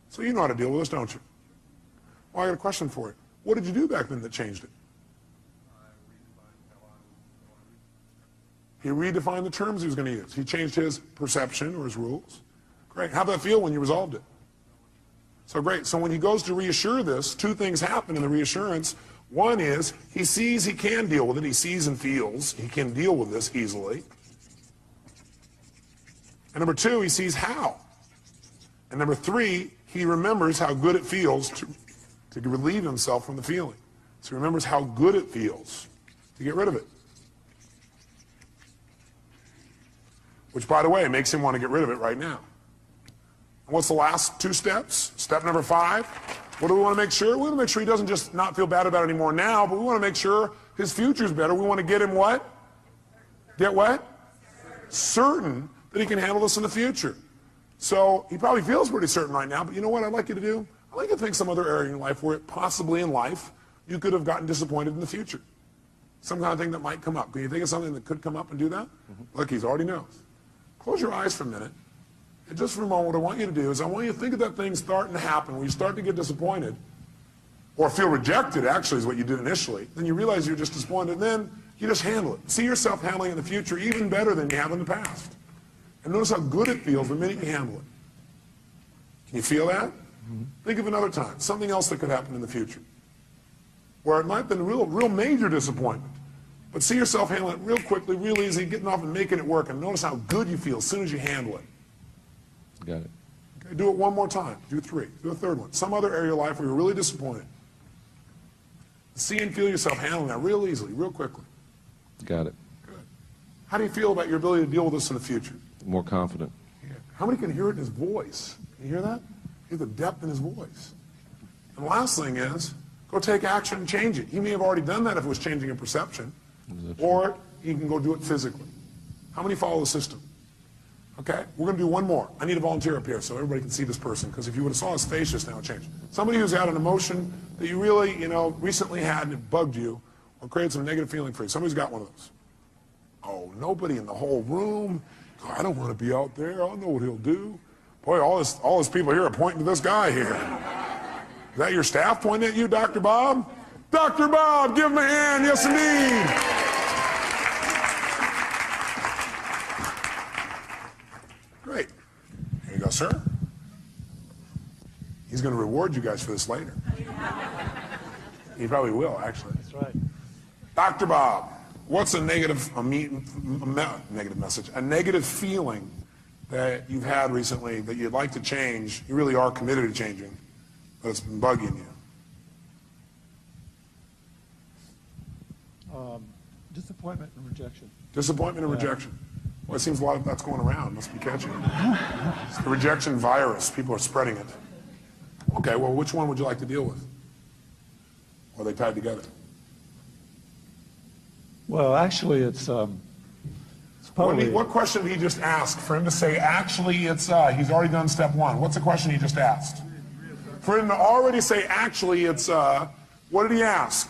So you know how to deal with this, don't you? Well, I got a question for you. What did you do back then that changed it? He redefined the terms he was going to use. He changed his perception or his rules. Great. How'd that feel when you resolved it? So great. So when he goes to reassure this, two things happen in the reassurance. One is he sees he can deal with it. He sees and feels he can deal with this easily. And number two, he sees how. And number three, he remembers how good it feels to relieve himself from the feeling. So he remembers how good it feels to get rid of it. Which, by the way, makes him want to get rid of it right now. And what's the last two steps? Step number 5. What do we want to make sure? We want to make sure he doesn't just not feel bad about it anymore now, but we want to make sure his future's better. We want to get him what? Get what? Certain that he can handle this in the future. So he probably feels pretty certain right now, but you know what I'd like you to do? I'd like you to think some other area in your life where possibly in life you could have gotten disappointed in the future. some kind of thing that might come up. Can you think of something that could come up and do that? Look, he already knows. Close your eyes for a minute. And just for a moment, what I want you to do is I want you to think of that thing starting to happen when you start to get disappointed or feel rejected, actually, is what you did initially. Then you realize you're just disappointed, and then you just handle it. See yourself handling it in the future even better than you have in the past. And notice how good it feels the minute you handle it. Can you feel that? Think of another time, something else that could happen in the future, where it might have been a real major disappointment. But see yourself handling it real quickly, real easy, getting off and making it work, and notice how good you feel as soon as you handle it. Got it. Okay, do it one more time. Do 3. Do a third one. Some other area of life where you're really disappointed. See and feel yourself handling that real easily, real quickly. Got it. Good. How do you feel about your ability to deal with this in the future? More confident. Yeah. How many can hear it in his voice? Can you hear that? Hear the depth in his voice. And the last thing is, go take action and change it. He may have already done that if it was changing a perception. Or he can go do it physically. How many follow the system? Okay, we're going to do one more. I need a volunteer up here so everybody can see this person, because if you would have saw his face just now, it changed. Somebody who's had an emotion that you really, recently had and it bugged you or created some negative feeling for you. Somebody's got one of those. Oh, nobody in the whole room. Oh, I don't want to be out there. I don't know what he'll do. Boy, all this people here are pointing to this guy here. Is that your staff pointing at you, Dr. Bob? Dr. Bob, give him a hand. Yes, indeed. Great. Here you go, sir. He's going to reward you guys for this later. He probably will, actually. That's right. Dr. Bob, what's a negative message, a negative feeling that you've had recently that you'd like to change, you really are committed to changing, but it's been bugging you? Disappointment and rejection. Disappointment and rejection. Well, it seems a lot of that's going around. Must be catching. It's the rejection virus. People are spreading it. Okay, well, which one would you like to deal with? Or are they tied together? Well, actually, it's probably... What question did he just ask? For him to say, actually, it's, he's already done step 1. What's the question he just asked? For him to already say, actually, it's, what did he ask?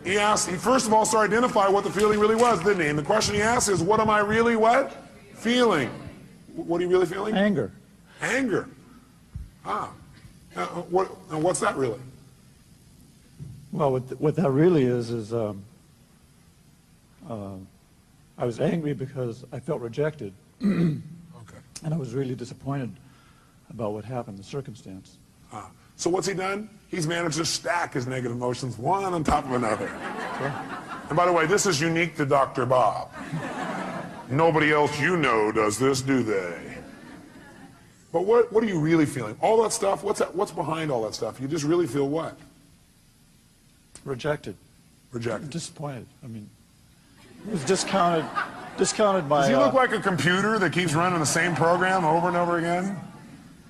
He first of all started to identify what the feeling really was, didn't he? And the question he asked is, what am I really what? Feeling. What are you really feeling? Anger. Anger. What's that really? Well, what that really is I was angry because I felt rejected. Okay. And I was really disappointed about what happened, the circumstance. So what's he done? He's managed to stack his negative emotions one on top of another. And by the way, this is unique to Dr. Bob. Nobody else you know does this, do they? But what are you really feeling? All that stuff, what's behind all that stuff? You just really feel what? Rejected. Rejected. Disappointed. I mean, it was discounted by... Does he look like a computer that keeps running the same program over and over again?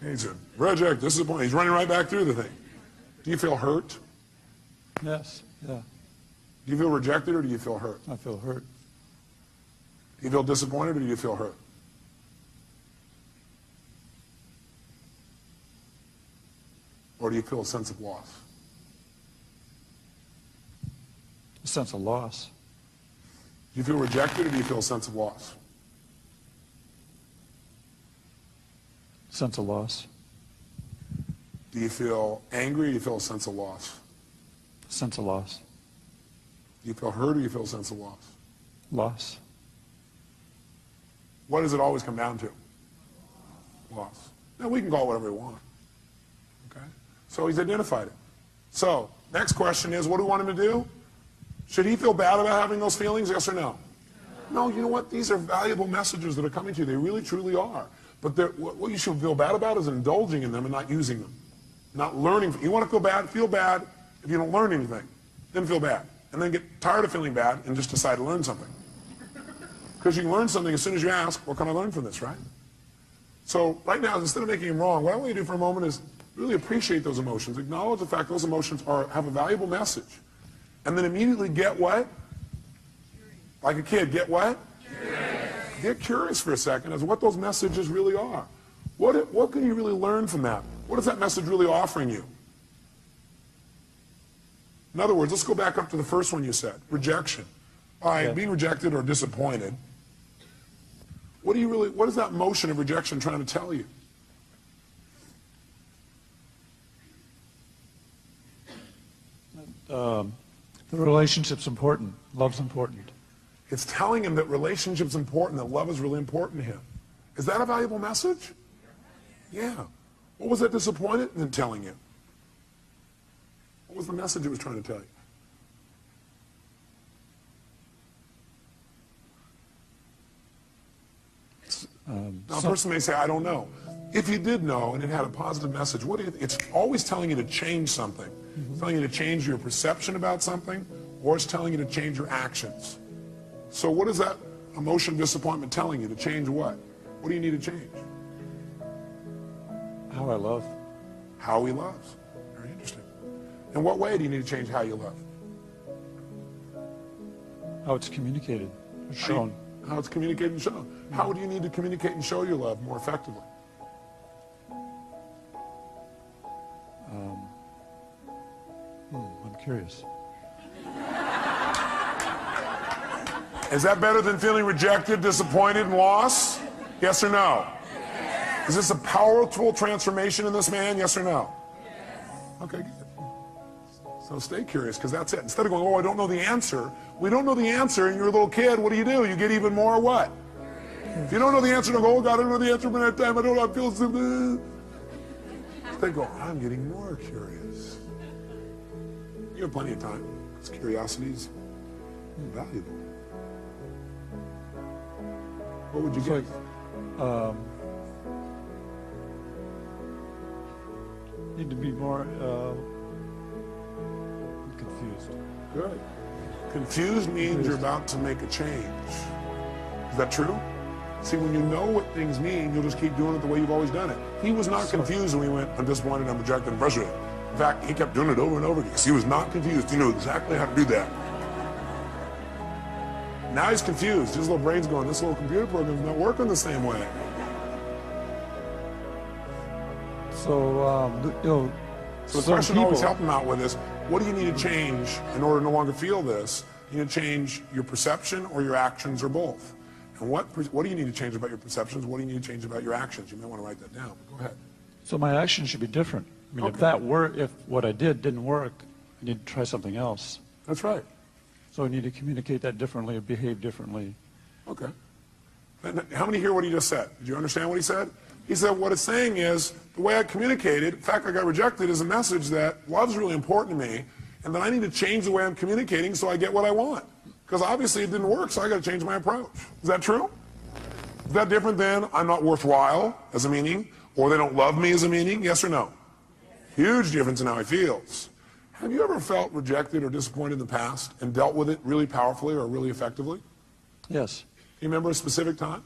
He's a reject, disappointed. He's running right back through the thing. Do you feel hurt? Yes, yeah. Do you feel rejected or do you feel hurt? I feel hurt. Do you feel disappointed or do you feel hurt? Or do you feel a sense of loss? A sense of loss. Do you feel rejected or do you feel a sense of loss? Sense of loss. Do you feel angry or do you feel a sense of loss? Sense of loss. Do you feel hurt or do you feel a sense of loss? Loss. What does it always come down to? Loss. Now we can call it whatever we want. Okay? So he's identified it. So, next question is, what do we want him to do? Should he feel bad about having those feelings, yes or no? No, you know what? These are valuable messages that are coming to you. They really, truly are. But what you should feel bad about is indulging in them and not using them. Not learning. You want to feel bad if you don't learn anything. Then feel bad. And then get tired of feeling bad and just decide to learn something. Because you can learn something as soon as you ask, what can I learn from this, right? So right now, instead of making them wrong, what I want you to do for a moment is really appreciate those emotions. Acknowledge the fact those emotions have a valuable message. And then immediately get what? Like a kid, get what? Get curious for a second as to what those messages really are. What can you really learn from that? What is that message really offering you? In other words, let's go back up to the first one you said, rejection. By being rejected or disappointed, what is that motion of rejection trying to tell you? The relationship's important. Love's important. It's telling him that relationship's important, that love is really important to him. Is that a valuable message? Yeah. What was that disappointed in telling you? What was the message it was trying to tell you? Now, a person may say, I don't know. If you did know and it had a positive message, what do you think? It's always telling you to change something. It's telling you to change your perception about something, or it's telling you to change your actions. So what is that emotion of disappointment telling you? To change what? What do you need to change? How I love. How he loves. Very interesting. In what way do you need to change how you love? How it's communicated, or shown. How it's communicated and shown. How do you need to communicate and show your love more effectively? I'm curious. Is that better than feeling rejected, disappointed, and lost? Yes or no? Yes. Is this a powerful transformation in this man? Yes or no? Yes. Okay, good. So stay curious, because that's it. Instead of going, oh, I don't know the answer. We don't know the answer, and you're a little kid. What do? You get even more what? If you don't know the answer, don't go, oh, God, I don't know the answer, but that time I don't know, I feel so. Instead go, I'm getting more curious. You have plenty of time, because curiosity is valuable. What would you get? Need to be more confused. Good. Confused means you're about to make a change. Is that true? See, when you know what things mean, you'll just keep doing it the way you've always done it. He was not confused when he went, I'm disappointed, I'm rejected, I'm frustrated. In fact, he kept doing it over and over again because he was not confused. He knew exactly how to do that. Now he's confused. His little brain's going, this little computer program's not working the same way. So, So the question always help him out with is, what do you need to change in order to no longer feel this? You need to change your perception or your actions or both. And what do you need to change about your perceptions? What do you need to change about your actions? You may want to write that down. Go ahead. So my actions should be different. I mean, if what I did didn't work, I need to try something else. That's right. So I need to communicate that differently or behave differently. Okay. And how many hear what he just said? Did you understand what he said? He said what it's saying is the way I communicated, the fact I got rejected is a message that love's really important to me, and that I need to change the way I'm communicating so I get what I want. Because obviously it didn't work, so I got to change my approach. Is that true? Is that different than I'm not worthwhile as a meaning, or they don't love me as a meaning? Yes or no? Huge difference in how he feels. Have you ever felt rejected or disappointed in the past and dealt with it really powerfully or really effectively? Yes. Do you remember a specific time?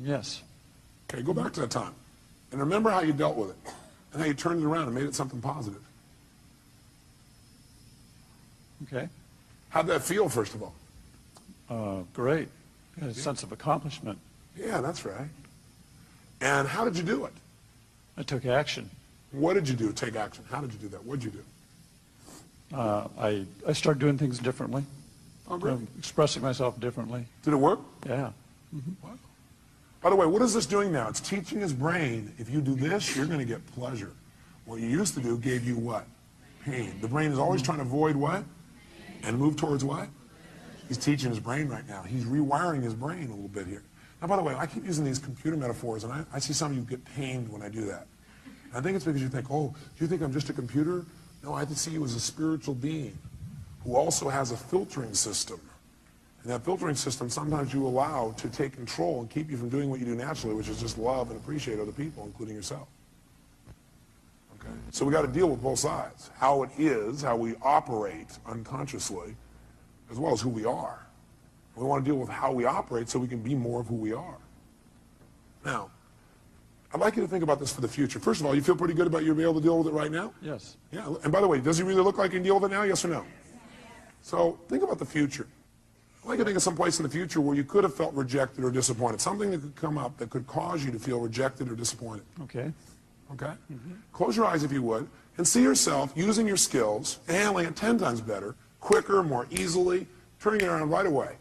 Yes. Okay, go back to that time. And remember how you dealt with it and how you turned it around and made it something positive. Okay. How'd that feel, first of all? Great. I had a sense of accomplishment. Yeah, that's right. And how did you do it? I took action. What did you do? Take action. How did you do that? What did you do? I started doing things differently. Oh, great. Expressing myself differently. Did it work? Yeah. Wow. By the way, what is this doing now? It's teaching his brain, if you do this, you're going to get pleasure. What you used to do gave you what? Pain. The brain is always trying to avoid what? And move towards what? He's teaching his brain right now. He's rewiring his brain a little bit here. Now, by the way, I keep using these computer metaphors, and I see some of you get pained when I do that. And I think it's because you think, oh, do you think I'm just a computer? No, I see you as a spiritual being who also has a filtering system. And that filtering system sometimes you allow to take control and keep you from doing what you do naturally, which is just love and appreciate other people, including yourself. Okay? So we got to deal with both sides. How it is, how we operate unconsciously, as well as who we are. We want to deal with how we operate so we can be more of who we are. Now, I'd like you to think about this for the future. First of all, you feel pretty good about you being able to deal with it right now? Yes. Yeah. And by the way, does he really look like he can deal with it now? Yes or no? So think about the future. I'd like you to think of some place in the future where you could have felt rejected or disappointed. Something that could come up that could cause you to feel rejected or disappointed. Okay. Okay? Close your eyes if you would, and see yourself using your skills and handling it 10 times better, quicker, more easily, turning it around right away.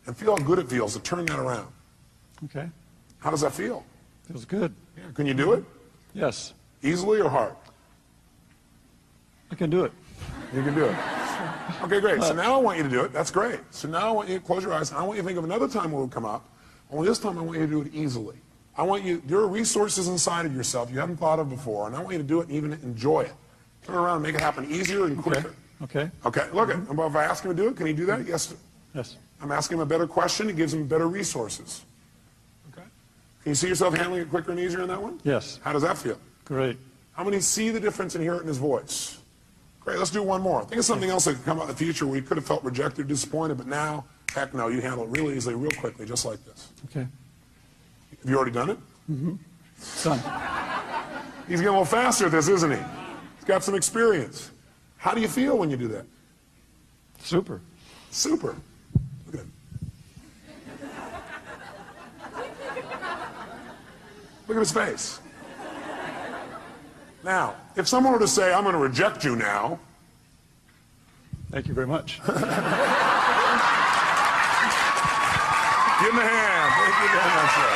And feel how good it feels to turn that around. Okay. How does that feel? Feels good. Yeah. Can you do it? Yes. Easily or hard? I can do it. You can do it. Okay, great. So now I want you to do it. That's great. So now I want you to close your eyes, and I want you to think of another time when it would come up. Only this time I want you to do it easily. I want you, there are resources inside of yourself you haven't thought of before, and I want you to do it and even enjoy it. Turn around and make it happen easier and quicker. Okay. Okay, look at, if I ask him to do it, can he do that? Yes. Yes. I'm asking him a better question, it gives him better resources. Okay. Can you see yourself handling it quicker and easier in that one? Yes. How does that feel? Great. How many see the difference and hear it in his voice? Great, let's do one more. Think of something else that could come out in the future where you could have felt rejected, disappointed, but now, heck no, you handle it really easily, real quickly, just like this. Okay. Have you already done it? Mm-hmm. Done. He's getting a little faster at this, isn't he? He's got some experience. How do you feel when you do that? Super. Super. Look at him. Look at his face. Now, if someone were to say, I'm going to reject you now. Thank you very much. Give him a hand. Thank you very much, sir.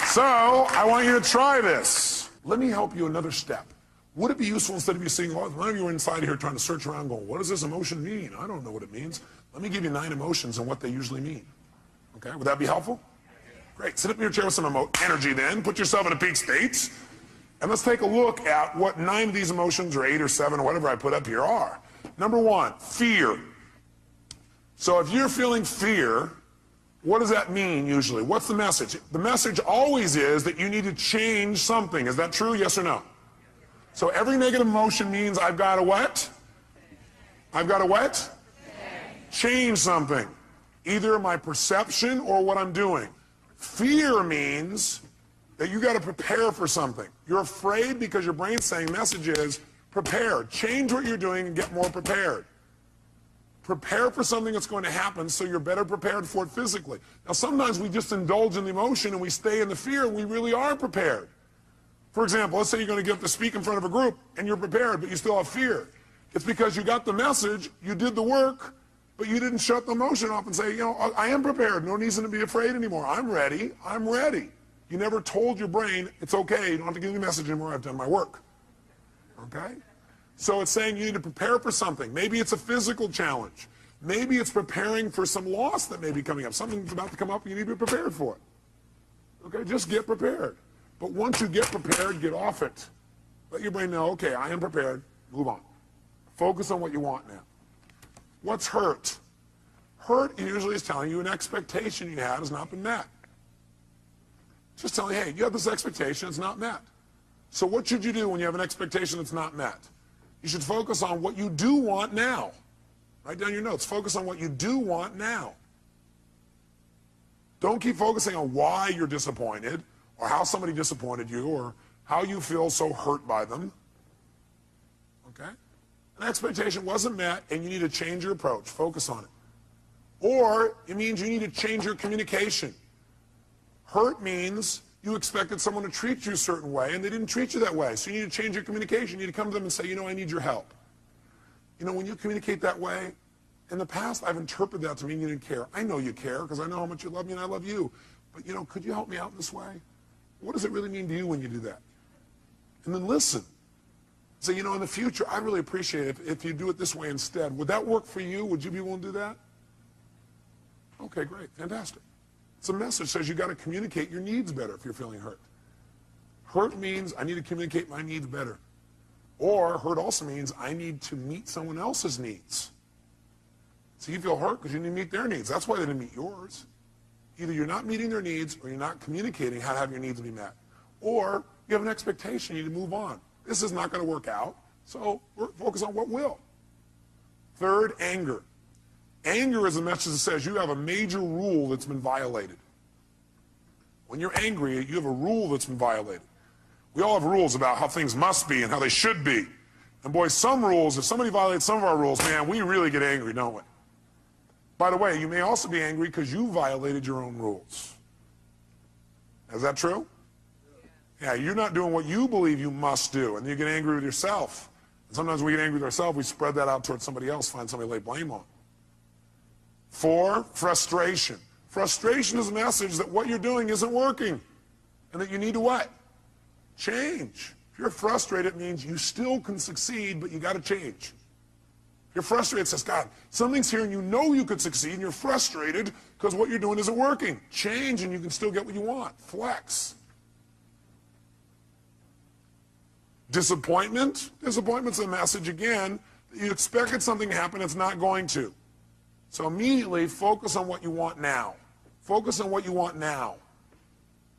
So, I want you to try this. Let me help you another step. Would it be useful instead of you seeing, well, none of you are inside here trying to search around going, what does this emotion mean? I don't know what it means. Let me give you 9 emotions and what they usually mean. Okay, would that be helpful? Great, sit up in your chair with some energy then, put yourself in a peak state, and let's take a look at what 9 of these emotions, or 8 or 7, or whatever I put up here are. Number 1, fear. So if you're feeling fear, what does that mean usually? What's the message? The message always is that you need to change something. Is that true, yes or no? So every negative emotion means I've got to what? I've got to what? Change something. Either my perception or what I'm doing. Fear means that you got to prepare for something. You're afraid because your brain's saying message is prepare. Change what you're doing and get more prepared. Prepare for something that's going to happen so you're better prepared for it physically. Now sometimes we just indulge in the emotion and we stay in the fear and we really are prepared. For example, let's say you're going to get up to speak in front of a group and you're prepared, but you still have fear. It's because you got the message, you did the work, but you didn't shut the emotion off and say, you know, I am prepared. No reason to be afraid anymore. I'm ready. I'm ready. You never told your brain, it's okay. You don't have to give me the message anymore. I've done my work. Okay? So it's saying you need to prepare for something. Maybe it's a physical challenge. Maybe it's preparing for some loss that may be coming up. Something's about to come up and you need to be prepared for it. Okay? Just get prepared. But once you get prepared, get off it. Let your brain know, okay, I am prepared. Move on. Focus on what you want now. What's hurt? Hurt usually is telling you an expectation you had has not been met. Just telling you, hey, you have this expectation, it's not met. So what should you do when you have an expectation that's not met? You should focus on what you do want now. Write down your notes. Focus on what you do want now. Don't keep focusing on why you're disappointed, or how somebody disappointed you, or how you feel so hurt by them. Okay? An expectation wasn't met, and you need to change your approach. Focus on it. Or it means you need to change your communication. Hurt means you expected someone to treat you a certain way, and they didn't treat you that way. So you need to change your communication. You need to come to them and say, you know, I need your help. You know, when you communicate that way, in the past, I've interpreted that to mean you didn't care. I know you care, because I know how much you love me, and I love you. But, you know, could you help me out in this way? What does it really mean to you when you do that? And then listen. Say, you know, in the future, I'd really appreciate it if you do it this way instead. Would that work for you? Would you be willing to do that? Okay, great. Fantastic. It's a message that says you got to communicate your needs better if you're feeling hurt. Hurt means I need to communicate my needs better. Or hurt also means I need to meet someone else's needs. So you feel hurt because you need to meet their needs. That's why they didn't meet yours. Either you're not meeting their needs or you're not communicating how to have your needs be met. Or you have an expectation, you need to move on. This is not going to work out, so we're focused on what will. Third, anger. Anger is a message that says you have a major rule that's been violated. When you're angry, you have a rule that's been violated. We all have rules about how things must be and how they should be. And boy, some rules, if somebody violates some of our rules, man, we really get angry, don't we? By the way, you may also be angry because you violated your own rules. Is that true? Yeah, you're not doing what you believe you must do, and you get angry with yourself. And sometimes when we get angry with ourselves, we spread that out towards somebody else, find somebody to lay blame on. 4, frustration. Frustration is a message that what you're doing isn't working, and that you need to what? Change. If you're frustrated, it means you still can succeed, but you got to change. If you're frustrated, it says, God, something's here and you know you could succeed, and you're frustrated because what you're doing isn't working. Change and you can still get what you want. Flex. Disappointment. Disappointment's a message, again, that you expected something to happen, it's not going to. So immediately focus on what you want now. Focus on what you want now.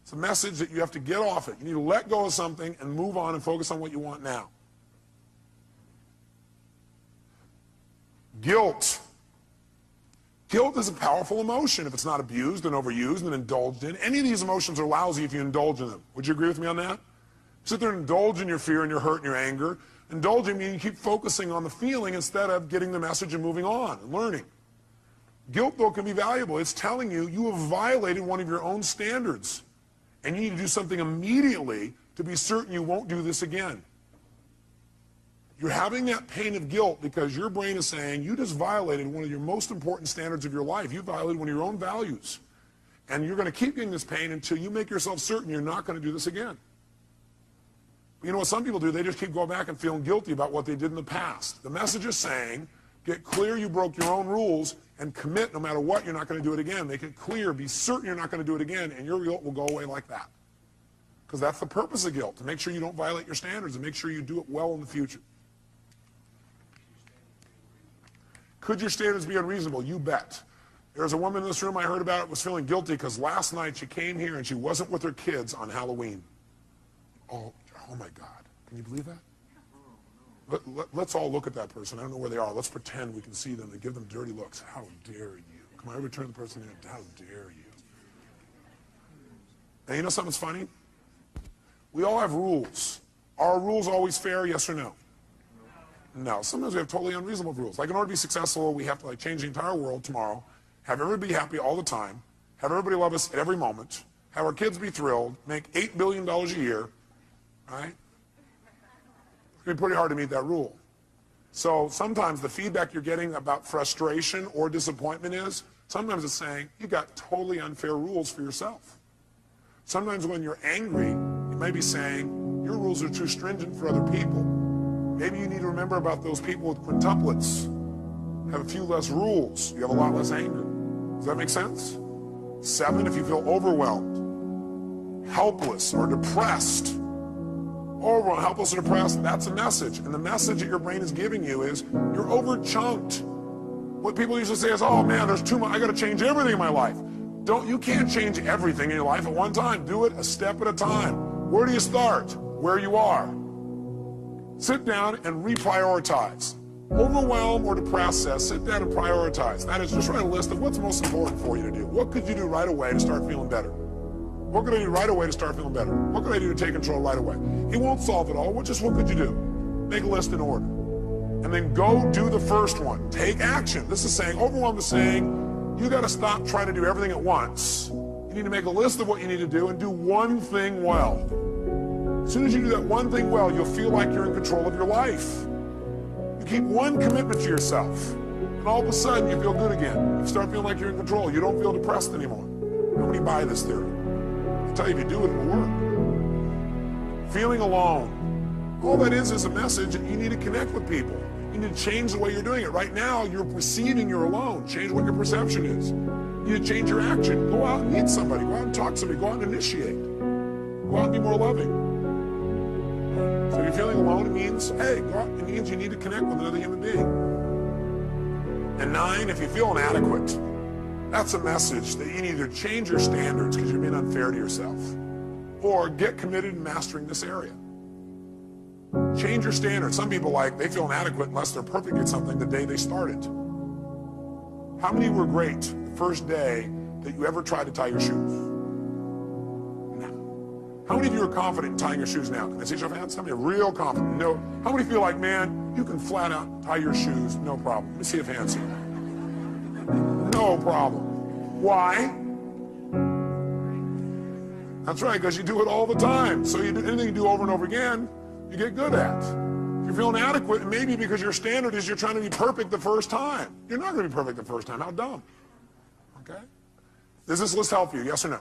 It's a message that you have to get off it. You need to let go of something and move on and focus on what you want now. Guilt. Guilt is a powerful emotion if it's not abused and overused and indulged in. Any of these emotions are lousy if you indulge in them. Would you agree with me on that? Sit there and indulge in your fear and your hurt and your anger. Indulging means you keep focusing on the feeling instead of getting the message and moving on and learning. Guilt, though, can be valuable. It's telling you you have violated one of your own standards, and you need to do something immediately to be certain you won't do this again. You're having that pain of guilt because your brain is saying you just violated one of your most important standards of your life. You violated one of your own values. And you're going to keep getting this pain until you make yourself certain you're not going to do this again. But you know what some people do? They just keep going back and feeling guilty about what they did in the past. The message is saying, get clear you broke your own rules and commit no matter what, you're not going to do it again. Make it clear, be certain you're not going to do it again, and your guilt will go away like that. Because that's the purpose of guilt, to make sure you don't violate your standards and make sure you do it well in the future. Could your standards be unreasonable? You bet. There's a woman in this room I heard about was feeling guilty because last night she came here and she wasn't with her kids on Halloween. Oh my God. Can you believe that? Let's all look at that person. I don't know where they are. Let's pretend we can see them and give them dirty looks. How dare you? Come on, everybody turn to the person in. How dare you? And you know something's funny? We all have rules. Are our rules always fair, yes or no? No. Sometimes we have totally unreasonable rules. Like in order to be successful, we have to change the entire world tomorrow, have everybody happy all the time, have everybody love us at every moment, have our kids be thrilled, make $8 billion a year, right? It's going to be pretty hard to meet that rule. So sometimes the feedback you're getting about frustration or disappointment is, sometimes it's saying, you got totally unfair rules for yourself. Sometimes when you're angry, you may be saying, your rules are too stringent for other people. Maybe you need to remember about those people with quintuplets. Have a few less rules. You have a lot less anger. Does that make sense? 7, if you feel overwhelmed, helpless, or depressed. Overwhelmed, helpless, or depressed, that's a message. And the message that your brain is giving you is you're over-chunked. What people usually say is, oh man, there's too much, I gotta change everything in my life. You can't change everything in your life at one time. Do it a step at a time. Where do you start? Where you are. Sit down and reprioritize. Overwhelmed or depressed says, sit down and prioritize. That is, just write a list of what's most important for you to do. What could you do right away to start feeling better? What could I do right away to start feeling better? What could I do to take control right away? It won't solve it all. What could you do? Make a list in order. And then go do the first one. Take action. This is saying, overwhelmed is saying, you got to stop trying to do everything at once. You need to make a list of what you need to do and do one thing well. As soon as you do that one thing well, you'll feel like you're in control of your life. You keep one commitment to yourself, and all of a sudden you feel good again. You start feeling like you're in control. You don't feel depressed anymore. How many buy this theory? I tell you, if you do it, it'll work. Feeling alone. All that is a message that you need to connect with people. You need to change the way you're doing it. Right now, you're perceiving you're alone. Change what your perception is. You need to change your action. Go out and meet somebody. Go out and talk to somebody. Go out and initiate. Go out and be more loving. So if you're feeling alone, it means, hey, go out. It means you need to connect with another human being. And 9, if you feel inadequate, that's a message that you need to change your standards because you're being unfair to yourself, or get committed in mastering this area. Change your standards. Some people they feel inadequate unless they're perfect at something the day they started. How many were great the first day that you ever tried to tie your shoes? How many of you are confident in tying your shoes now? Can I see your hands? How many are real confident? No. How many feel like, man, you can flat out tie your shoes, no problem? Let me see if hands here. slow problem. Why? That's right, because you do it all the time. So you do anything you do over and over again, you get good at. If you're feeling inadequate, maybe because your standard is you're trying to be perfect the first time. You're not going to be perfect the first time. How dumb. Okay? Does this list help you? Yes or no?